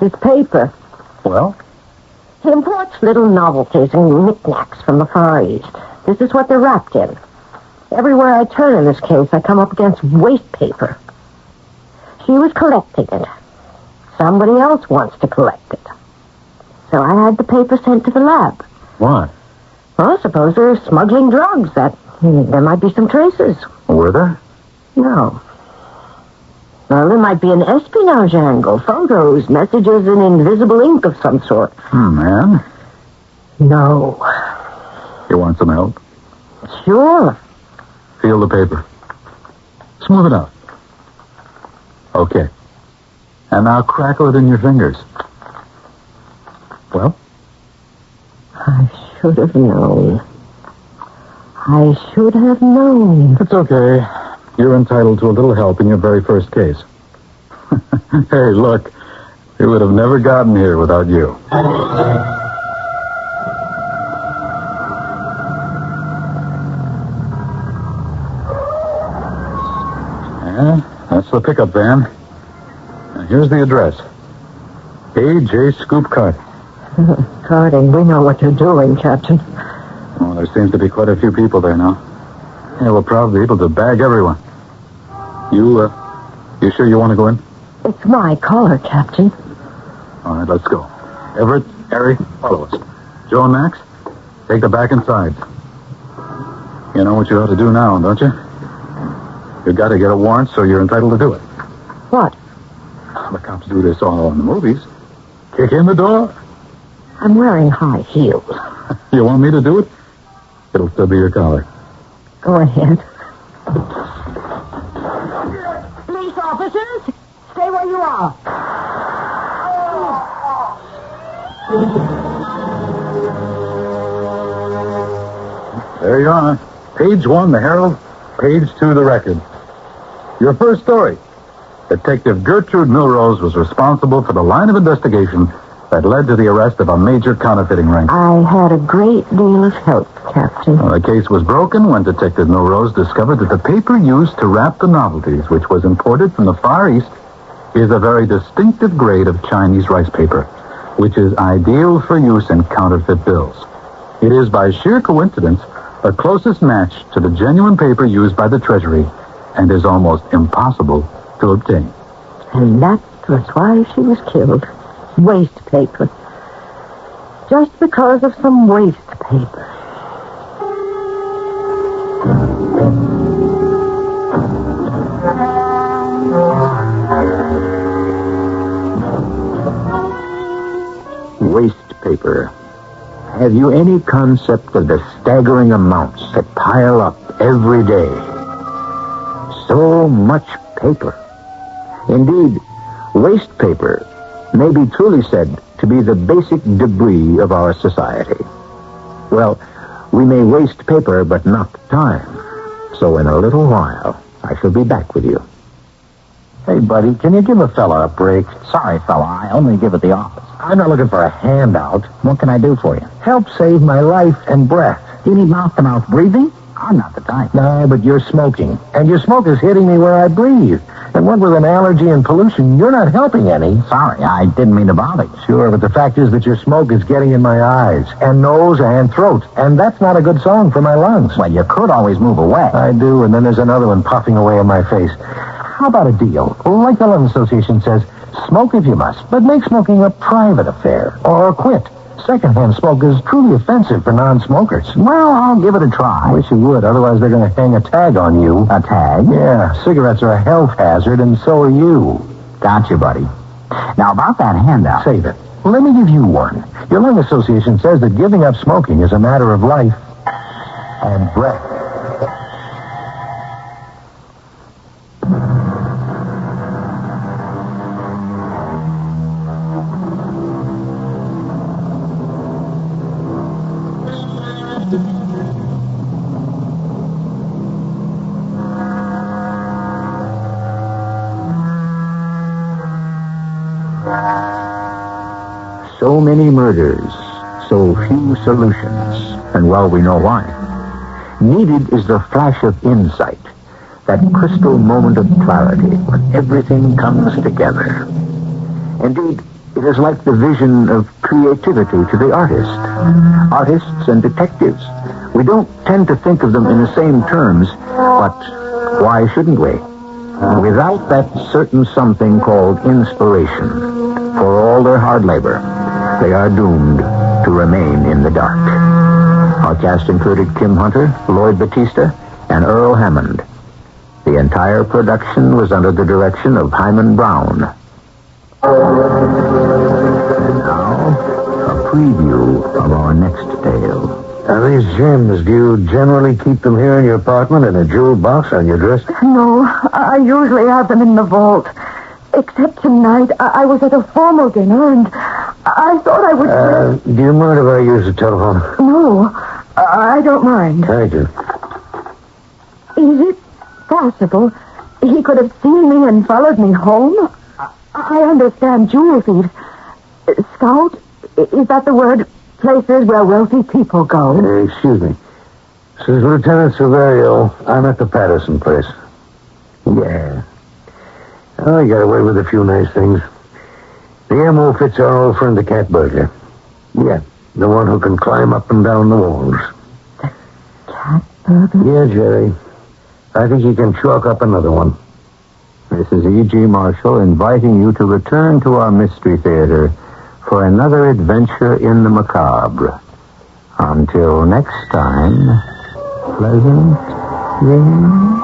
This paper. Well? He imports little novelties and knickknacks from the Far East. This is what they're wrapped in. Everywhere I turn in this case, I come up against waste paper. She was collecting it. Somebody else wants to collect it. So I had the paper sent to the lab. Why? Well, suppose they're smuggling drugs. There might be some traces. Were there? No. Well, there might be an espionage angle, photos, messages in invisible ink of some sort. Man? No. You want some help? Sure. Feel the paper. Smooth it out. Okay. And now crackle it in your fingers. Well? I should have known. It's okay. You're entitled to a little help in your very first case. Hey, look. We would have never gotten here without you. Yeah, that's the pickup van. And here's the address. A.J. Scoop Cart. Carting, we know what you're doing, Captain. Oh, there seems to be quite a few people there now. Yeah, we're probably able to bag everyone. You sure you want to go in? It's my collar, Captain. All right, let's go. Everett, Harry, follow us. Joe and Max, take the back and sides. You know what you ought to do now, don't you? You've got to get a warrant, so you're entitled to do it. What? The cops do this all in the movies. Kick in the door. I'm wearing high heels. You want me to do it? It'll still be your collar. Go ahead. Police officers, stay where you are. There you are. Page 1, the Herald. Page 2, the Record. Your first story. Detective Gertrude Milrose was responsible for the line of investigation that led to the arrest of a major counterfeiting ring. I had a great deal of help, Captain. The case was broken when Detective Milrose discovered that the paper used to wrap the novelties, which was imported from the Far East, is a very distinctive grade of Chinese rice paper, which is ideal for use in counterfeit bills. It is, by sheer coincidence, a closest match to the genuine paper used by the Treasury and is almost impossible to obtain. And that was why she was killed. Waste paper. Just because of some waste paper. Waste paper. Have you any concept of the staggering amounts that pile up every day? So much paper. Indeed, waste paper may be truly said to be the basic debris of our society. Well, we may waste paper, but not time. So in a little while, I shall be back with you. Hey, buddy, can you give a fella a break? Sorry, fella, I only give at the office. I'm not looking for a handout. What can I do for you? Help save my life and breath. You need mouth-to-mouth breathing? I'm not the type. No, but you're smoking. And your smoke is hitting me where I breathe. And what with an allergy and pollution, you're not helping any. Sorry, I didn't mean to bother you. Sure, but the fact is that your smoke is getting in my eyes, and nose, and throat. And that's not a good song for my lungs. Well, you could always move away. I do, and then there's another one puffing away in my face. How about a deal? Like the Lung Association says, smoke if you must, but make smoking a private affair. Or quit. Secondhand smoke is truly offensive for non-smokers. Well, I'll give it a try. I wish you would, otherwise they're going to hang a tag on you. A tag? Yeah, cigarettes are a health hazard, and so are you. Gotcha, buddy. Now, about that handout. Save it. Let me give you one. Your Lung Association says that giving up smoking is a matter of life and breath. So many murders, so few solutions, and well, we know why. Needed is the flash of insight, that crystal moment of clarity when everything comes together. Indeed, it is like the vision of creativity to the artist. Artists and detectives, we don't tend to think of them in the same terms, but why shouldn't we? Without that certain something called inspiration, for all their hard labor, they are doomed to remain in the dark. Our cast included Kim Hunter, Lloyd Batista, and Earl Hammond. The entire production was under the direction of Hyman Brown. And now, a preview of our next tale. Now, these gems, do you generally keep them here in your apartment in a jewel box on your dresser? No, I usually have them in the vault. Except tonight, I was at a formal dinner, and I thought I would... Do you mind if I use the telephone? No, I don't mind. Thank you. Is it possible he could have seen me and followed me home? I understand jewel thieves. Scout, is that the word? Places where wealthy people go. Excuse me. This is Lieutenant Silverio. I'm at the Patterson place. Yeah. Oh, I got away with a few nice things. The M.O. fits our old friend, the cat burglar. Yeah, the one who can climb up and down the walls. Cat burglar? Yeah, Jerry. I think he can chalk up another one. This is E.G. Marshall inviting you to return to our Mystery Theater for another adventure in the macabre. Until next time, pleasant dreams.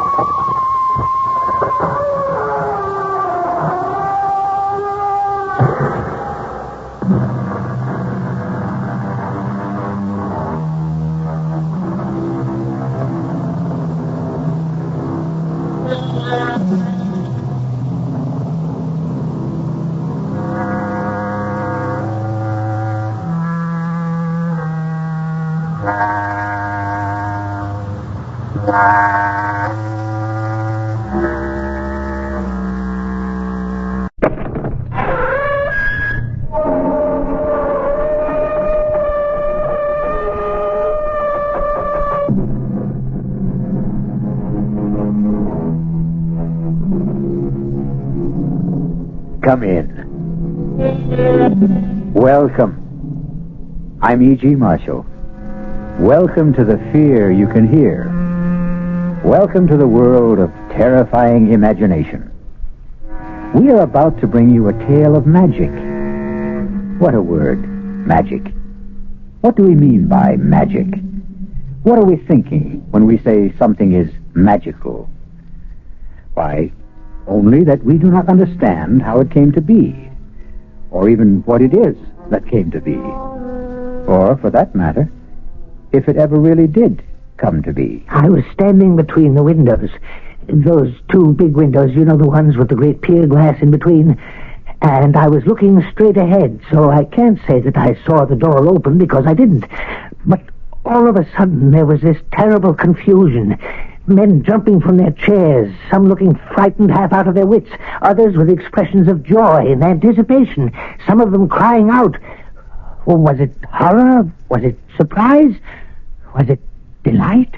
Come in. Welcome. I'm E.G. Marshall. Welcome to the fear you can hear. Welcome to the world of terrifying imagination. We are about to bring you a tale of magic. What a word, magic. What do we mean by magic? What are we thinking when we say something is magical? Why, only that we do not understand how it came to be, or even what it is that came to be, or, for that matter, if it ever really did come to be. I was standing between the windows, those two big windows, you know, the ones with the great pier glass in between, and I was looking straight ahead, so I can't say that I saw the door open, because I didn't. But all of a sudden there was this terrible confusion. Men jumping from their chairs, some looking frightened half out of their wits, others with expressions of joy and anticipation, some of them crying out. Well, was it horror? Was it surprise? Was it delight?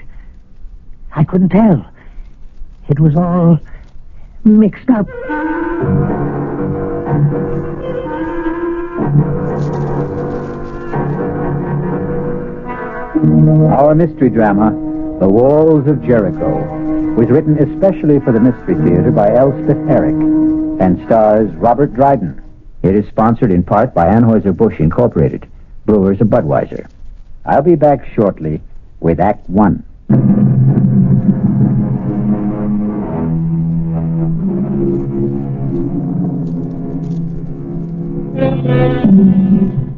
I couldn't tell. It was all mixed up. Our mystery drama, The Walls of Jericho, was written especially for the Mystery Theater by Elspeth Eric and stars Robert Dryden. It is sponsored in part by Anheuser-Busch Incorporated, brewers of Budweiser. I'll be back shortly with Act One.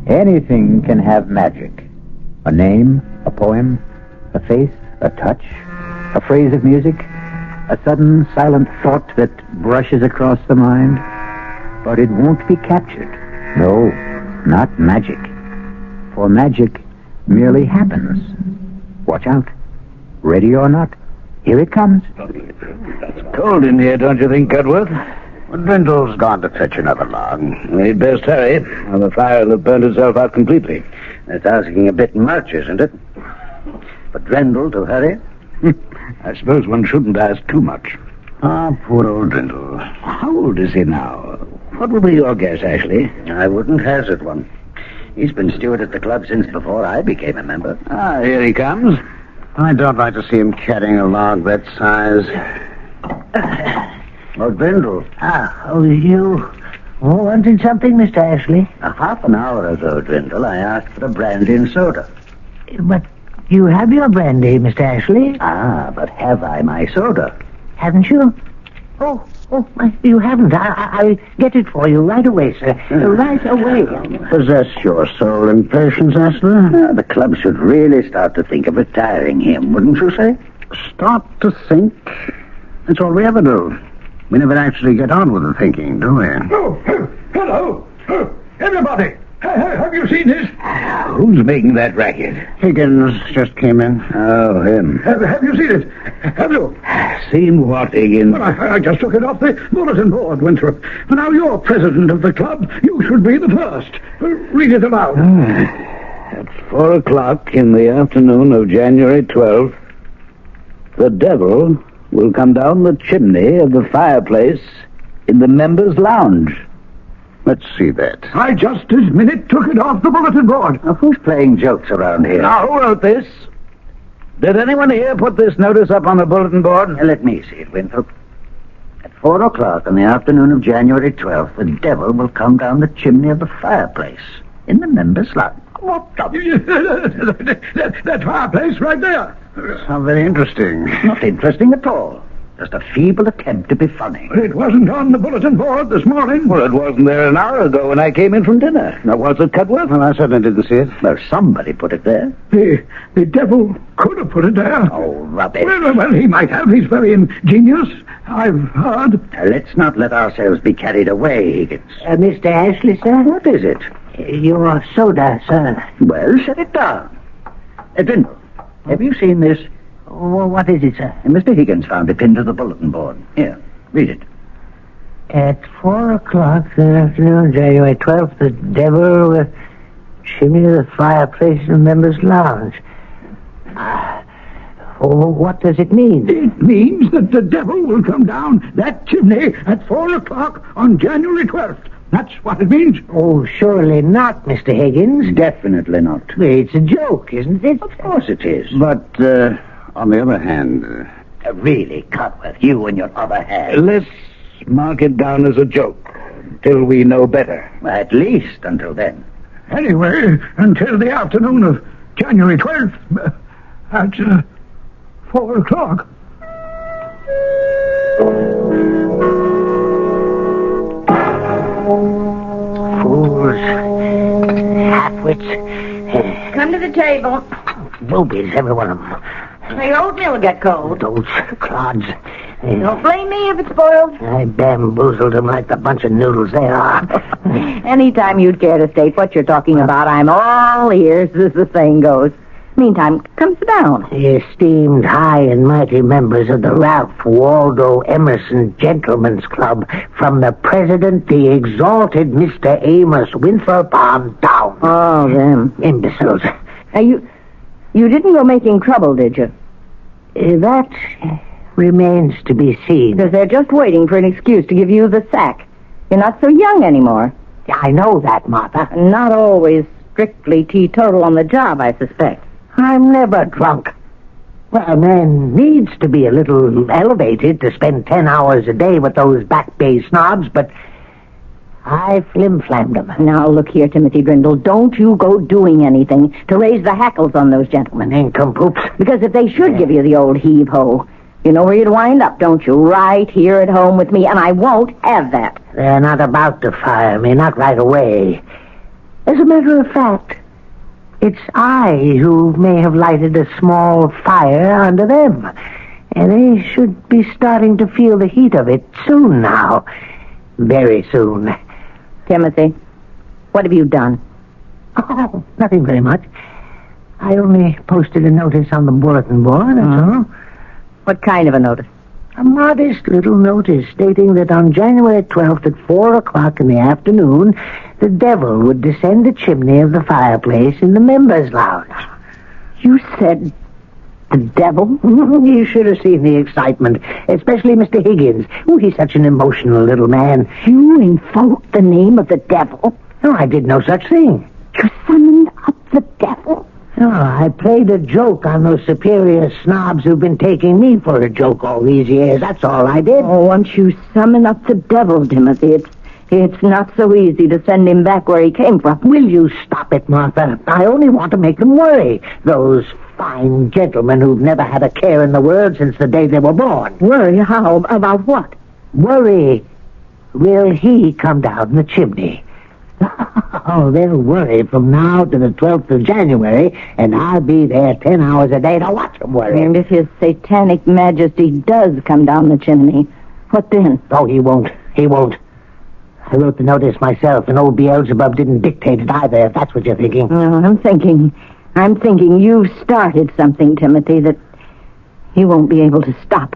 Anything can have magic. A name, a poem, a face, a touch, a phrase of music, a sudden silent thought that brushes across the mind. But it won't be captured. No, not magic. For magic merely happens. Watch out. Ready or not, here it comes. It's cold in here, don't you think, Cudworth? Well, Brindle's gone to fetch another log. We'd best hurry, or the fire will have burned itself out completely. That's asking a bit much, isn't it? For Drendel to hurry? I suppose one shouldn't ask too much. Ah, poor old Drendel. How old is he now? What would be your guess, Ashley? I wouldn't hazard one. He's been steward at the club since before I became a member. Ah, here he comes. I don't like to see him carrying a log that size. Oh, Drendel. You wanted something, Mr. Ashley? A half an hour ago, Drendel, I asked for a brandy and soda. But you have your brandy, Mr. Ashley. Ah, but have I my soda? Haven't you? Oh, you haven't. I'll get it for you right away, sir. Right away. Possess your soul in patience, Ashley. The club should really start to think of retiring him, wouldn't you say? Start to think? That's all we ever do. We never actually get on with the thinking, do we? Oh, hello. Everybody. Have you seen this? Who's making that racket? Higgins just came in. Oh, him. Have you seen it? Have you? Seen what, Higgins? Well, I just took it off the bulletin board, Winthrop. Now you're president of the club. You should be the first. Read it aloud. At 4 o'clock in the afternoon of January 12th, the devil will come down the chimney of the fireplace in the members' lounge. Let's see that. I just this minute took it off the bulletin board. Now, who's playing jokes around here? Now, who wrote this? Did anyone here put this notice up on the bulletin board? Let me see it, Winthrop. At 4 o'clock in the afternoon of January 12th, the devil will come down the chimney of the fireplace in the members' lounge. What? That fireplace right there. Sounds very interesting. Not interesting at all. Just a feeble attempt to be funny. It wasn't on the bulletin board this morning. Well, it wasn't there an hour ago when I came in from dinner. Now, was it, Cudworth? Well, I certainly didn't see it. Well, somebody put it there. The devil could have put it there. Oh, rubbish. Well, he might have. He's very ingenious, I've heard. Let's not let ourselves be carried away, Higgins. Mr. Ashley, sir? What is it? Your soda, sir. Well, set it down. Brindle, have you seen this? Oh, what is it, sir? Mr. Higgins found it pinned to the bulletin board. Here, read it. At 4 o'clock this afternoon, January 12th, the devil will chimney the fireplace in the members' lounge. What does it mean? It means that the devil will come down that chimney at 4 o'clock on January 12th. That's what it means. Oh, surely not, Mr. Higgins. Definitely not. It's a joke, isn't it? Of course it is. But, on the other hand... really, Cudworth, you and your other hand. Let's mark it down as a joke until we know better. At least until then. Anyway, until the afternoon of January 12th, at 4 o'clock. Fools. Half-wits. Come to the table. Boobies, every one of them. The oatmeal will get cold. Those clods. Don't blame me if it's spoiled. I bamboozled them like the bunch of noodles they are. Anytime you'd care to state what you're talking about, I'm all ears, as the saying goes. Meantime, come sit down. The esteemed high and mighty members of the Ralph Waldo Emerson Gentlemen's Club, from the president, the exalted Mr. Amos Winthrop, on down. Oh, them. Imbeciles. Now, you didn't go making trouble, did you? That remains to be seen. Because they're just waiting for an excuse to give you the sack. You're not so young anymore. I know that, Martha. Not always strictly teetotal on the job, I suspect. I'm never drunk. Well, a man needs to be a little elevated to spend 10 hours a day with those Back Bay snobs, but I flim-flammed them. Now, look here, Timothy Brindle. Don't you go doing anything to raise the hackles on those gentlemen. Nincompoops. Because if they should give you the old heave-ho, you know where you'd wind up, don't you? Right here at home with me, and I won't have that. They're not about to fire me, not right away. As a matter of fact, it's I who may have lighted a small fire under them. And they should be starting to feel the heat of it soon now. Very soon. Timothy, what have you done? Oh, nothing very much. I only posted a notice on the bulletin board, that's all. What kind of a notice? A modest little notice stating that on January 12th at 4 o'clock in the afternoon, the devil would descend the chimney of the fireplace in the members' lounge. You said the devil? You should have seen the excitement, especially Mr. Higgins. Oh, he's such an emotional little man. You invoked the name of the devil? No, I did no such thing. You summoned up the devil? No, I played a joke on those superior snobs who've been taking me for a joke all these years. That's all I did. Oh, once you summon up the devil, Timothy, it's not so easy to send him back where he came from. Will you stop it, Martha? I only want to make them worry. Those fine gentlemen who've never had a care in the world since the day they were born. Worry? How? About what? Worry. Will he come down the chimney? Oh, they'll worry from now to the 12th of January, and I'll be there 10 hours a day to watch them worry. And if his satanic majesty does come down the chimney, what then? Oh, he won't. He won't. I wrote the notice myself, and old Beelzebub didn't dictate it either, if that's what you're thinking. No, I'm thinking you've started something, Timothy, that he won't be able to stop.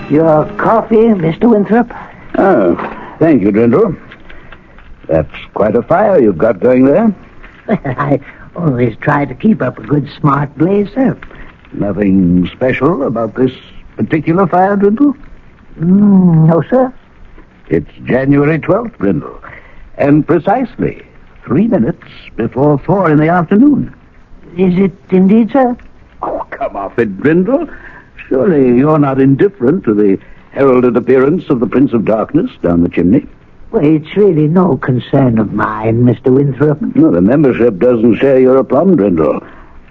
Your coffee, Mr. Winthrop? Oh, thank you, Brindle. That's quite a fire you've got going there. I always try to keep up a good, smart blaze, sir. Nothing special about this particular fire, Brindle? No, sir. It's January 12th, Brindle, and precisely 3 minutes before 4 in the afternoon. Is it indeed, sir? Oh, come off it, Brindle. Surely you're not indifferent to the heralded appearance of the Prince of Darkness down the chimney. Well, it's really no concern of mine, Mr. Winthrop. No, the membership doesn't say you're a plum, Brindle.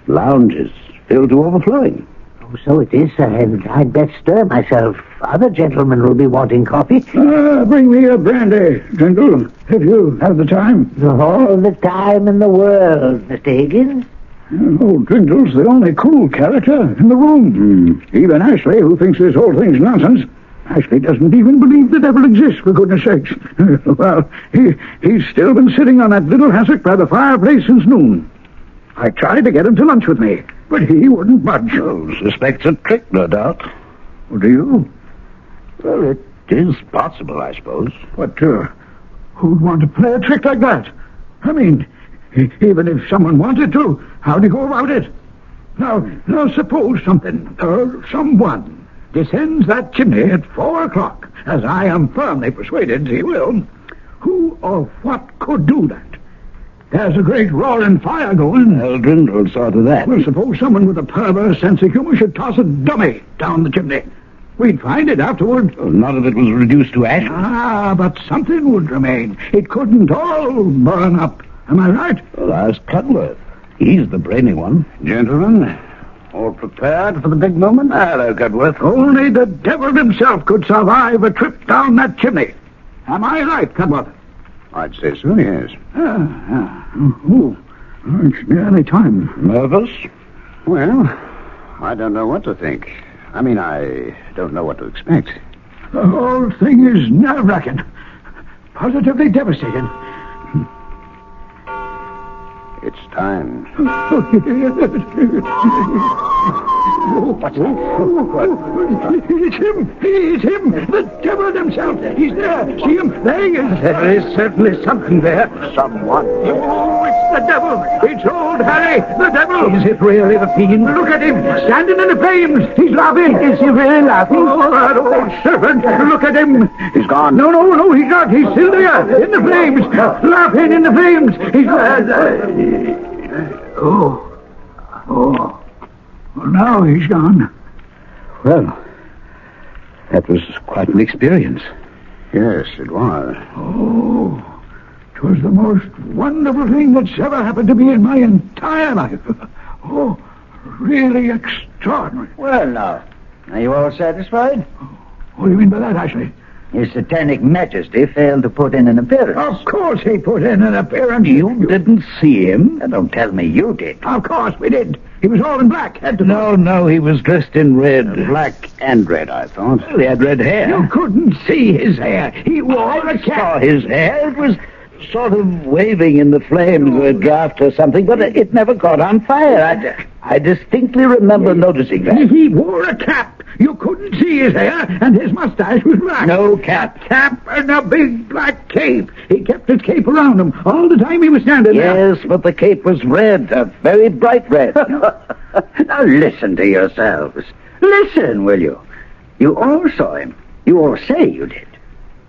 Lounge is filled to overflowing. Oh, so it is, sir, and I'd best stir myself. Other gentlemen will be wanting coffee. Bring me a brandy, Brindle, if you have the time. All the time in the world, Mr. Higgins. Old Brindle's the only cool character in the room. Even Ashley, who thinks this whole thing's nonsense. Ashley doesn't even believe the devil exists, for goodness sakes. Well, he's still been sitting on that little hassock by the fireplace since noon. I tried to get him to lunch with me, but he wouldn't budge. Oh, suspects a trick, no doubt. Well, do you? Well, it is possible, I suppose. But, who'd want to play a trick like that? I mean, even if someone wanted to, how'd he go about it? Now suppose something, or someone, descends that chimney at 4 o'clock, as I am firmly persuaded he will. Who or what could do that? There's a great roaring fire going. Well, Brindle saw to that. Well, suppose someone with a perverse sense of humor should toss a dummy down the chimney. We'd find it afterward. Well, not if it was reduced to ash. But something would remain. It couldn't all burn up. Am I right? Well, ask Cudworth. He's the brainy one. Gentlemen, all prepared for the big moment? Hello, Cudworth. Only the devil himself could survive a trip down that chimney. Am I right, Cudworth? I'd say so, yes. It's nearly time. Nervous? Well, I don't know what to think. I mean, I don't know what to expect. The whole thing is nerve-wracking. Positively devastating. It's time. What's that? It's him! The devil himself! He's there! See him? There he is! There is certainly something there. Someone. Oh, it's the devil! It's old Harry! The devil! Is it really the fiend? Look at him! Standing in the flames! He's laughing! Is he really laughing? Oh, that old serpent! Look at him! He's gone. No, he's not! He's still there! In the flames! Laughing in the flames! He's... Well, now he's gone. Well, that was quite an experience. Yes, it was. Oh, it was the most wonderful thing that's ever happened to me in my entire life. Oh, really extraordinary. Well, now, are you all satisfied? What do you mean by that, Ashley? His Satanic Majesty failed to put in an appearance. Of course he put in an appearance. You didn't see him? Don't tell me you did. Of course we did. He was all in black, head to toe. No, he was dressed in red. Black and red, I thought. Well, he had red hair. You couldn't see his hair. He wore a cap. I saw his hair. It was sort of waving in the flames of a draft or something, but it never caught on fire. I distinctly remember noticing that. He wore a cap. You couldn't see his hair, and his mustache was black. No cap. A cap and a big black cape. He kept his cape around him all the time he was standing there. Yes, but the cape was red, a very bright red. Now listen to yourselves. Listen, will you? You all saw him. You all say you did.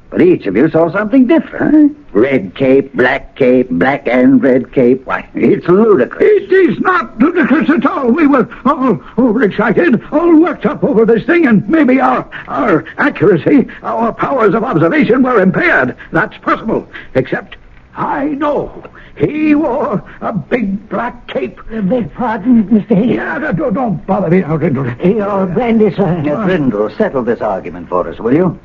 But each of you saw something different. Red cape, black and red cape. Why, it's ludicrous. It is not ludicrous at all. We were all overexcited, all worked up over this thing, and maybe our accuracy, our powers of observation were impaired. That's possible. Except, I know, he wore a big black cape. Beg pardon, Mr. Higgins. Yeah, don't bother me now, Brindle. Your brandy, sir. Brindle, settle this argument for us, will you?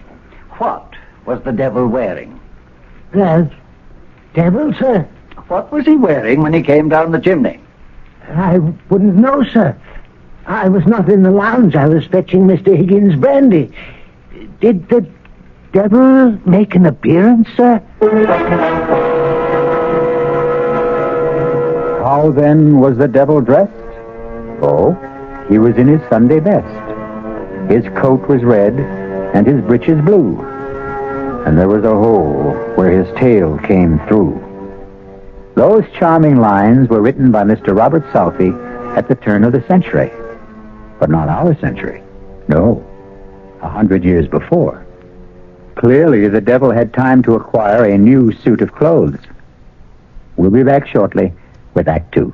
What was the devil wearing? The devil, sir? What was he wearing when he came down the chimney? I wouldn't know, sir. I was not in the lounge. I was fetching Mr. Higgins' brandy. Did the devil make an appearance, sir? How then was the devil dressed? Oh, he was in his Sunday best. His coat was red and his breeches blue. And there was a hole where his tail came through. Those charming lines were written by Mr. Robert Southey at the turn of the century. But not our century. No, 100 years before. Clearly, the devil had time to acquire a new suit of clothes. We'll be back shortly with Act Two.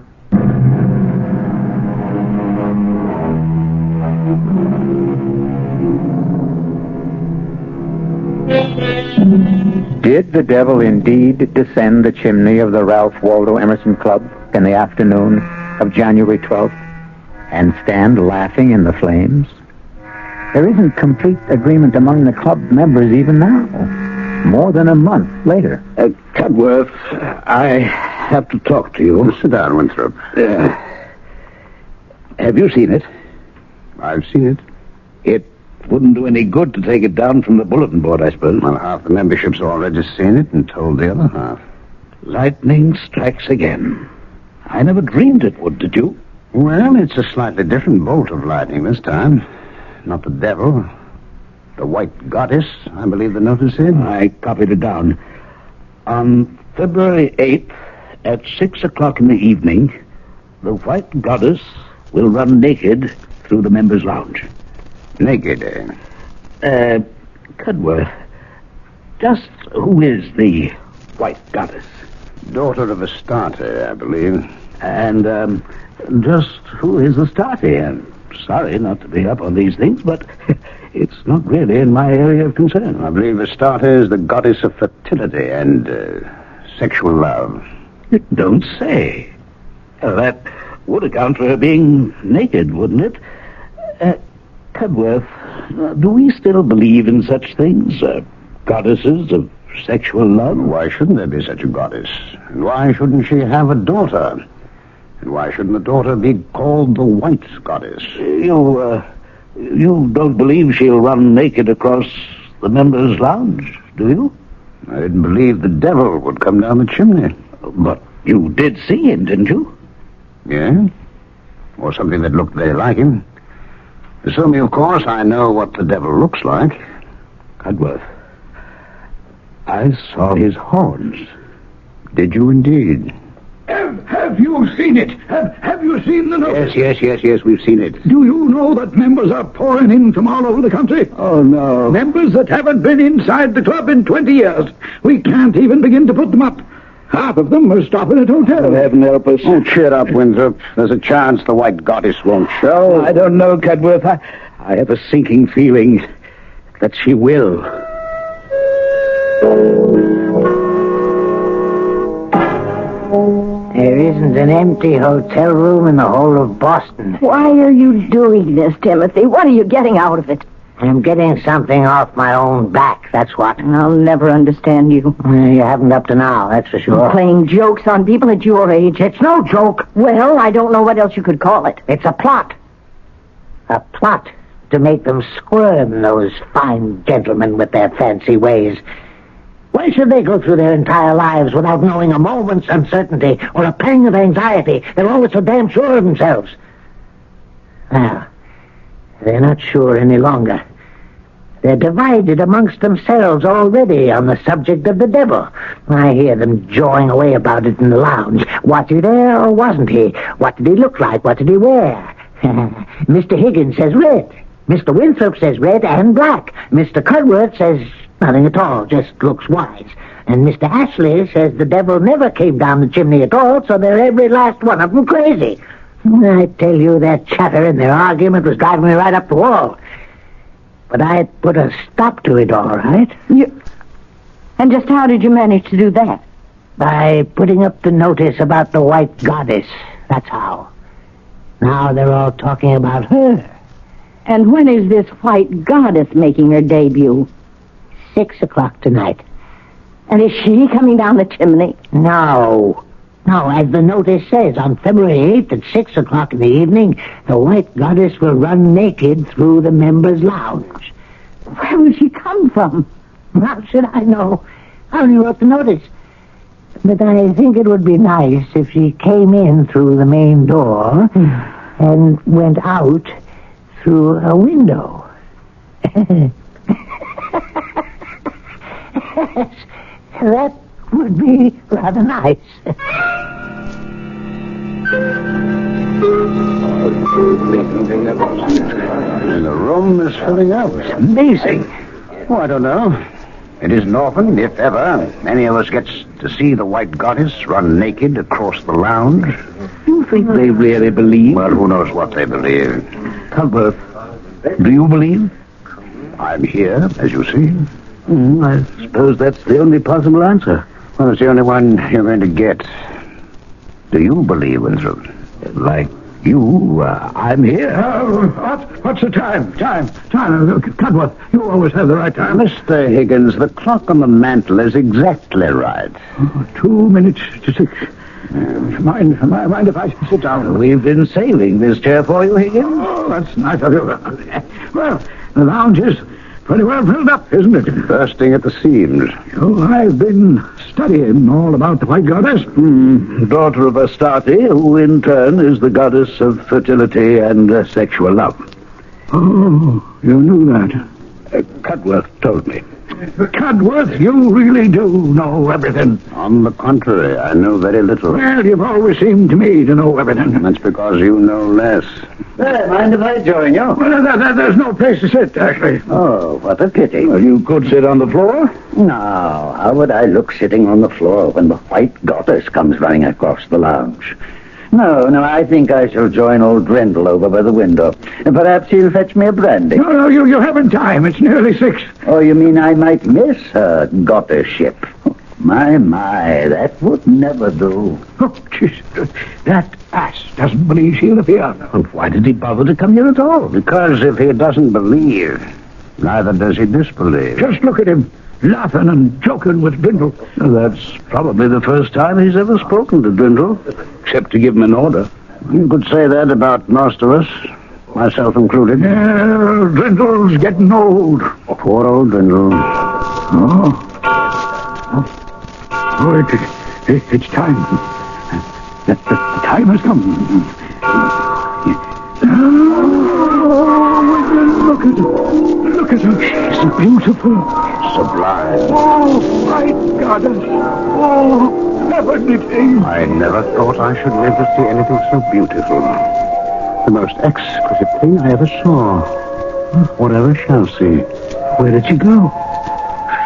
Did the devil indeed descend the chimney of the Ralph Waldo Emerson Club in the afternoon of January 12th and stand laughing in the flames? There isn't complete agreement among the club members even now, more than a month later. Cudworth, I have to talk to you. Sit down, Winthrop. Have you seen it? I've seen it. It wouldn't do any good to take it down from the bulletin board, I suppose. Well, half the membership's already seen it and told the other half. Lightning strikes again. I never dreamed it would, did you? Well, it's a slightly different bolt of lightning this time. Not the devil. The White Goddess, I believe the notice said. I copied it down. On February 8th, at 6 o'clock in the evening, the White Goddess will run naked through the members' lounge. Naked, eh? Cudworth, just who is the White Goddess? Daughter of Astarte, I believe. And, just who is Astarte? I'm sorry not to be up on these things, but it's not really in my area of concern. I believe Astarte is the goddess of fertility and sexual love. You don't say. That would account for her being naked, wouldn't it? Cudworth, do we still believe in such things? Goddesses of sexual love? Why shouldn't there be such a goddess? And why shouldn't she have a daughter? And why shouldn't the daughter be called the White Goddess? You don't believe she'll run naked across the members' lounge, do you? I didn't believe the devil would come down the chimney. But you did see him, didn't you? Yeah? Or something that looked very like him. Assuming, of course, I know what the devil looks like. Cudworth, I saw his horns. Did you indeed? Have you seen it? Have you seen the notice? Yes, we've seen it. Do you know that members are pouring in from all over the country? Oh, no. Members that haven't been inside the club in 20 years. We can't even begin to put them up. Half of them are stopping at hotels. Oh, heaven help us. Oh, cheer up, Winthrop. There's a chance the White Goddess won't show. I don't know, Cudworth. I have a sinking feeling that she will. There isn't an empty hotel room in the whole of Boston. Why are you doing this, Timothy? What are you getting out of it? I'm getting something off my own back, that's what. I'll never understand you. You haven't up to now, that's for sure. Playing jokes on people at your age. It's no joke. Well, I don't know what else you could call it. It's a plot. A plot to make them squirm, those fine gentlemen with their fancy ways. Why should they go through their entire lives without knowing a moment's uncertainty or a pang of anxiety? They're always so damn sure of themselves. Well, they're not sure any longer. They're divided amongst themselves already on the subject of the devil. I hear them jawing away about it in the lounge. Was he there or wasn't he? What did he look like? What did he wear? Mr. Higgins says red. Mr. Winthrop says red and black. Mr. Cudworth says nothing at all, just looks wise. And Mr. Ashley says the devil never came down the chimney at all, so they're every last one of them crazy. I tell you, that chatter in their argument was driving me right up the wall. But I put a stop to it, all right. And just how did you manage to do that? By putting up the notice about the White Goddess. That's how. Now they're all talking about her. And when is this White Goddess making her debut? 6 o'clock tonight. And is she coming down the chimney? No, as the notice says, on February 8th at 6 o'clock in the evening, the White Goddess will run naked through the members' lounge. Where will she come from? How should I know? I only wrote the notice. But I think it would be nice if she came in through the main door and went out through a window. That would be rather nice. And the room is filling up. It's amazing. Oh, I don't know. It isn't often, if ever, any of us gets to see the White Goddess run naked across the lounge. You think they really believe? Well, who knows what they believe. Cudworth, do you believe? I'm here, as you see. I suppose that's the only possible answer. Well, it's the only one you're going to get. Do you believe, Winthrop? Like you, I'm here. What's the time? Time. Cudworth, you always have the right time. Mr. Higgins, the clock on the mantel is exactly right. 2 minutes to 6. Mind if I sit down? We've been saving this chair for you, Higgins. Oh, that's nice of you. Well, the lounge is pretty well filled up, isn't it? Bursting at the seams. Oh, I've been studying all about the White Goddess. Daughter of Astarte, who in turn is the goddess of fertility and sexual love. Oh, you knew that. Cudworth told me. Cudworth, you really do know everything. On the contrary, I know very little. Well, you've always seemed to me to know everything. That's because you know less. Hey, mind if I join you? Well, there's no place to sit, actually. Oh, what a pity. Well, you could sit on the floor. No, how would I look sitting on the floor when the White Goddess comes running across the lounge? No, I think I shall join old Drendel over by the window. And perhaps he'll fetch me a brandy. No, you haven't time. It's nearly 6. Oh, you mean I might miss her goddessship? My, that would never do. Oh, jeez, that ass doesn't believe she'll appear. And why did he bother to come here at all? Because if he doesn't believe, neither does he disbelieve. Just look at him, laughing and joking with Drendel. Well, that's probably the first time he's ever spoken to Drendel, except to give him an order. You could say that about most of us, myself included. Yeah, Drendel's getting old. Poor old Drendel. Oh, it's time. The time has come. Oh, look at her. Look at her. She's beautiful. Sublime. Oh, my goddess. Oh, heavenly thing. I never thought I should live to see anything so beautiful. The most exquisite thing I ever saw. Or ever shall see. Where did she go?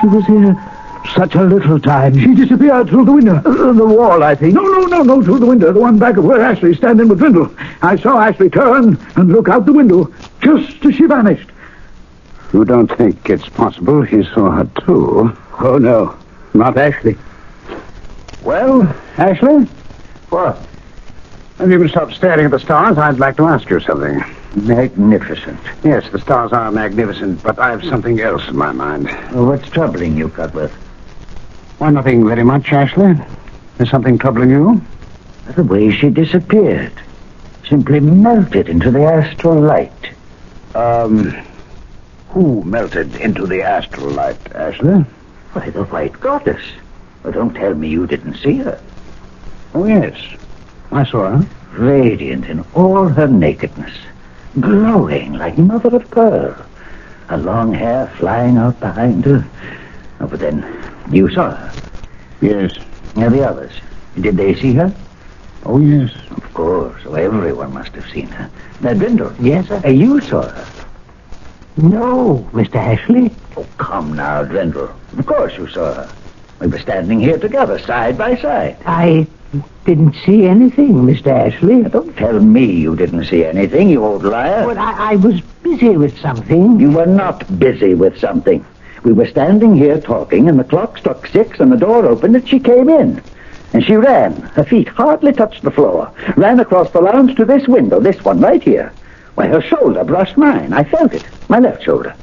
She was here such a little time. She disappeared through the window. The wall, I think. No, through the window. The one back of where Ashley's standing with Drendel. I saw Ashley turn and look out the window just as she vanished. You don't think it's possible he saw her too? Oh, no. Not Ashley. Well, Ashley? What? If you can stop staring at the stars, I'd like to ask you something. Magnificent. Yes, the stars are magnificent, but I have something else in my mind. What's troubling you, Cudworth? Why, nothing very much, Ashley. Is something troubling you? The way she disappeared. Simply melted into the astral light. Who melted into the astral light, Ashley? Why, the White Goddess. Well, don't tell me you didn't see her. Oh, yes. I saw her. Radiant in all her nakedness. Glowing like mother of pearl. Her long hair flying out behind her. Oh, but then, you saw her. Yes. Now, the others, did they see her? Oh, yes. Of course, so everyone must have seen her. Now, Drendel. Yes, sir? You saw her. No, Mr. Ashley. Oh, come now, Drendel. Of course you saw her. We were standing here together, side by side. I didn't see anything, Mr. Ashley. Now, don't tell me you didn't see anything, you old liar. Well, I was busy with something. You were not busy with something. We were standing here talking, and the clock struck 6, and the door opened, and she came in. And she ran. Her feet hardly touched the floor. Ran across the lounge to this window, this one right here. Why, her shoulder brushed mine. I felt it. My left shoulder.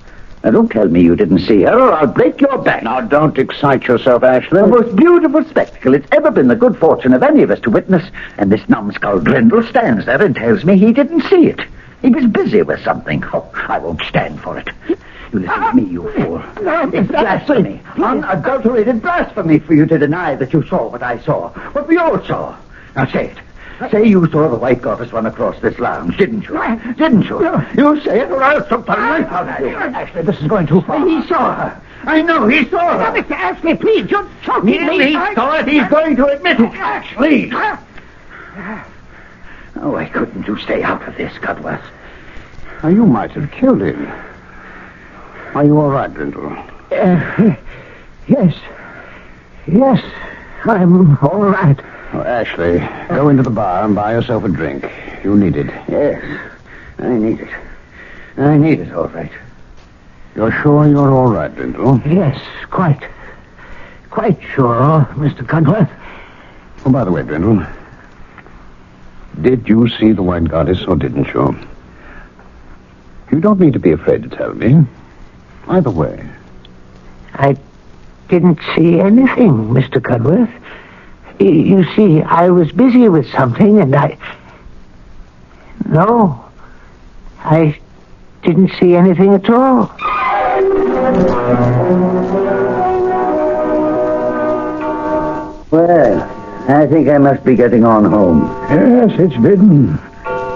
Now, don't tell me you didn't see her, or I'll break your back. Now, don't excite yourself, Ashley. The most beautiful spectacle it's ever been the good fortune of any of us to witness, and this numbskull Drendel stands there and tells me he didn't see it. He was busy with something. Oh, I won't stand for it. You listen to me, you fool. It's blasphemy. Unadulterated blasphemy for you to deny that you saw what I saw. What we all saw. Now, say it. Say you saw the White Goddess run across this lounge, didn't you? Didn't you? You say it, or I'll choke the life out of you. Actually, this is going too far. He saw her. I know he saw her. Mr. Ashley, please, you're choking me. He saw it. He's going to admit it. Please. Oh, why couldn't you stay out of this, Cudworth? Now, you might have killed him. Are you all right, Drendel? Yes. Yes, I'm all right. Oh, Ashley, go into the bar and buy yourself a drink. You need it. Yes, I need it. I need it, all right. You're sure you're all right, Drendel? Yes, quite. quite sure, Mr. Cudworth. Oh, by the way, Brindle, did you see the White Goddess or didn't you? You don't need to be afraid to tell me. Either way. I didn't see anything, Mr. Cudworth. You see, I was busy with something, and No, I didn't see anything at all. Well, I think I must be getting on home. Yes, it's been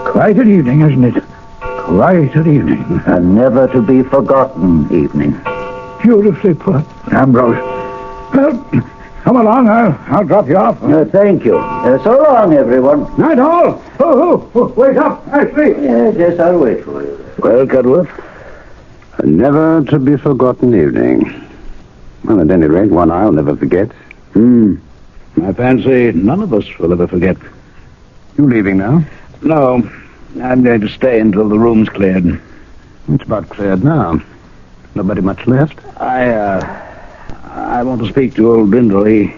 quite an evening, isn't it? Quite an evening. A never-to-be-forgotten evening. Beautifully put, Ambrose. Well, come along. I'll drop you off. Thank you. So long, everyone. Night all. Oh, wait up. Ashley. Yes, I'll wait for you. Well, Cudworth, a never-to-be-forgotten evening. Well, at any rate, one I'll never forget. I fancy none of us will ever forget. You leaving now? No, I'm going to stay until the room's cleared. It's about cleared now. Nobody much left? I want to speak to old Brindle. He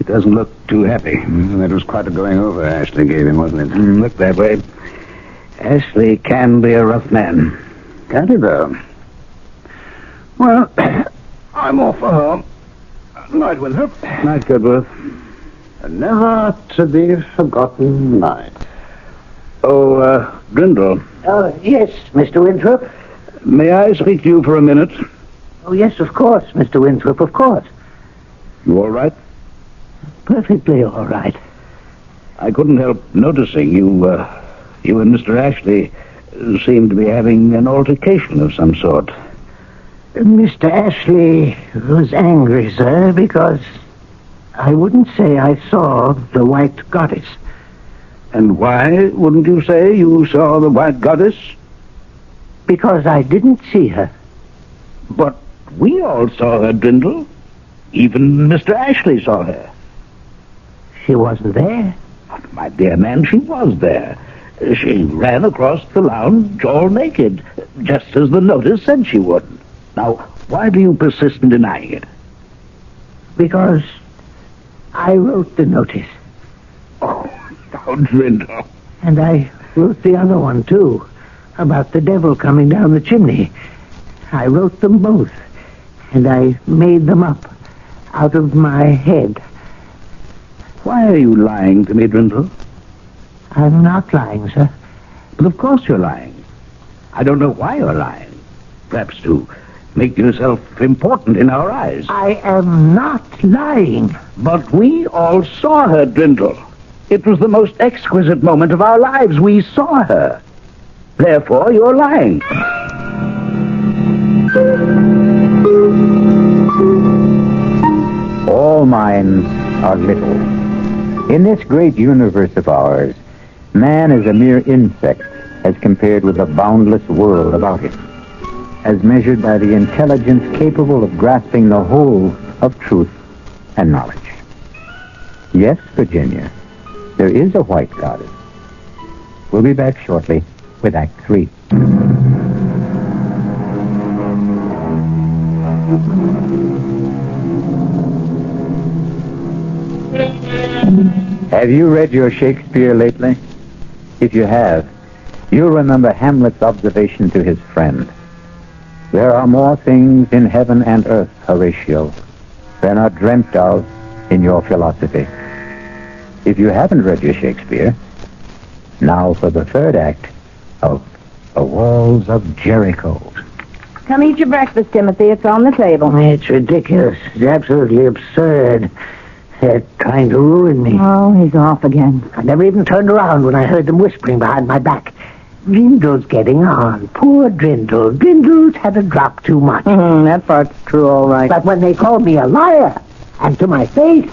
doesn't look too happy. That was quite a going over Ashley gave him, wasn't it? Looked that way. Ashley can be a rough man. Can't he, though? Well, I'm off for home. Night, Winthrop. Night, Cudworth. A never-to-be-forgotten night. Oh, Brindle. Yes, Mr. Winthrop. May I speak to you for a minute? Oh, yes, of course, Mr. Winthrop, of course. You all right? Perfectly all right. I couldn't help noticing you and Mr. Ashley seem to be having an altercation of some sort. Mr. Ashley was angry, sir, because I wouldn't say I saw the White Goddess. And why wouldn't you say you saw the White Goddess? Because I didn't see her. But we all saw her, Brindle. Even Mr. Ashley saw her. She wasn't there. My dear man, she was there. She ran across the lounge all naked, just as the notice said she would. Now, why do you persist in denying it? Because I wrote the notice. Oh, Brindle. And I wrote the other one, too, about the devil coming down the chimney. I wrote them both, and I made them up out of my head. Why are you lying to me, Brindle? I'm not lying, sir. But of course you're lying. I don't know why you're lying. Perhaps to make yourself important in our eyes. I am not lying. But we all saw her, Brindle. It was the most exquisite moment of our lives. We saw her. Therefore, you're lying. All minds are little. In this great universe of ours, man is a mere insect as compared with the boundless world about it, as measured by the intelligence capable of grasping the whole of truth and knowledge. Yes, Virginia, there is a White Goddess. We'll be back shortly with Act 3. Have you read your Shakespeare lately? If you have, you'll remember Hamlet's observation to his friend. There are more things in heaven and earth, Horatio, than are dreamt of in your philosophy. If you haven't read your Shakespeare, now for the third act of The Walls of Jericho. Come eat your breakfast, Timothy. It's on the table. It's ridiculous. It's absolutely absurd. They're trying to ruin me. Oh, he's off again. I never even turned around when I heard them whispering behind my back. Drindle's getting on. Poor Drindle. Drindle's had a drop too much. That part's true, all right. But when they called me a liar, and to my face,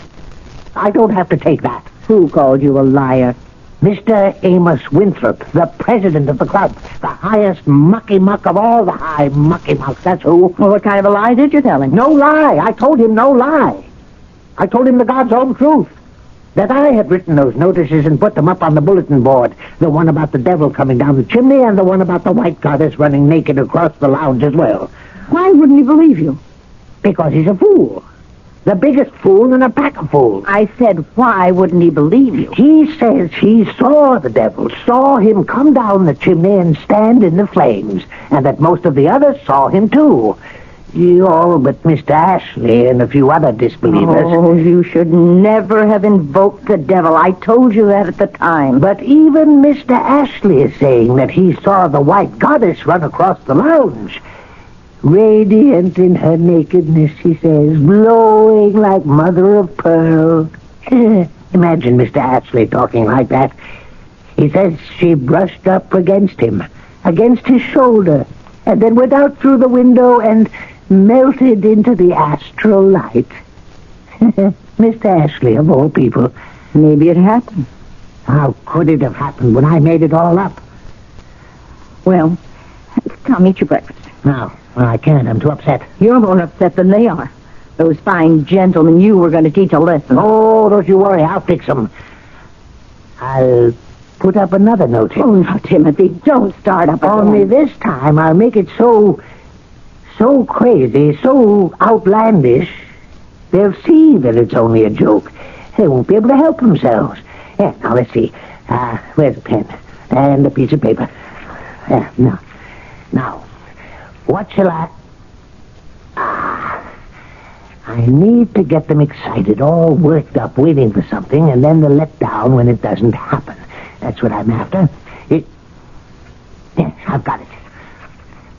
I don't have to take that. Who called you a liar? Mr. Amos Winthrop, the president of the club, the highest mucky-muck of all the high mucky-mucks, that's who. Well, what kind of a lie did you tell him? No lie. I told him no lie. I told him the God's own truth. That I had written those notices and put them up on the bulletin board. The one about the devil coming down the chimney and the one about the White Goddess running naked across the lounge as well. Why wouldn't he believe you? Because he's a fool. The biggest fool in a pack of fools. I said, why wouldn't he believe you? He says he saw the devil, saw him come down the chimney and stand in the flames, and that most of the others saw him too. All but Mr. Ashley and a few other disbelievers. Oh, you should never have invoked the devil. I told you that at the time. But even Mr. Ashley is saying that he saw the white goddess run across the lounge. Radiant in her nakedness, he says, glowing like mother of pearl. Imagine Mr. Ashley talking like that. He says she brushed up against him, against his shoulder, and then went out through the window and melted into the astral light. Mr. Ashley, of all people. Maybe it happened. How could it have happened when I made it all up? Well, come eat your breakfast. No, I can't. I'm too upset. You're more upset than they are. Those fine gentlemen you were going to teach a lesson. Oh, don't you worry. I'll fix them. I'll put up another notice. Oh, no, Timothy, don't start up again. Only this time I'll make it so crazy, so outlandish, they'll see that it's only a joke. They won't be able to help themselves. Yeah, now let's see. Where's a pen? And a piece of paper. Yeah, now, what shall I need to get them excited, all worked up, waiting for something, and then they're let down when it doesn't happen. That's what I'm after. Yeah, I've got it.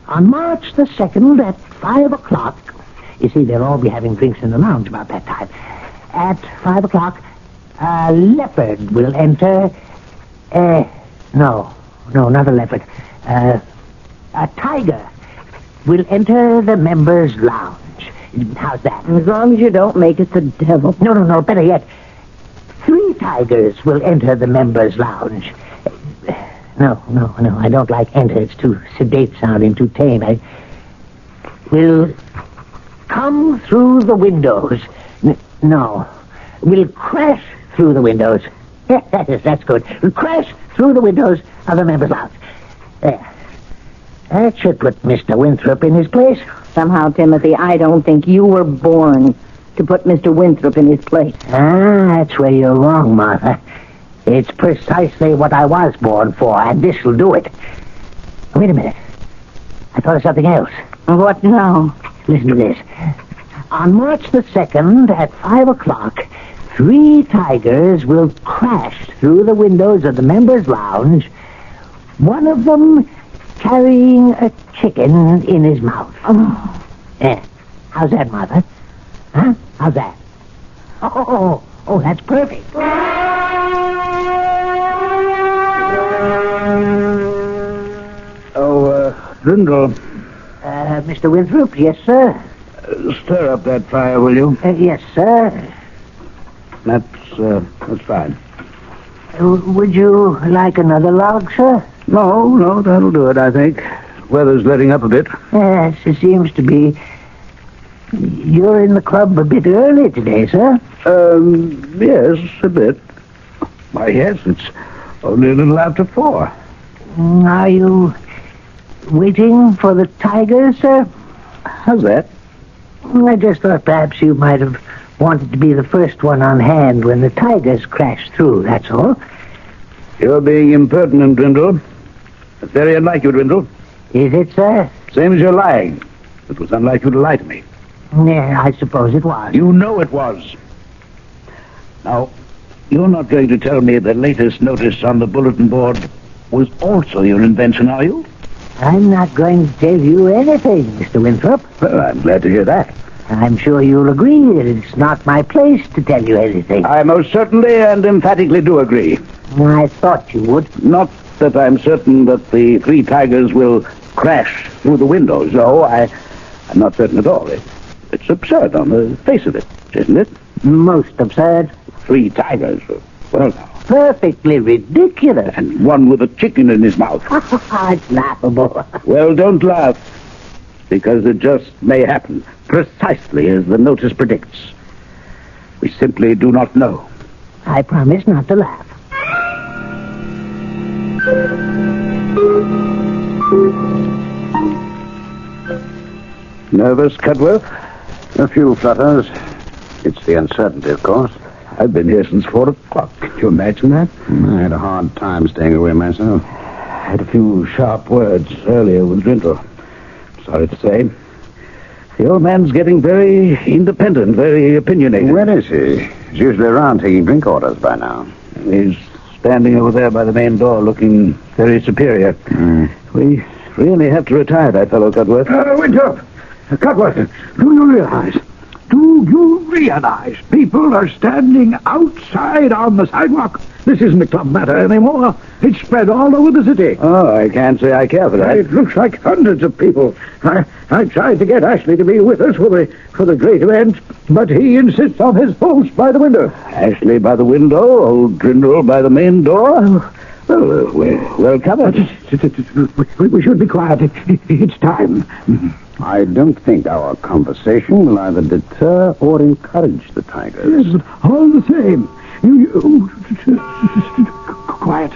On March the 2nd at 5 o'clock, you see, they'll all be having drinks in the lounge about that time. At 5 o'clock, a leopard will enter... No, not a leopard. A tiger will enter the members' lounge. How's that? As long as you don't make it the devil. No, better yet. 3 tigers will enter the members' lounge. No, I don't like enter. It's too sedate sounding, too tame. I will come through the windows. We'll crash through the windows. Yes, that's good. We'll crash through the windows of the members' lounge. There. That should put Mr. Winthrop in his place. Somehow, Timothy, I don't think you were born to put Mr. Winthrop in his place. That's where you're wrong, Martha. It's precisely what I was born for, and this'll do it. Wait a minute. I thought of something else. What now? Listen to this. On March the 2nd at 5 o'clock, 3 tigers will crash through the windows of the members' lounge, one of them carrying a chicken in his mouth. Oh. Yeah. How's that, Martha? Huh? How's that? Oh, that's perfect. Brindle. Mr. Winthrop, yes, sir. Stir up that fire, will you? Yes, sir. That's fine. Would you like another log, sir? No, that'll do it, I think. Weather's letting up a bit. Yes, it seems to be. You're in the club a bit early today, sir? Yes, a bit. Why, yes, it's only a little after 4. Are you waiting for the tigers, sir? How's that? I just thought perhaps you might have wanted to be the first one on hand when the tigers crashed through, that's all. You're being impertinent, Dwindle. It's very unlike you, Dwindle. Is it, sir? Same as you're lying. It was unlike you to lie to me. Yeah, I suppose it was. You know it was. Now, you're not going to tell me the latest notice on the bulletin board was also your invention, are you? I'm not going to tell you anything, Mr. Winthrop. Well, I'm glad to hear that. I'm sure you'll agree that it's not my place to tell you anything. I most certainly and emphatically do agree. I thought you would. Not that I'm certain that the 3 tigers will crash through the windows. No, I'm not certain at all. It's absurd on the face of it, isn't it? Most absurd. 3 tigers. Well, now. Perfectly ridiculous. And one with a chicken in his mouth. It's laughable. Well, don't laugh, because it just may happen, precisely as the notice predicts. We simply do not know. I promise not to laugh. Nervous, Cudworth? A few flutters. It's the uncertainty, of course. I've been here since 4 o'clock. Can you imagine that? I had a hard time staying away myself. I had a few sharp words earlier with Drindle. Sorry to say. The old man's getting very independent, very opinionated. Where is he? He's usually around taking drink orders by now. He's standing over there by the main door looking very superior. We really have to retire that fellow, Cudworth. Winthrop! Cudworth, do you realize people are standing outside on the sidewalk? This isn't a club matter anymore. It's spread all over the city. Oh, I can't say I care for that. It looks like hundreds of people. I tried to get Ashley to be with us for the great event, but he insists on his post by the window. Ashley by the window, old Drindle by the main door. Well, we're covered. We should be quiet. It's time. I don't think our conversation will either deter or encourage the tigers. Yes, but all the same, you quiet.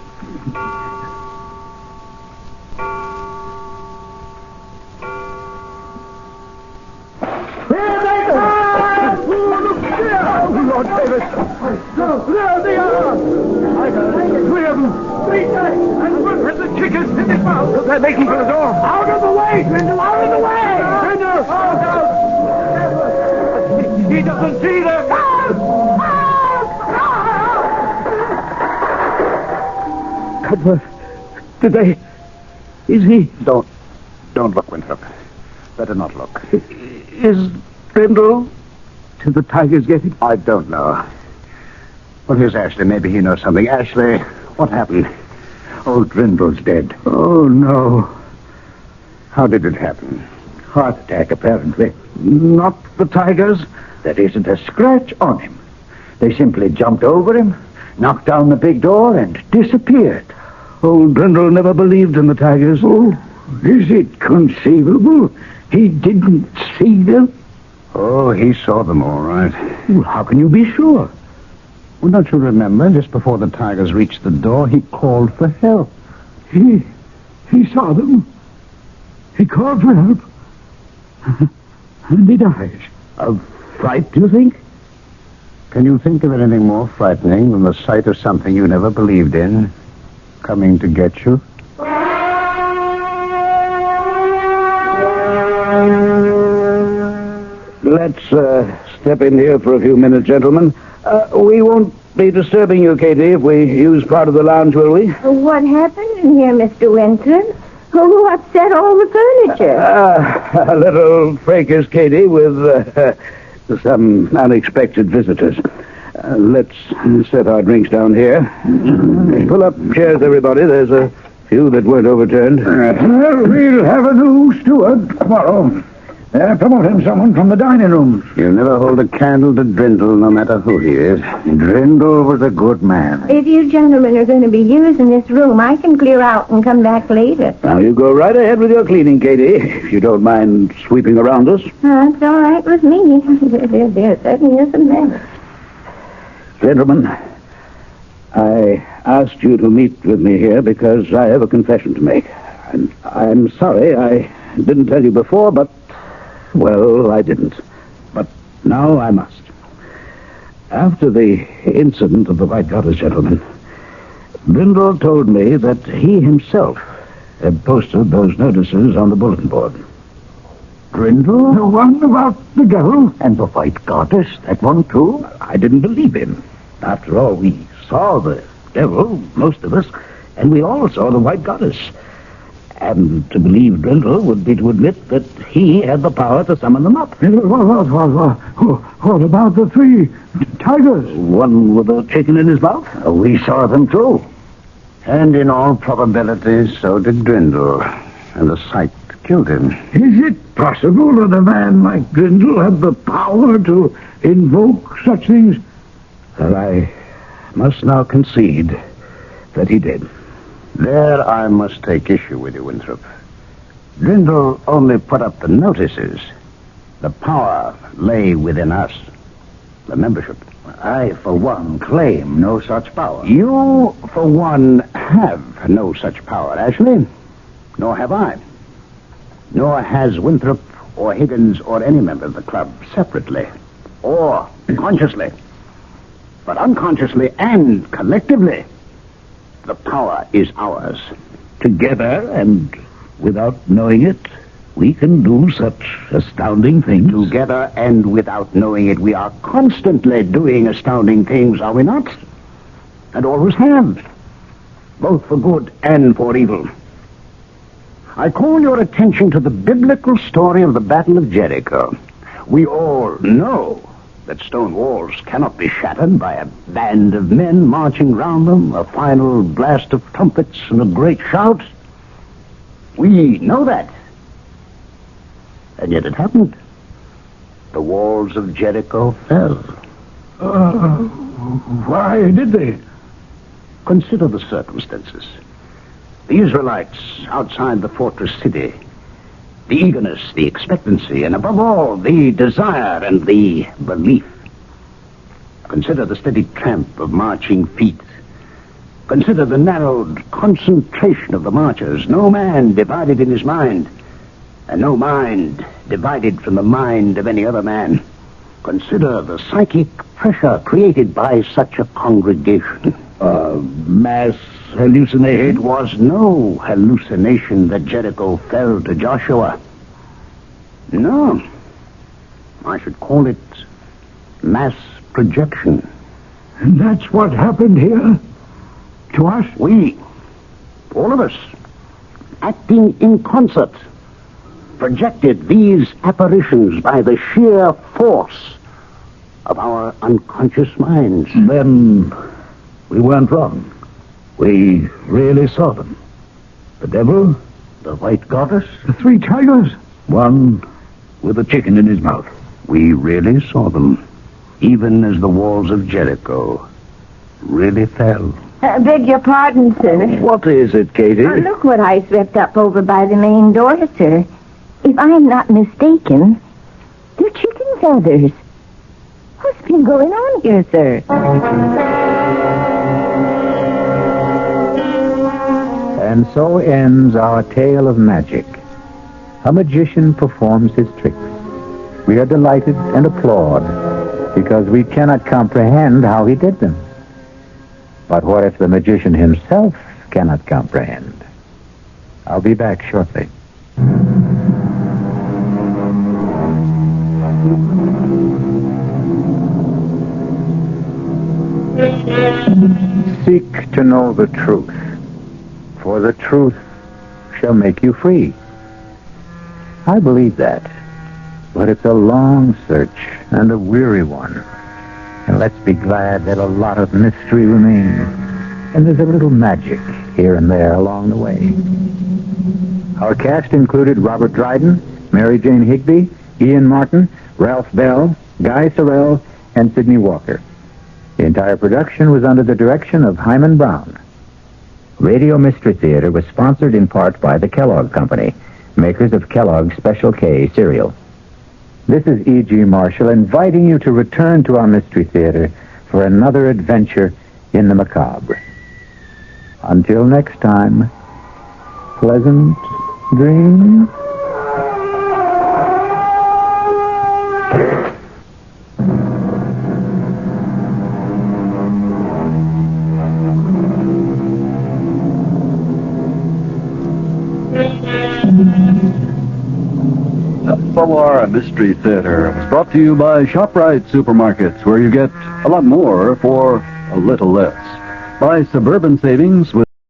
Lord Davis! There they are! I got 3 of them. 3 times. And one has the chickens in his mouth. They're making for the door. Out of the way, Grindle! Out of the way! Grindle! Oh, no! He doesn't see them. Cudworth, did they... Is he... Don't look, Winthrop. Better not look. Is Grindle... Did the tigers get him? I don't know. Well, here's Ashley. Maybe he knows something. Ashley, what happened? Old Drindle's dead. Oh, no. How did it happen? Heart attack, apparently. Not the tigers. There isn't a scratch on him. They simply jumped over him, knocked down the big door, and disappeared. Old Drindle never believed in the tigers. Oh, is it conceivable? He didn't see them? Oh, he saw them all right. Well, how can you be sure? Well, don't you remember, just before the tigers reached the door, he called for help. He saw them. He called for help. And he dies. Of fright, do you think? Can you think of anything more frightening than the sight of something you never believed in coming to get you? Let's step in here for a few minutes, gentlemen. We won't be disturbing you, Katie, if we use part of the lounge, will we? What happened in here, Mr. Winthrop? Who upset all the furniture? A little fracas, Katie, with some unexpected visitors. Let's set our drinks down here. Pull up chairs, everybody. There's a few that weren't overturned. Well, we'll have a new steward tomorrow. They're promoting someone from the dining room. You'll never hold a candle to Drindle, no matter who he is. Drindle was a good man. If you gentlemen are going to be using this room, I can clear out and come back later. Now, you go right ahead with your cleaning, Katie, if you don't mind sweeping around us. That's all right with me. There certainly isn't that. Gentlemen, I asked you to meet with me here because I have a confession to make. I'm sorry I didn't tell you before, but... Well, I didn't. But now I must. After the incident of the White Goddess, gentlemen, Drindle told me that he himself had posted those notices on the bulletin board. Drindle? The one about the devil? And the White Goddess, that one too? I didn't believe him. After all, we saw the devil, most of us, and we all saw the White Goddess. And to believe Drindle would be to admit that he had the power to summon them up. What about the 3 tigers? One with a chicken in his mouth? We saw them too. And in all probability, so did Drindle. And the sight killed him. Is it possible that a man like Drindle had the power to invoke such things? Well, I must now concede that he did. There I must take issue with you, Winthrop. Drindle only put up the notices. The power lay within us, the membership. I, for one, claim no such power. You, for one, have no such power, Ashley. Nor have I. Nor has Winthrop or Higgins or any member of the club separately. or consciously, but unconsciously and collectively, the power is ours. Together and without knowing it, we can do such astounding things. Together and without knowing it, we are constantly doing astounding things, are we not? And always have, both for good and for evil. I call your attention to the biblical story of the Battle of Jericho. We all know that stone walls cannot be shattered by a band of men marching round them, a final blast of trumpets and a great shout. We know that. And yet it happened. The walls of Jericho fell. Why did they? Consider the circumstances. The Israelites outside the fortress city, the eagerness, the expectancy, and above all, the desire and the belief. Consider the steady tramp of marching feet. Consider the narrowed concentration of the marchers. No man divided in his mind, and no mind divided from the mind of any other man. Consider the psychic pressure created by such a congregation. Mass hallucination. It was no hallucination that Jericho fell to Joshua. No. I should call it mass projection. And that's what happened here? To us? We, all of us, acting in concert, projected these apparitions by the sheer force of our unconscious minds. Then we weren't wrong. We really saw them. The devil, the white goddess, the three tigers, one with a chicken in his mouth. We really saw them, even as the walls of Jericho really fell. Beg your pardon, sir. What is it, Katie? Look what I swept up over by the main door, sir. If I am not mistaken, they're chicken feathers. What's been going on here, sir? And so ends our tale of magic. A magician performs his tricks. We are delighted and applaud because we cannot comprehend how he did them. But what if the magician himself cannot comprehend? I'll be back shortly. Seek to know the truth, for the truth shall make you free. I believe that, but it's a long search and a weary one. And let's be glad that a lot of mystery remains, and there's a little magic here and there along the way. Our cast included Robert Dryden, Mary Jane Higby, Ian Martin, Ralph Bell, Guy Sorrell, and Sidney Walker. The entire production was under the direction of Hyman Brown. Radio Mystery Theater was sponsored in part by the Kellogg Company, makers of Kellogg's Special K cereal. This is E.G. Marshall inviting you to return to our Mystery Theater for another adventure in the macabre. Until next time, pleasant dreams. Our Mystery Theater was brought to you by ShopRite Supermarkets, where you get a lot more for a little less. Buy Suburban Savings with